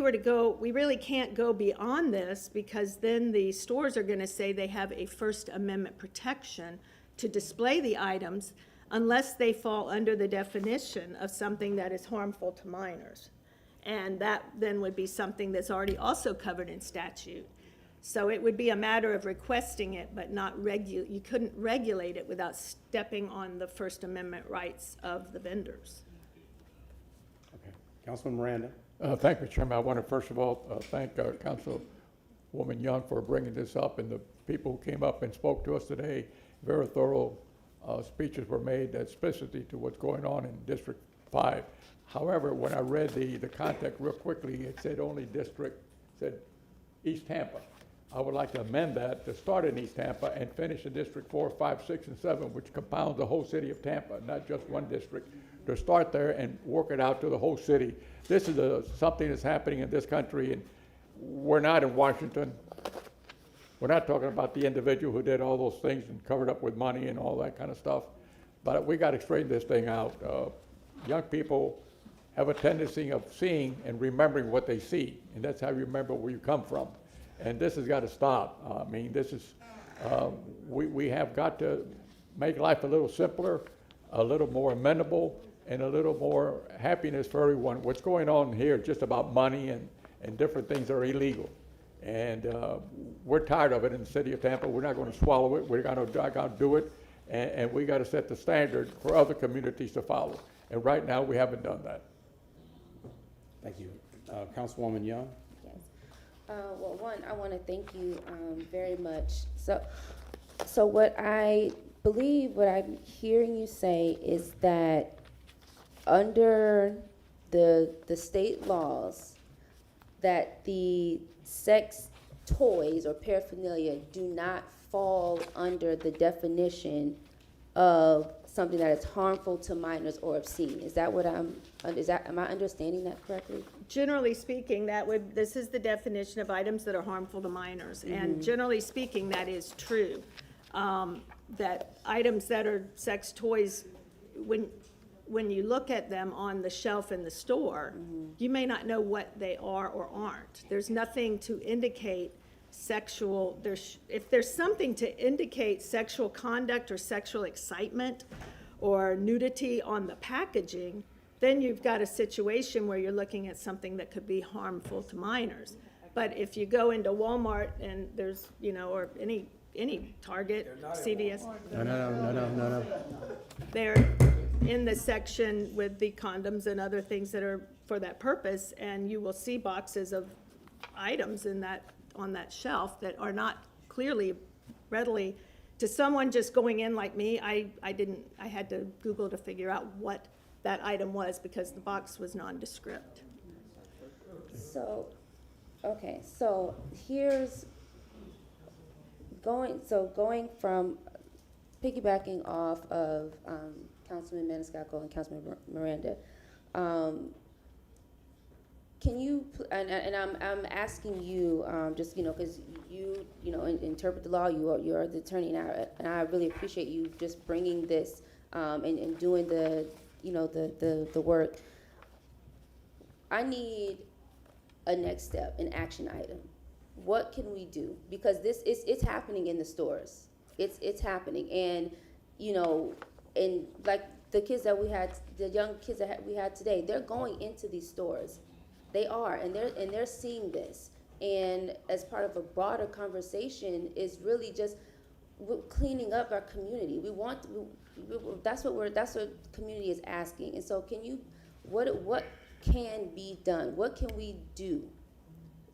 were to go, we really can't go beyond this, because then the stores are going to say they have a First Amendment protection to display the items unless they fall under the definition of something that is harmful to minors. And that then would be something that's already also covered in statute. So it would be a matter of requesting it, but you couldn't regulate it without stepping on the First Amendment rights of the vendors.
Okay. Councilman Miranda.
Thank you, Chairman. I want to first of all thank Councilwoman Young for bringing this up, and the people who came up and spoke to us today. Very thorough speeches were made explicitly to what's going on in District 5. However, when I read the context real quickly, it said said East Tampa. I would like to amend that to start in East Tampa and finish in District 4, 5, 6, and 7, which compounds the whole city of Tampa, not just one district, to start there and work it out to the whole city. This is something that's happening in this country, and we're not in Washington. We're not talking about the individual who did all those things and covered up with money and all that kind of stuff. But we got to straighten this thing out. Young people have a tendency of seeing and remembering what they see, and that's how you remember where you come from. And this has got to stop. I mean, this is, we have got to make life a little simpler, a little more amenable, and a little more happiness for everyone. What's going on here is just about money and different things that are illegal. And we're tired of it in the city of Tampa. We're not going to swallow it. We're going to do it, and we got to set the standard for other communities to follow. And right now, we haven't done that.
Thank you. Councilwoman Young?
Yes. Well, one, I want to thank you very much. So what I believe, what I'm hearing you say is that under the state laws, that the sex toys or paraphernalia do not fall under the definition of something that is harmful to minors or obscene. Is that what am I understanding that correctly?
Generally speaking, this is the definition of items that are harmful to minors. And generally speaking, that is true. That items that are sex toys, when you look at them on the shelf in the store, you may not know what they are or aren't. There's nothing to indicate sexual, if there's something to indicate sexual conduct or sexual excitement or nudity on the packaging, then you've got a situation where you're looking at something that could be harmful to minors. But if you go into Walmart and there's, or any Target, CVS.
No.
They're in the section with the condoms and other things that are for that purpose, and you will see boxes of items on that shelf that are not clearly, readily, to someone just going in like me, I had to Google to figure out what that item was because the box was nondescript.
So here's going from piggybacking off of Councilman Maniscalco and Councilman Miranda, can you, and I'm asking you, just, because you interpret the law, you are the attorney, and I really appreciate you just bringing this and doing the work. I need a next step, an action item. What can we do? Because it's happening in the stores. It's happening, and and like the kids that we had, the young kids that we had today, they're going into these stores. They are, and they're seeing this. And as part of a broader conversation, is really just cleaning up our community. That's what the community is asking. And so, what can be done? What can we do?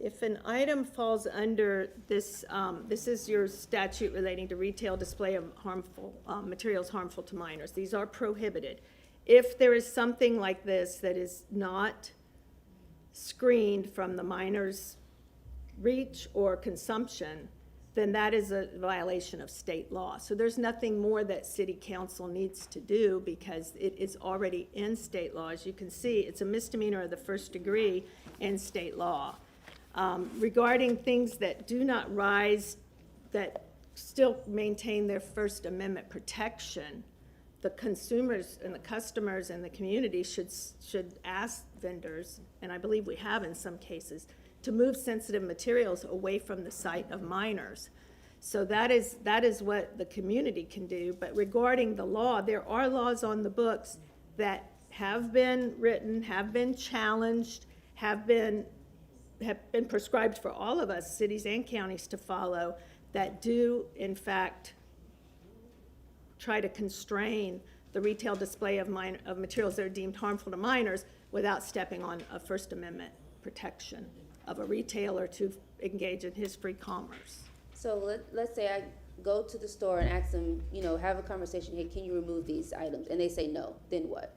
If an item falls under this, this is your statute relating to retail display of harmful materials harmful to minors. These are prohibited. If there is something like this that is not screened from the minor's reach or consumption, then that is a violation of state law. So there's nothing more that City Council needs to do because it is already in state law. As you can see, it's a misdemeanor of the first degree in state law. Regarding things that do not rise, that still maintain their First Amendment protection, the consumers and the customers and the community should ask vendors, and I believe we have in some cases, to move sensitive materials away from the sight of minors. So that is what the community can do. But regarding the law, there are laws on the books that have been written, have been challenged, have been prescribed for all of us, cities and counties, to follow, that do, in fact, try to constrain the retail display of materials that are deemed harmful to minors without stepping on a First Amendment protection of a retailer to engage in his free commerce.
So let's say I go to the store and ask them, have a conversation, hey, can you remove these items? And they say no, then what?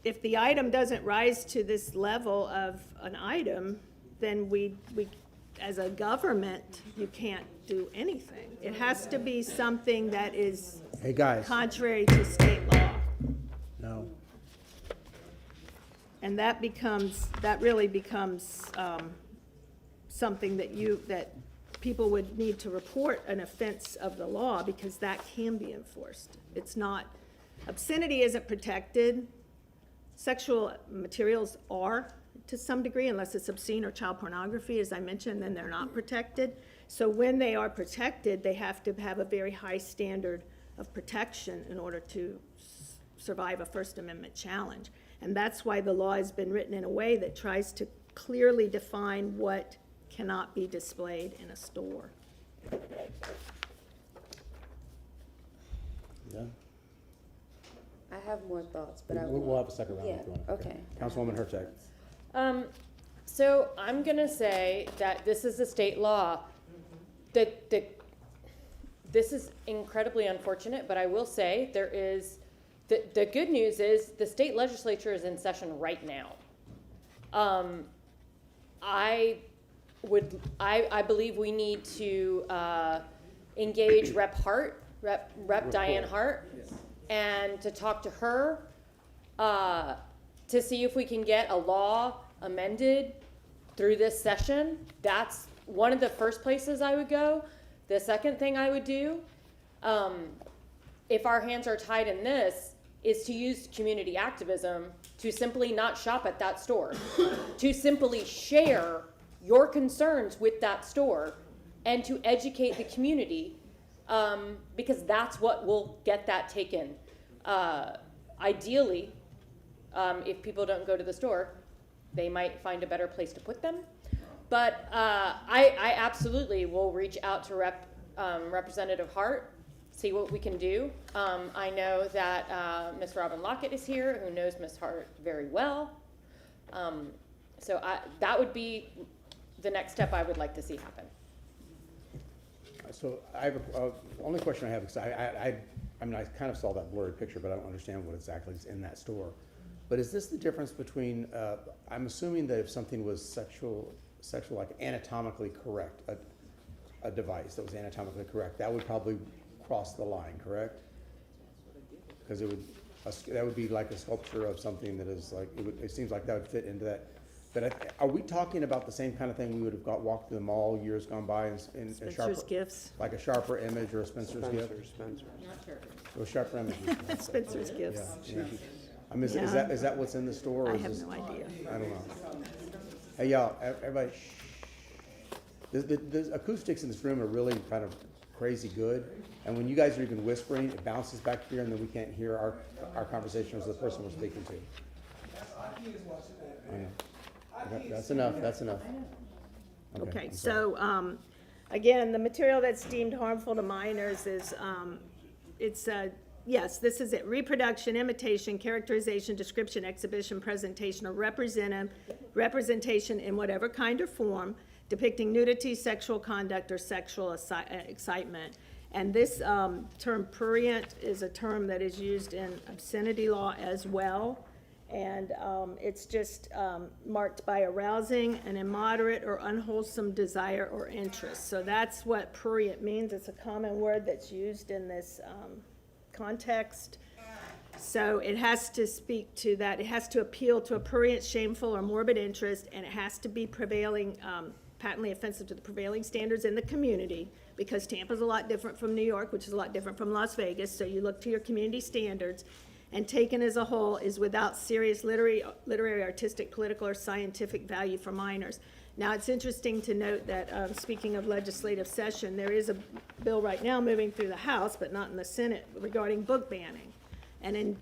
If the item doesn't rise to this level of an item, then we as a government, you can't do anything. It has to be something that is contrary to state law.
No.
And that really becomes something that people would need to report an offense of the law, because that can be enforced. It's not, obscenity isn't protected. Sexual materials are, to some degree, unless it's obscene or child pornography, as I mentioned, then they're not protected. So when they are protected, they have to have a very high standard of protection in order to survive a First Amendment challenge. And that's why the law has been written in a way that tries to clearly define what cannot be displayed in a store.
Yeah.
I have more thoughts, but
We'll have a second round
Yeah,
if you want.
okay.
Councilwoman Hurtak.
So I'm gonna say that this is a state law. This is incredibly unfortunate, but I will say the good news is the state legislature is in session right now. I believe we need to engage Rep Diane Hart, and to talk to her to see if we can get a law amended through this session. That's one of the first places I would go. The second thing I would do, if our hands are tied in this, is to use community activism to simply not shop at that store, to simply share your concerns with that store, and to educate the community, because that's what will get that taken. Ideally, if people don't go to the store, they might find a better place to put them. But I absolutely will reach out to Representative Hart, see what we can do. I know that Ms. Robin Lockett is here, who knows Ms. Hart very well. So that would be the next step I would like to see happen.
So I have only question I have, because I mean, I kind of saw that blurry picture, but I don't understand what exactly is in that store. But is this the difference between, I'm assuming that if something was sexual, like anatomically correct, a device that was anatomically correct, that would probably cross the line, correct? Because that would be like a sculpture of something that is like, it seems like that would fit into that. But are we talking about the same kind of thing we would have walked through the mall years gone by in a
Spencer's
sharper,
Gifts.
like a sharper image or a Spencer's gift? Or sharper image.
Spencer's Gifts.
Yeah. I mean, is that what's in the store? Or
I
is
have
this,
no idea.
I don't know. Hey, y'all, everybody, shh. The acoustics in this room are really kind of crazy good. And when you guys are even whispering, it bounces back here, and then we can't hear our conversation with the person we're speaking to. I know. That's enough.
Okay,
I'm sorry.
so, again, the material that's deemed harmful to minors is, yes, this is it: reproduction, imitation, characterization, description, exhibition, presentation, or representation in whatever kind or form depicting nudity, sexual conduct, or sexual excitement. And this term prurient is a term that is used in obscenity law as well. And it's just marked by arousing an immoderate or unwholesome desire or interest. So that's what prurient means. It's a common word that's used in this context. So it has to speak to that. It has to appeal to a prurient, shameful, or morbid interest, and it has to be prevailing, patently offensive to the prevailing standards in the community, because Tampa's a lot different from New York, which is a lot different from Las Vegas. So you look to your community standards, and taken as a whole is without serious literary, artistic, political, or scientific value for minors. Now, it's interesting to note that, speaking of legislative session, there is a bill right now moving through the House, but not in the Senate, regarding book banning. And in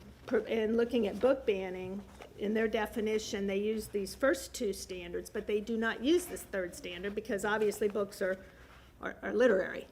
looking at book banning, in their definition, they use these first two standards, but they do not use this third standard, because obviously books are literary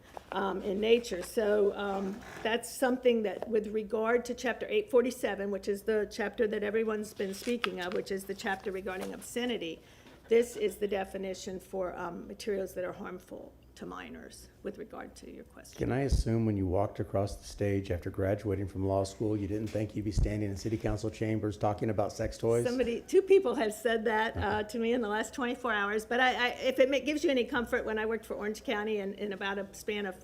in nature. So that's something that, with regard to Chapter 847, which is the chapter that everyone's been speaking of, which is the chapter regarding obscenity, this is the definition for materials that are harmful to minors, with regard to your question.
Can I assume when you walked across the stage after graduating from law school, you didn't think you'd be standing in city council chambers talking about sex toys?
Two people have said that to me in the last 24 hours, but if it gives you any comfort, when I worked for Orange County, in about a span of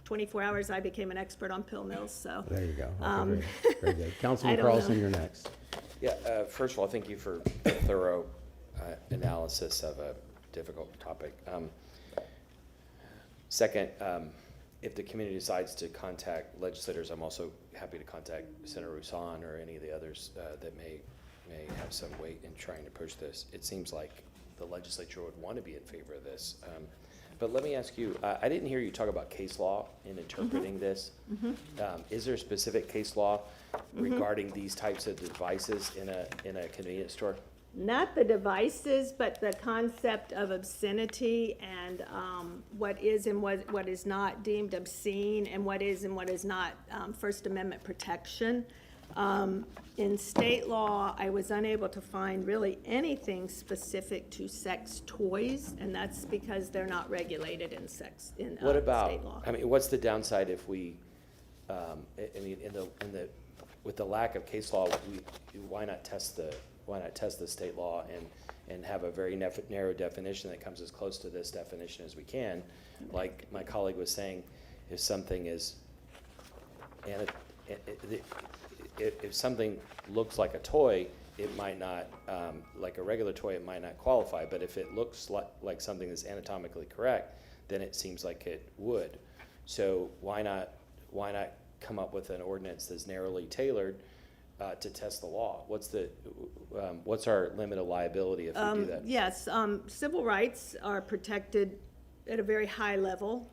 24 hours, I became an expert on pill mills, so.
There you go. Okay, very good. Councilman
I don't
Carlson,
know.
you're next.
Yeah, first of all, thank you for the thorough analysis of a difficult topic. Second, if the community decides to contact legislators, I'm also happy to contact Senator Roussan or any of the others that may have some weight in trying to push this. It seems like the legislature would want to be in favor of this. But let me ask you, I didn't hear you talk about case law in interpreting this. Is there specific case law regarding these types of devices in a convenience store?
Not the devices, but the concept of obscenity and what is and what is not deemed obscene, and what is not First Amendment protection. In state law, I was unable to find really anything specific to sex toys, and that's because they're not regulated in state law.
What about, I mean, what's the downside if we, I mean, with the lack of case law, why not test the state law and have a very narrow definition that comes as close to this definition as we can? Like my colleague was saying, if something is, if something looks like a toy, it might not, like a regular toy, it might not qualify. But if it looks like something that's anatomically correct, then it seems like it would. So why not come up with an ordinance that's narrowly tailored to test the law? What's our limit of liability if we do that?
Yes, civil rights are protected at a very high level.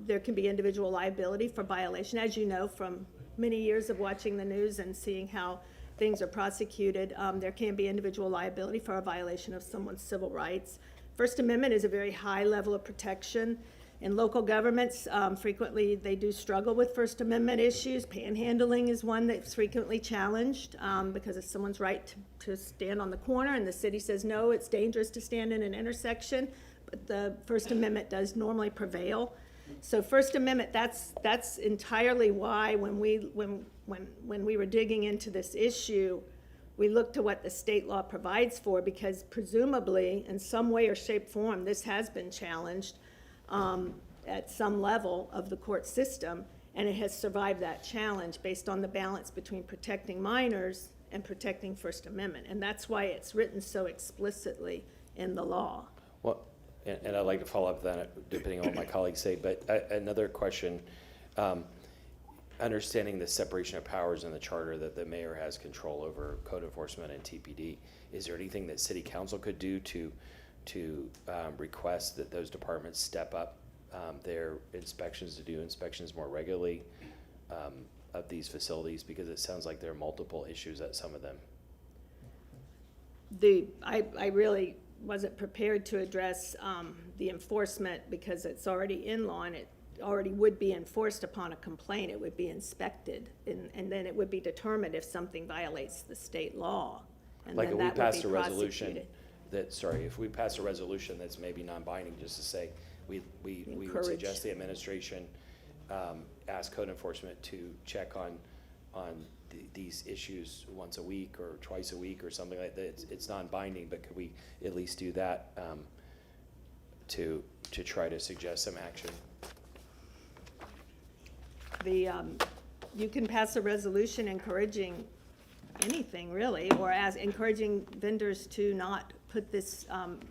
There can be individual liability for violation, as you know from many years of watching the news and seeing how things are prosecuted. There can be individual liability for a violation of someone's civil rights. First Amendment is a very high level of protection. In local governments, frequently they do struggle with First Amendment issues. Panhandling is one that's frequently challenged because it's someone's right to stand on the corner, and the city says, no, it's dangerous to stand in an intersection, but the First Amendment does normally prevail. So First Amendment, that's entirely why when we were digging into this issue, we looked to what the state law provides for, because presumably in some way or shape, form, this has been challenged at some level of the court system, and it has survived that challenge based on the balance between protecting minors and protecting First Amendment. And that's why it's written so explicitly in the law.
Well, and I'd like to follow up on that, depending on what my colleagues say. But another question, understanding the separation of powers in the charter that the mayor has control over code enforcement and TPD, is there anything that city council could do to request that those departments step up their inspections, to do inspections more regularly of these facilities? Because it sounds like there are multiple issues at some of them.
I really wasn't prepared to address the enforcement, because it's already in law and it already would be enforced upon a complaint. It would be inspected, and then it would be determined if something violates the state law. And
like
then
if we
that would
passed
be
a resolution
prosecuted.
if we pass a resolution that's maybe non-binding, just to say we would
Encourage.
suggest the administration ask code enforcement to check on these issues once a week or twice a week or something like that. It's non-binding, but could we at least do that to try to suggest some action?
You can pass a resolution encouraging anything really, or encouraging vendors to not put this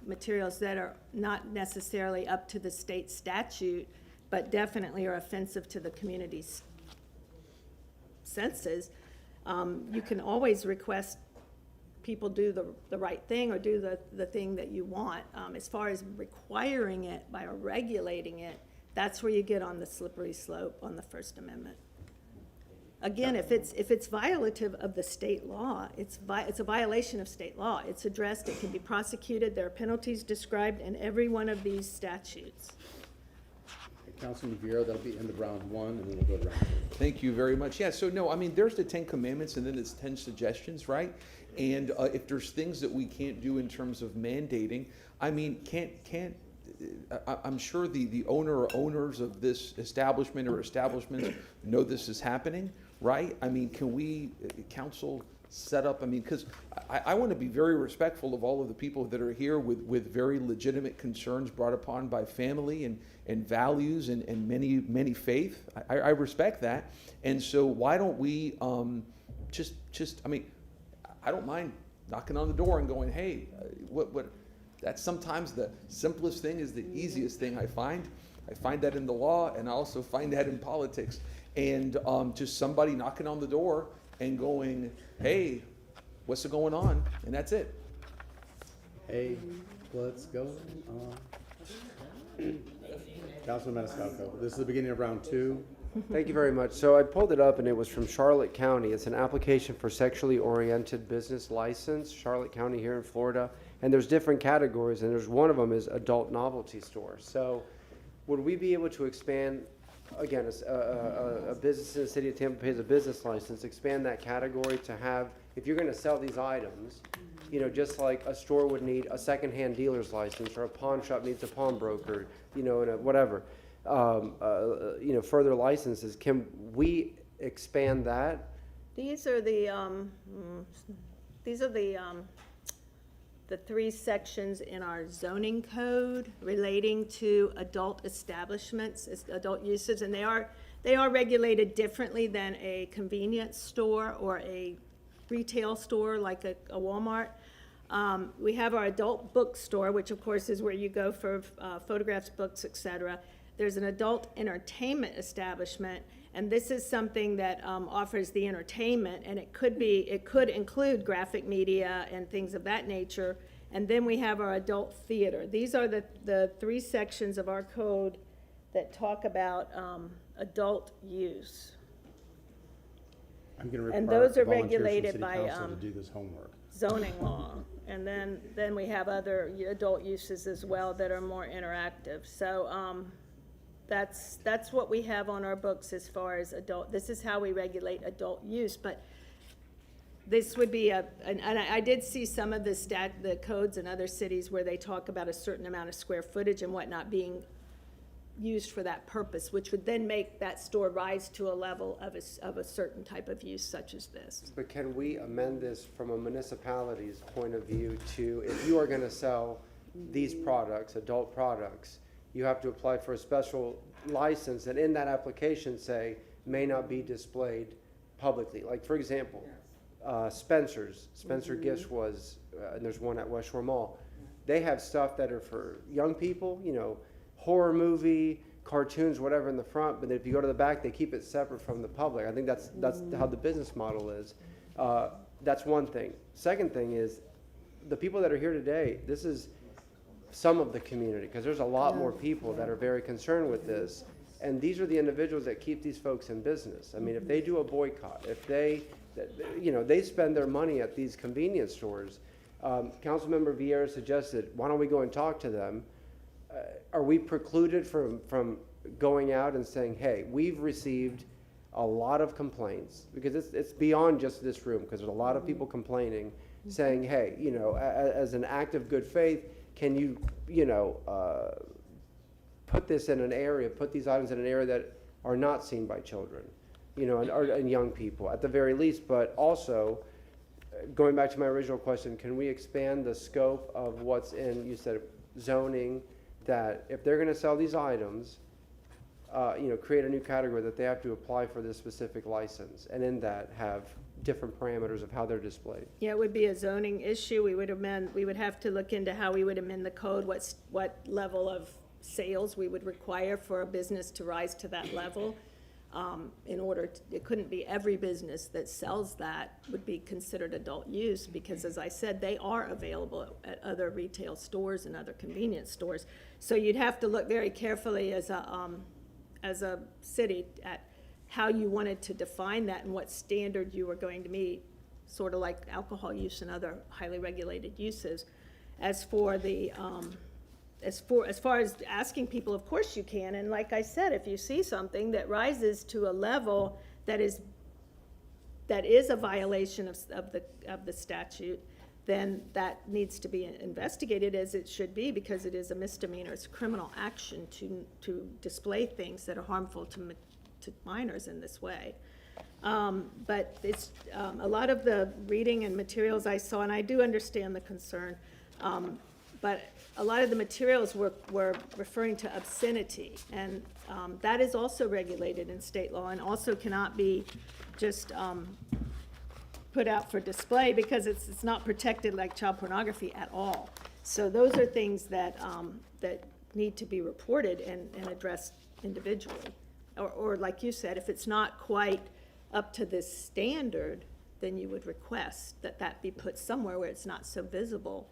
materials that are not necessarily up to the state statute, but definitely are offensive to the community's senses. You can always request people do the right thing or do the thing that you want. As far as requiring it by regulating it, that's where you get on the slippery slope on the First Amendment. Again, if it's violative of the state law, it's a violation of state law. It's addressed, it can be prosecuted, there are penalties described in every one of these statutes.
Councilman Vieira, that'll be end of round one, and then we'll go to round two.
Thank you very much. Yeah, so no, I mean, there's the 10 commandments and then it's 10 suggestions, right? And if there's things that we can't do in terms of mandating, I mean, I'm sure the owner or owners of this establishment or establishments know this is happening, right? I mean, can we, council, set up, I mean, because I want to be very respectful of all of the people that are here with very legitimate concerns brought upon by family and values and many faith. I respect that. And so why don't we just I mean, I don't mind knocking on the door and going, hey, what that's sometimes the simplest thing is the easiest thing I find. I find that in the law, and I also find that in politics. And just somebody knocking on the door and going, hey, what's going on? And that's it.
Hey, what's going on? Councilman Maniscalco, this is the beginning of round two.
Thank you very much. So I pulled it up and it was from Charlotte County. It's an application for sexually oriented business license, Charlotte County here in Florida. And there's different categories, and there's one of them is adult novelty store. So would we be able to expand, again, a business in the city of Tampa pays a business license, expand that category to have, if you're gonna sell these items, you know, just like a store would need a secondhand dealer's license, or a pawn shop needs a pawnbroker, you know, and whatever, you know, further licenses, can we expand that?
These are the three sections in our zoning code relating to adult establishments, adult uses, and they are regulated differently than a convenience store or a retail store like a Walmart. We have our adult bookstore, which of course is where you go for photographs, books, etc. There's an adult entertainment establishment, and this is something that offers the entertainment, and it could include graphic media and things of that nature. And then we have our adult theater. These are the three sections of our code that talk about adult use.
I'm going to
And
require
those are
volunteers from
regulated
city
by
council to do this homework.
zoning law. And then we have other adult uses as well that are more interactive. So that's what we have on our books as far as adult. This is how we regulate adult use. But this would be and I did see some of the codes in other cities where they talk about a certain amount of square footage and whatnot being used for that purpose, which would then make that store rise to a level of a certain type of use such as this.
But can we amend this from a municipality's point of view to, if you are gonna sell these products, adult products, you have to apply for a special license, and in that application say, may not be displayed publicly. Like, for example, Spencer Gifts was, and there's one at West Shore Mall. They have stuff that are for young people, you know, horror movie, cartoons, whatever in the front, but if you go to the back, they keep it separate from the public. I think that's how the business model is. That's one thing. Second thing is, the people that are here today, this is some of the community, because there's a lot more people that are very concerned with this, and these are the individuals that keep these folks in business. I mean, if they do a boycott, if they, you know, they spend their money at these convenience stores. Councilmember Vieira suggested, why don't we go and talk to them? Are we precluded from going out and saying, hey, we've received a lot of complaints, because it's beyond just this room, because there's a lot of people complaining, saying, hey, you know, as an act of good faith, can you, you know, put this in an area, put these items in an area that are not seen by children, you know, and young people at the very least. But also, going back to my original question, can we expand the scope of what's in, you said, zoning, that if they're going to sell these items, you know, create a new category that they have to apply for this specific license, and in that have different parameters of how they're displayed?
Yeah, it would be a zoning issue. We would have to look into how we would amend the code, what level of sales we would require for a business to rise to that level. In order to, it couldn't be every business that sells that would be considered adult use, because as I said, they are available at other retail stores and other convenience stores. So you'd have to look very carefully as a city at how you wanted to define that and what standard you were going to meet, sort of like alcohol use and other highly regulated uses. As for the as far as asking people, of course you can, and like I said, if you see something that rises to a level that is a violation of the statute, then that needs to be investigated, as it should be, because it is a misdemeanor. It's a criminal action to display things that are harmful to minors in this way. But it's a lot of the reading and materials I saw, and I do understand the concern, but a lot of the materials were referring to obscenity, and that is also regulated in state law and also cannot be just put out for display, because it's not protected like child pornography at all. So those are things that that need to be reported and addressed individually. Or like you said, if it's not quite up to this standard, then you would request that that be put somewhere where it's not so visible,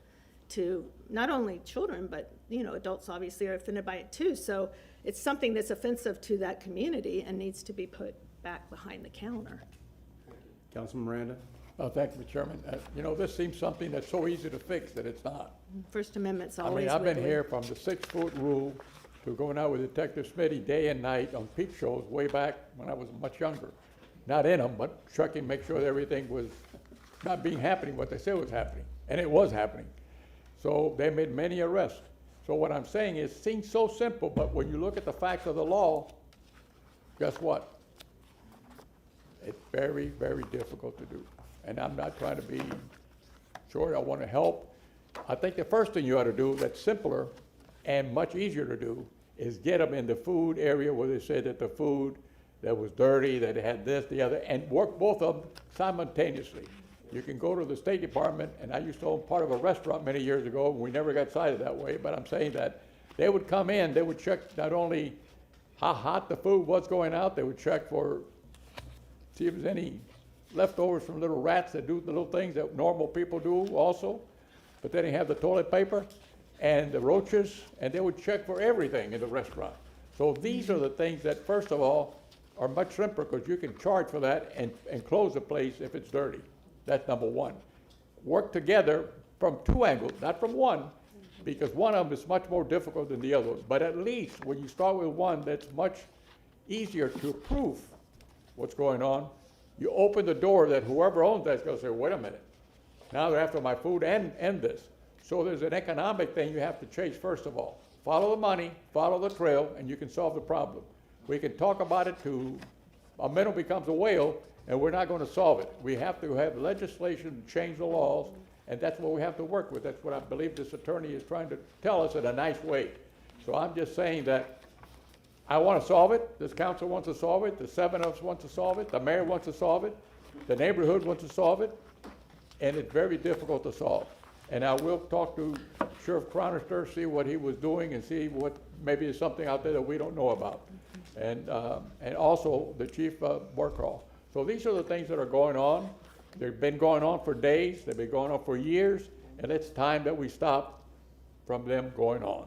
to not only children, but, you know, adults obviously are offended by it too. So it's something that's offensive to that community and needs to be put back behind the counter.
Councilman Miranda?
Thank you, Mr. Chairman. You know, this seems something that's so easy to fix that it's not.
First Amendment's
I
always
mean, I've been
wiggly.
here from the 6-foot rule to going out with Detective Smitty day and night on peep shows way back when I was much younger. Not in them, but checking, make sure that everything was not being happening what they said was happening. And it was happening. So they made many arrests. So what I'm saying is, it seems so simple, but when you look at the facts of the law, guess what? It's very, very difficult to do. And I'm not trying to be short, I want to help. I think the first thing you ought to do that's simpler and much easier to do is get them in the food area where they said that the food that was dirty, that it had this, the other, and work both of them simultaneously. You can go to the State Department, and I used to own part of a restaurant many years ago, and we never got cited that way, but I'm saying that they would come in, they would check not only how hot the food was going out, they would check for, see if there's any leftovers from little rats that do the little things that normal people do also, but they didn't have the toilet paper and the roaches, and they would check for everything in the restaurant. So these are the things that, first of all, are much simpler because you can charge for that and close the place if it's dirty. That's number one. Work together from two angles, not from one, because one of them is much more difficult than the other. But at least when you start with one that's much easier to prove what's going on, you open the door that whoever owns that's going to say, wait a minute, now they're after my food and this. So there's an economic thing you have to chase first of all. Follow the money, follow the trail, and you can solve the problem. We can talk about it to a minnow becomes a whale, and we're not going to solve it. We have to have legislation to change the laws, and that's what we have to work with. That's what I believe this attorney is trying to tell us in a nice way. So I'm just saying that I want to solve it, this council wants to solve it, the 7 of us want to solve it, the mayor wants to solve it, the neighborhood wants to solve it, and it's very difficult to solve. And I will talk to Sheriff Cronister, see what he was doing, and see what, maybe there's something out there that we don't know about. And also the Chief Barcroft. So these are the things that are going on. They've been going on for days, they've been going on for years, and it's time that we stop from them going on.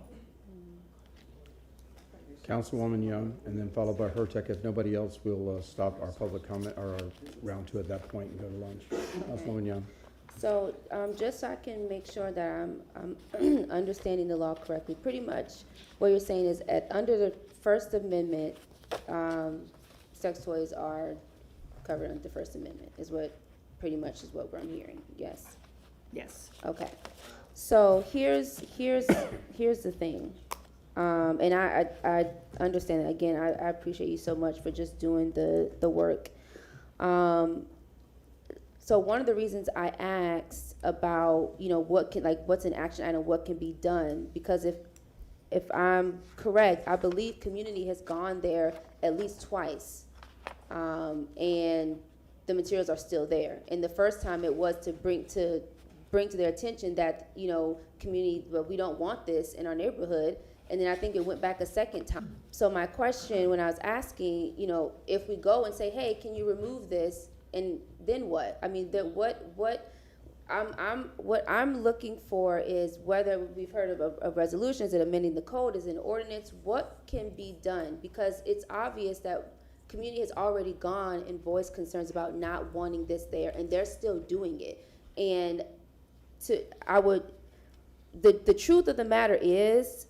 Councilwoman Young, and then followed by Hurtek. If nobody else, we'll stop our public comment, or our round 2 at that point and go to lunch. Councilwoman Young.
So, just so I can make sure that I'm understanding the law correctly, pretty much what you're saying is under the First Amendment, sex toys are covered under the First Amendment, is what pretty much is what I'm hearing, yes?
Yes.
Okay. So here's the thing. And I understand that. Again, I appreciate you so much for just doing the work. So one of the reasons I asked about, you know, what's an action item, what can be done, because if I'm correct, I believe community has gone there at least twice, and the materials are still there. And the first time it was to bring to their attention that, you know, community, but we don't want this in our neighborhood. And then I think it went back a second time. So my question when I was asking, you know, if we go and say, hey, can you remove this, and then what? I mean, what I'm looking for is whether we've heard of resolutions that amending the code, is an ordinance, what can be done? Because it's obvious that community has already gone and voiced concerns about not wanting this there, and they're still doing it. And the truth of the matter is,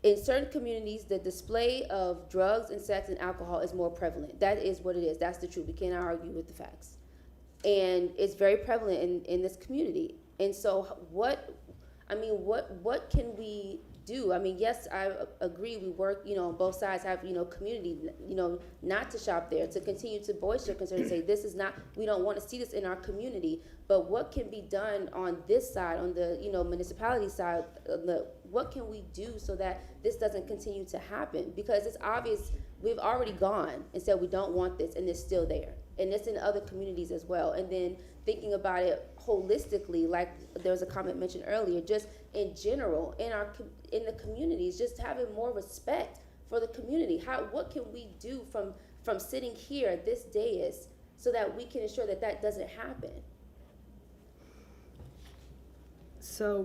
in certain communities, the display of drugs and sex and alcohol is more prevalent. That is what it is. That's the truth. We cannot argue with the facts. And it's very prevalent in this community. And so what can we do? I mean, yes, I agree. We work, you know, on both sides have, you know, community, you know, not to shop there, to continue to voice your concern and say, this is not, we don't want to see this in our community. But what can be done on this side, on the, you know, municipality side, what can we do so that this doesn't continue to happen? Because it's obvious we've already gone and said we don't want this, and it's still there. And it's in other communities as well. And then thinking about it holistically, like there was a comment mentioned earlier, just in general, in the communities, just having more respect for the community. What can we do from sitting here at this dais so that we can ensure that that doesn't happen?
So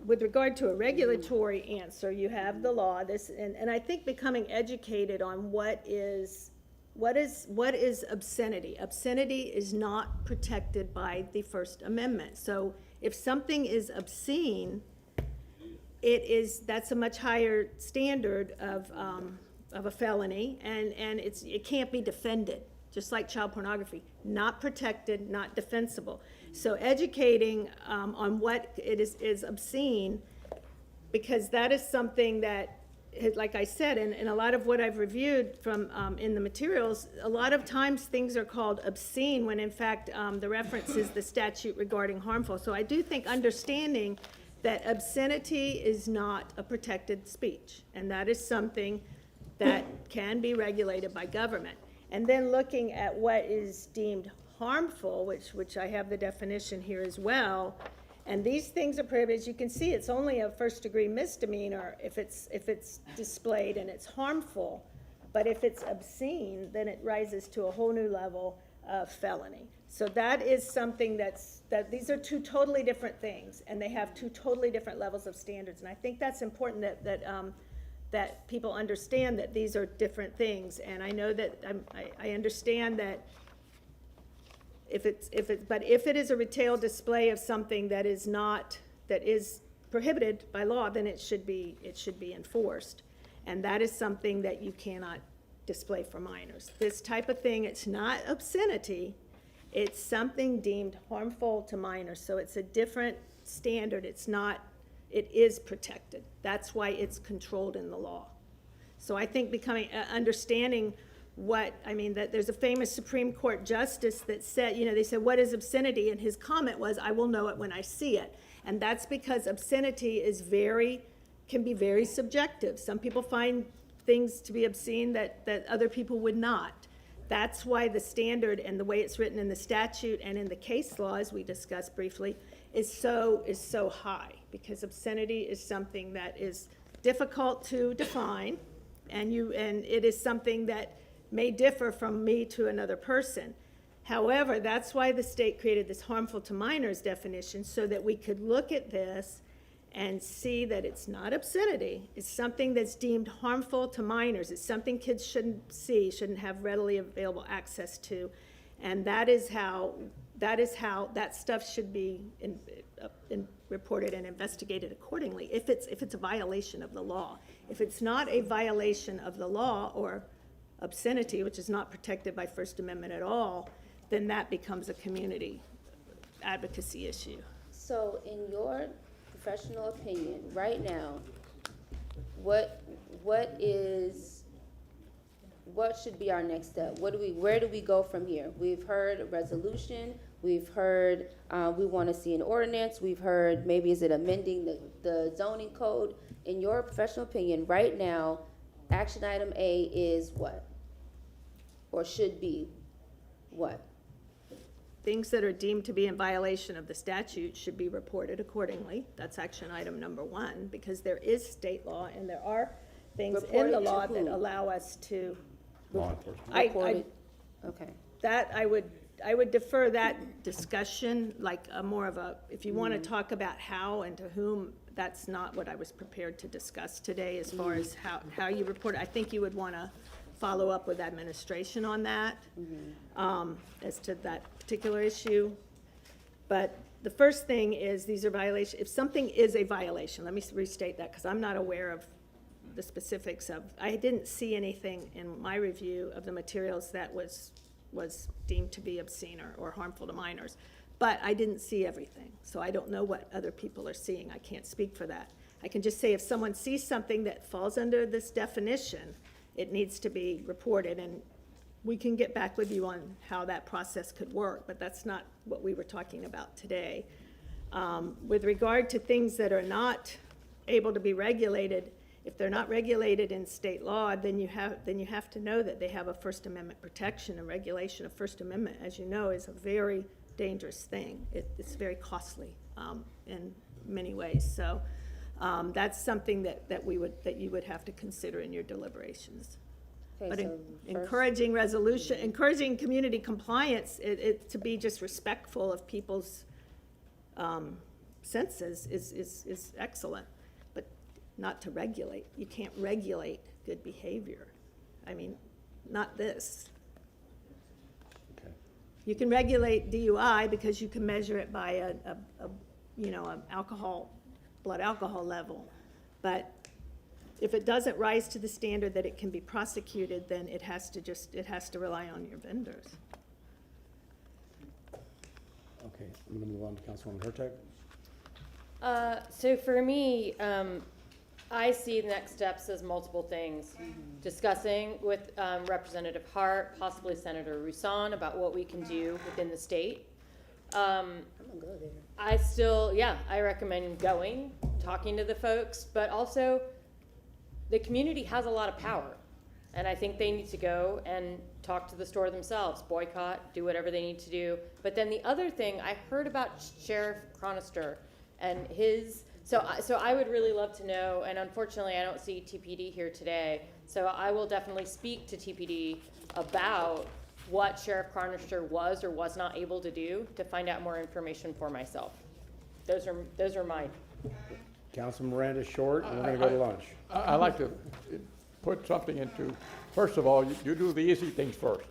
with regard to a regulatory answer, you have the law, and I think becoming educated on what is obscenity. Obscenity is not protected by the First Amendment. So if something is obscene, that's a much higher standard of a felony, and it can't be defended, just like child pornography, not protected, not defensible. So educating on what it is obscene, because that is something that, like I said, and a lot of what I've reviewed from in the materials, a lot of times things are called obscene when in fact the reference is the statute regarding harmful. So I do think understanding that obscenity is not a protected speech, and that is something that can be regulated by government. And then looking at what is deemed harmful, which I have the definition here as well, and these things are prohibited. As you can see, it's only a first-degree misdemeanor if it's displayed and it's harmful, but if it's obscene, then it rises to a whole new level of felony. So that is something that these are two totally different things, and they have two totally different levels of standards. And I think that's important that people understand that these are different things. And I know that I understand that if it is a retail display of something that is prohibited by law, then it should be enforced. And that is something that you cannot display for minors. This type of thing, it's not obscenity, it's something deemed harmful to minors. So it's a different standard. It is protected. That's why it's controlled in the law. So I think understanding that there's a famous Supreme Court justice that said, they said, what is obscenity? And his comment was, I will know it when I see it. And that's because obscenity can be very subjective. Some people find things to be obscene that other people would not. That's why the standard and the way it's written in the statute and in the case law, as we discussed briefly, is so high, because obscenity is something that is difficult to define, and it is something that may differ from me to another person. However, that's why the state created this harmful to minors definition, so that we could look at this and see that it's not obscenity. It's something that's deemed harmful to minors. It's something kids shouldn't see, shouldn't have readily available access to. And that is how that stuff should be reported and investigated accordingly, if it's a violation of the law. If it's not a violation of the law, or obscenity, which is not protected by First Amendment at all, then that becomes a community advocacy issue.
So in your professional opinion, right now, what should be our next step? Where do we go from here? We've heard a resolution, we've heard we want to see an ordinance, we've heard maybe is it amending the zoning code. In your professional opinion, right now, action item A is what? Or should be what?
Things that are deemed to be in violation of the statute should be reported accordingly. That's action item number 1, because there is state law and there are things in the law that allow us to.
Law enforcement.
Okay.
That I would defer that discussion, like more of a, if you want to talk about how and to whom, that's not what I was prepared to discuss today as far as how you report it. I think you would want to follow up with administration on that, as to that particular issue. But the first thing is, these are violations. If something is a violation, let me restate that, because I'm not aware of the specifics of, I didn't see anything in my review of the materials that was deemed to be obscene or harmful to minors. But I didn't see everything, so I don't know what other people are seeing. I can't speak for that. I can just say if someone sees something that falls under this definition, it needs to be reported, and we can get back with you on how that process could work, but that's not what we were talking about today. With regard to things that are not able to be regulated, if they're not regulated in state law, then you have to know that they have a First Amendment protection, and regulation of First Amendment, as you know, is a very dangerous thing. It's very costly in many ways. So that's something that you would have to consider in your deliberations.
Okay,
But
so
encouraging community compliance, to be just respectful of people's senses is excellent, but not to regulate. You can't regulate good behavior. I mean, not this.
Okay.
You can regulate DUI because you can measure it by an blood alcohol level. But if it doesn't rise to the standard that it can be prosecuted, then it has to rely on your vendors.
Okay, I'm gonna move on to Councilwoman Hurtak.
So for me, I see the next steps as multiple things. Discussing with Representative Hart, possibly Senator Roussan, about what we can do within the state.
I'm gonna go there.
I recommend going, talking to the folks, but also the community has a lot of power. And I think they need to go and talk to the store themselves, boycott, do whatever they need to do. But then the other thing, I heard about Sheriff Cronister and so I would really love to know, and unfortunately I don't see TPD here today, so I will definitely speak to TPD about what Sheriff Cronister was or was not able to do to find out more information for myself. Those are mine.
Councilman Miranda, short, and we're gonna go to lunch.
I'd like to put something into, first of all, you do the easy things first.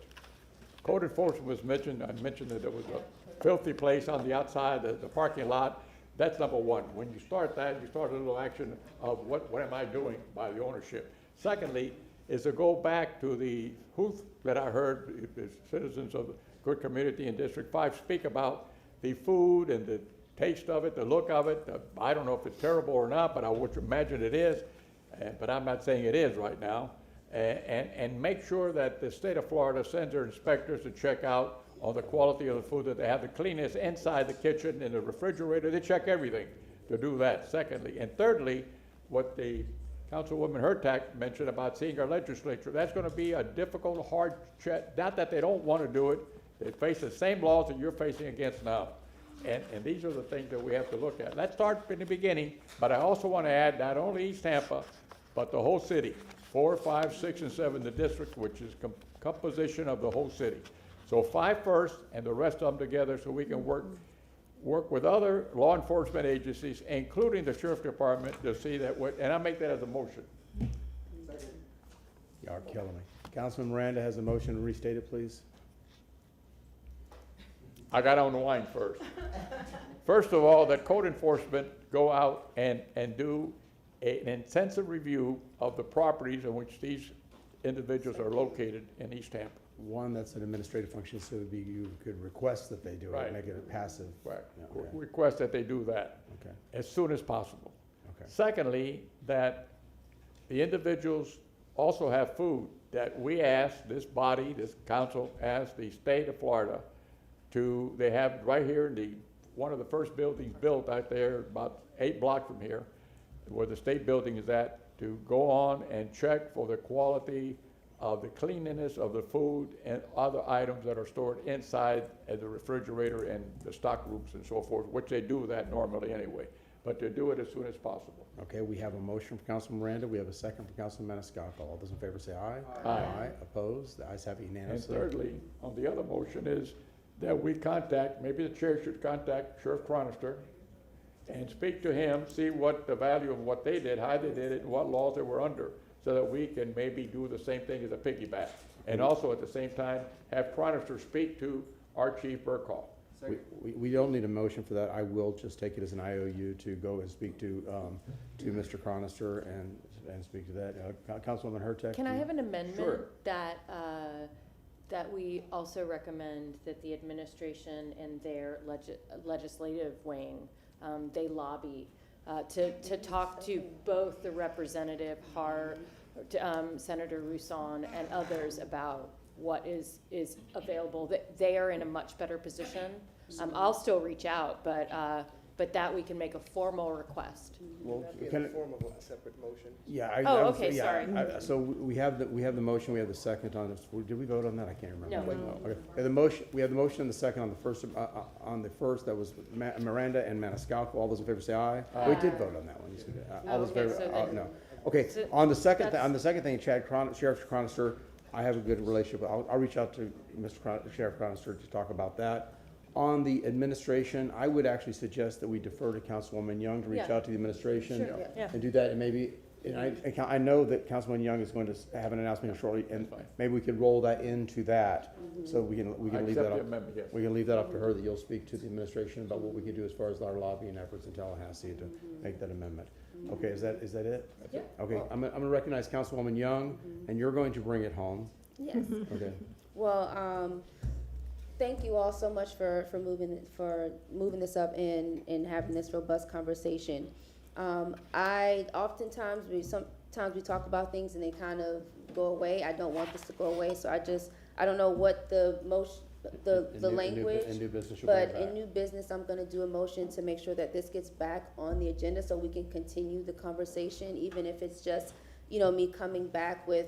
Code enforcement was mentioned. I mentioned that there was a filthy place on the outside, the parking lot. That's number one. When you start that, you start a little action of what am I doing by the ownership. Secondly, is to go back to the hoof that I heard the citizens of the good community in District 5 speak about the food and the taste of it, the look of it. I don't know if it's terrible or not, but I would imagine it is. But I'm not saying it is right now. And make sure that the state of Florida sends their inspectors to check out on the quality of the food, that they have the cleanest inside the kitchen, in the refrigerator. They check everything to do that, secondly. And thirdly, what the Councilwoman Hurtak mentioned about seeing our legislature, that's going to be a difficult, hard check. Not that they don't want to do it. They face the same laws that you're facing against now. And these are the things that we have to look at. Let's start in the beginning, but I also want to add not only East Tampa, but the whole city, 4, 5, 6, and 7, the district, which is composition of the whole city. So 5 first, and the rest of them together, so we can work with other law enforcement agencies, including the Sheriff Department, to see that, and I make that as a motion.
You are killing me. Councilman Miranda has a motion. Restate it, please.
I got on the line first. First of all, that code enforcement go out and do an intensive review of the properties in which these individuals are located in East Tampa.
One, that's an administrative function, so it'd be, you could request that they do it,
Right.
make it a passive.
Right.
Yeah, okay.
Request that they do that
Okay.
as soon as possible.
Okay.
Secondly, that the individuals also have food, that we ask, this body, this council, asked the state of Florida they have right here in one of the first buildings built out there, about 8 blocks from here, where the state building is at, to go on and check for the quality of the cleanliness of the food and other items that are stored inside the refrigerator and the stock rooms and so forth, which they do that normally anyway, but to do it as soon as possible.
Okay, we have a motion from Councilman Miranda. We have a second from Councilman Maniscalco. All those in favor say aye.
Aye.
Opposed? The ayes have it
And
unanimously.
thirdly, on the other motion is that we contact, maybe the chair should contact Sheriff Cronister and speak to him, see what the value of what they did, how they did it, and what laws they were under, so that we can maybe do the same thing as a piggyback. And also at the same time, have Cronister speak to our Chief Burkall.
We don't need a motion for that. I will just take it as an IOU to go and speak to Mr. Cronister and speak to that. Councilwoman Hurtak?
Can I have an amendment?
Sure.
That we also recommend that the administration and their legislative wing, they lobby to talk to both the Representative Hart, Senator Roussan, and others about what is available. That they are in a much better position. I'll still reach out, but that we can make a formal request.
Well,
Would that be in
can
the
it-
form of a separate motion?
Yeah.
Okay, sorry.
So we have the motion, we have the second on this. Did we vote on that? I can't remember.
No.
Okay. We have the motion and the second on the first, that was Miranda and Maniscalco. All those in favor say aye. We did vote on that one. You said, all those in
Okay,
favor,
so then-
no. Okay,
so
on the second
that's-
thing, Sheriff Cronister, I have a good relationship. I'll reach out to Sheriff Cronister to talk about that. On the administration, I would actually suggest that we defer to Councilwoman Young to reach
Yeah.
out to the administration
Sure, yeah.
and do that, and maybe, and I know that Councilwoman Young is going to have an announcement shortly, and maybe we could roll that into that, so we can
I
leave
accept
that
the
up.
amendment, yes.
We can leave that up to her, that you'll speak to the administration about what we can do as far as our lobbying efforts in Tallahassee to make that amendment. Okay, is that it?
Yeah.
Okay, I'm gonna recognize Councilwoman Young, and you're going to bring it home.
Yes.
Okay.
Well, thank you all so much for moving this up and having this robust conversation. Sometimes we talk about things and they kind of go away. I don't want this to go away, so I don't know what the language.
In new business, you'll bring it
But in
back.
new business, I'm gonna do a motion to make sure that this gets back on the agenda so we can continue the conversation, even if it's just, me coming back with,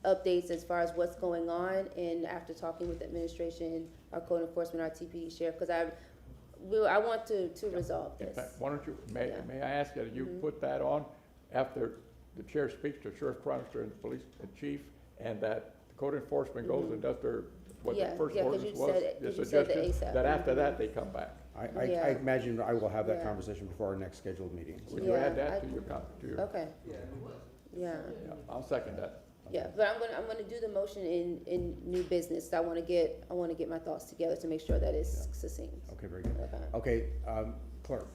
updates as far as what's going on, and after talking with the administration, our code enforcement, our TPD sheriff, because I want to resolve
In
this.
fact, why don't you, may I ask that you
Mm-hmm.
put that on after the chair speaks to sheriff, coroner, and police and chief, and that the code enforcement goes and does their, what the
Yeah,
first
yeah, 'cause
ordinance
you
was,
said it-
the
'cause you said the
suggestion,
ASAP.
that after that, they come back.
I
Yeah.
imagine I will have that
Yeah.
conversation before our next scheduled meeting.
Would you
Yeah,
add that to your?
Okay. Yeah.
Yeah, I'll second that.
Yeah, but I'm gonna do the motion in new business. I wanna get my thoughts together to make sure that it's succinct.
Okay, very good.
Okay.
Okay, clerk.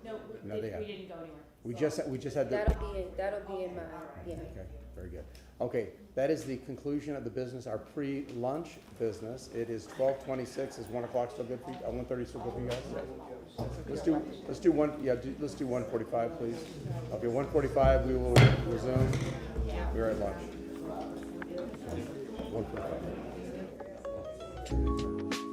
No,
No, they have.
didn't go anywhere.
We just had the.
That'll be in my, yeah.
Okay, very good. Okay, that is the conclusion of the business, our pre-lunch business. It is 12:26. Is 1 o'clock still good for you? 1:30 still good for you guys? Let's do 1:45, please. Okay, 1:45, we will resume. We're at lunch. 1:45.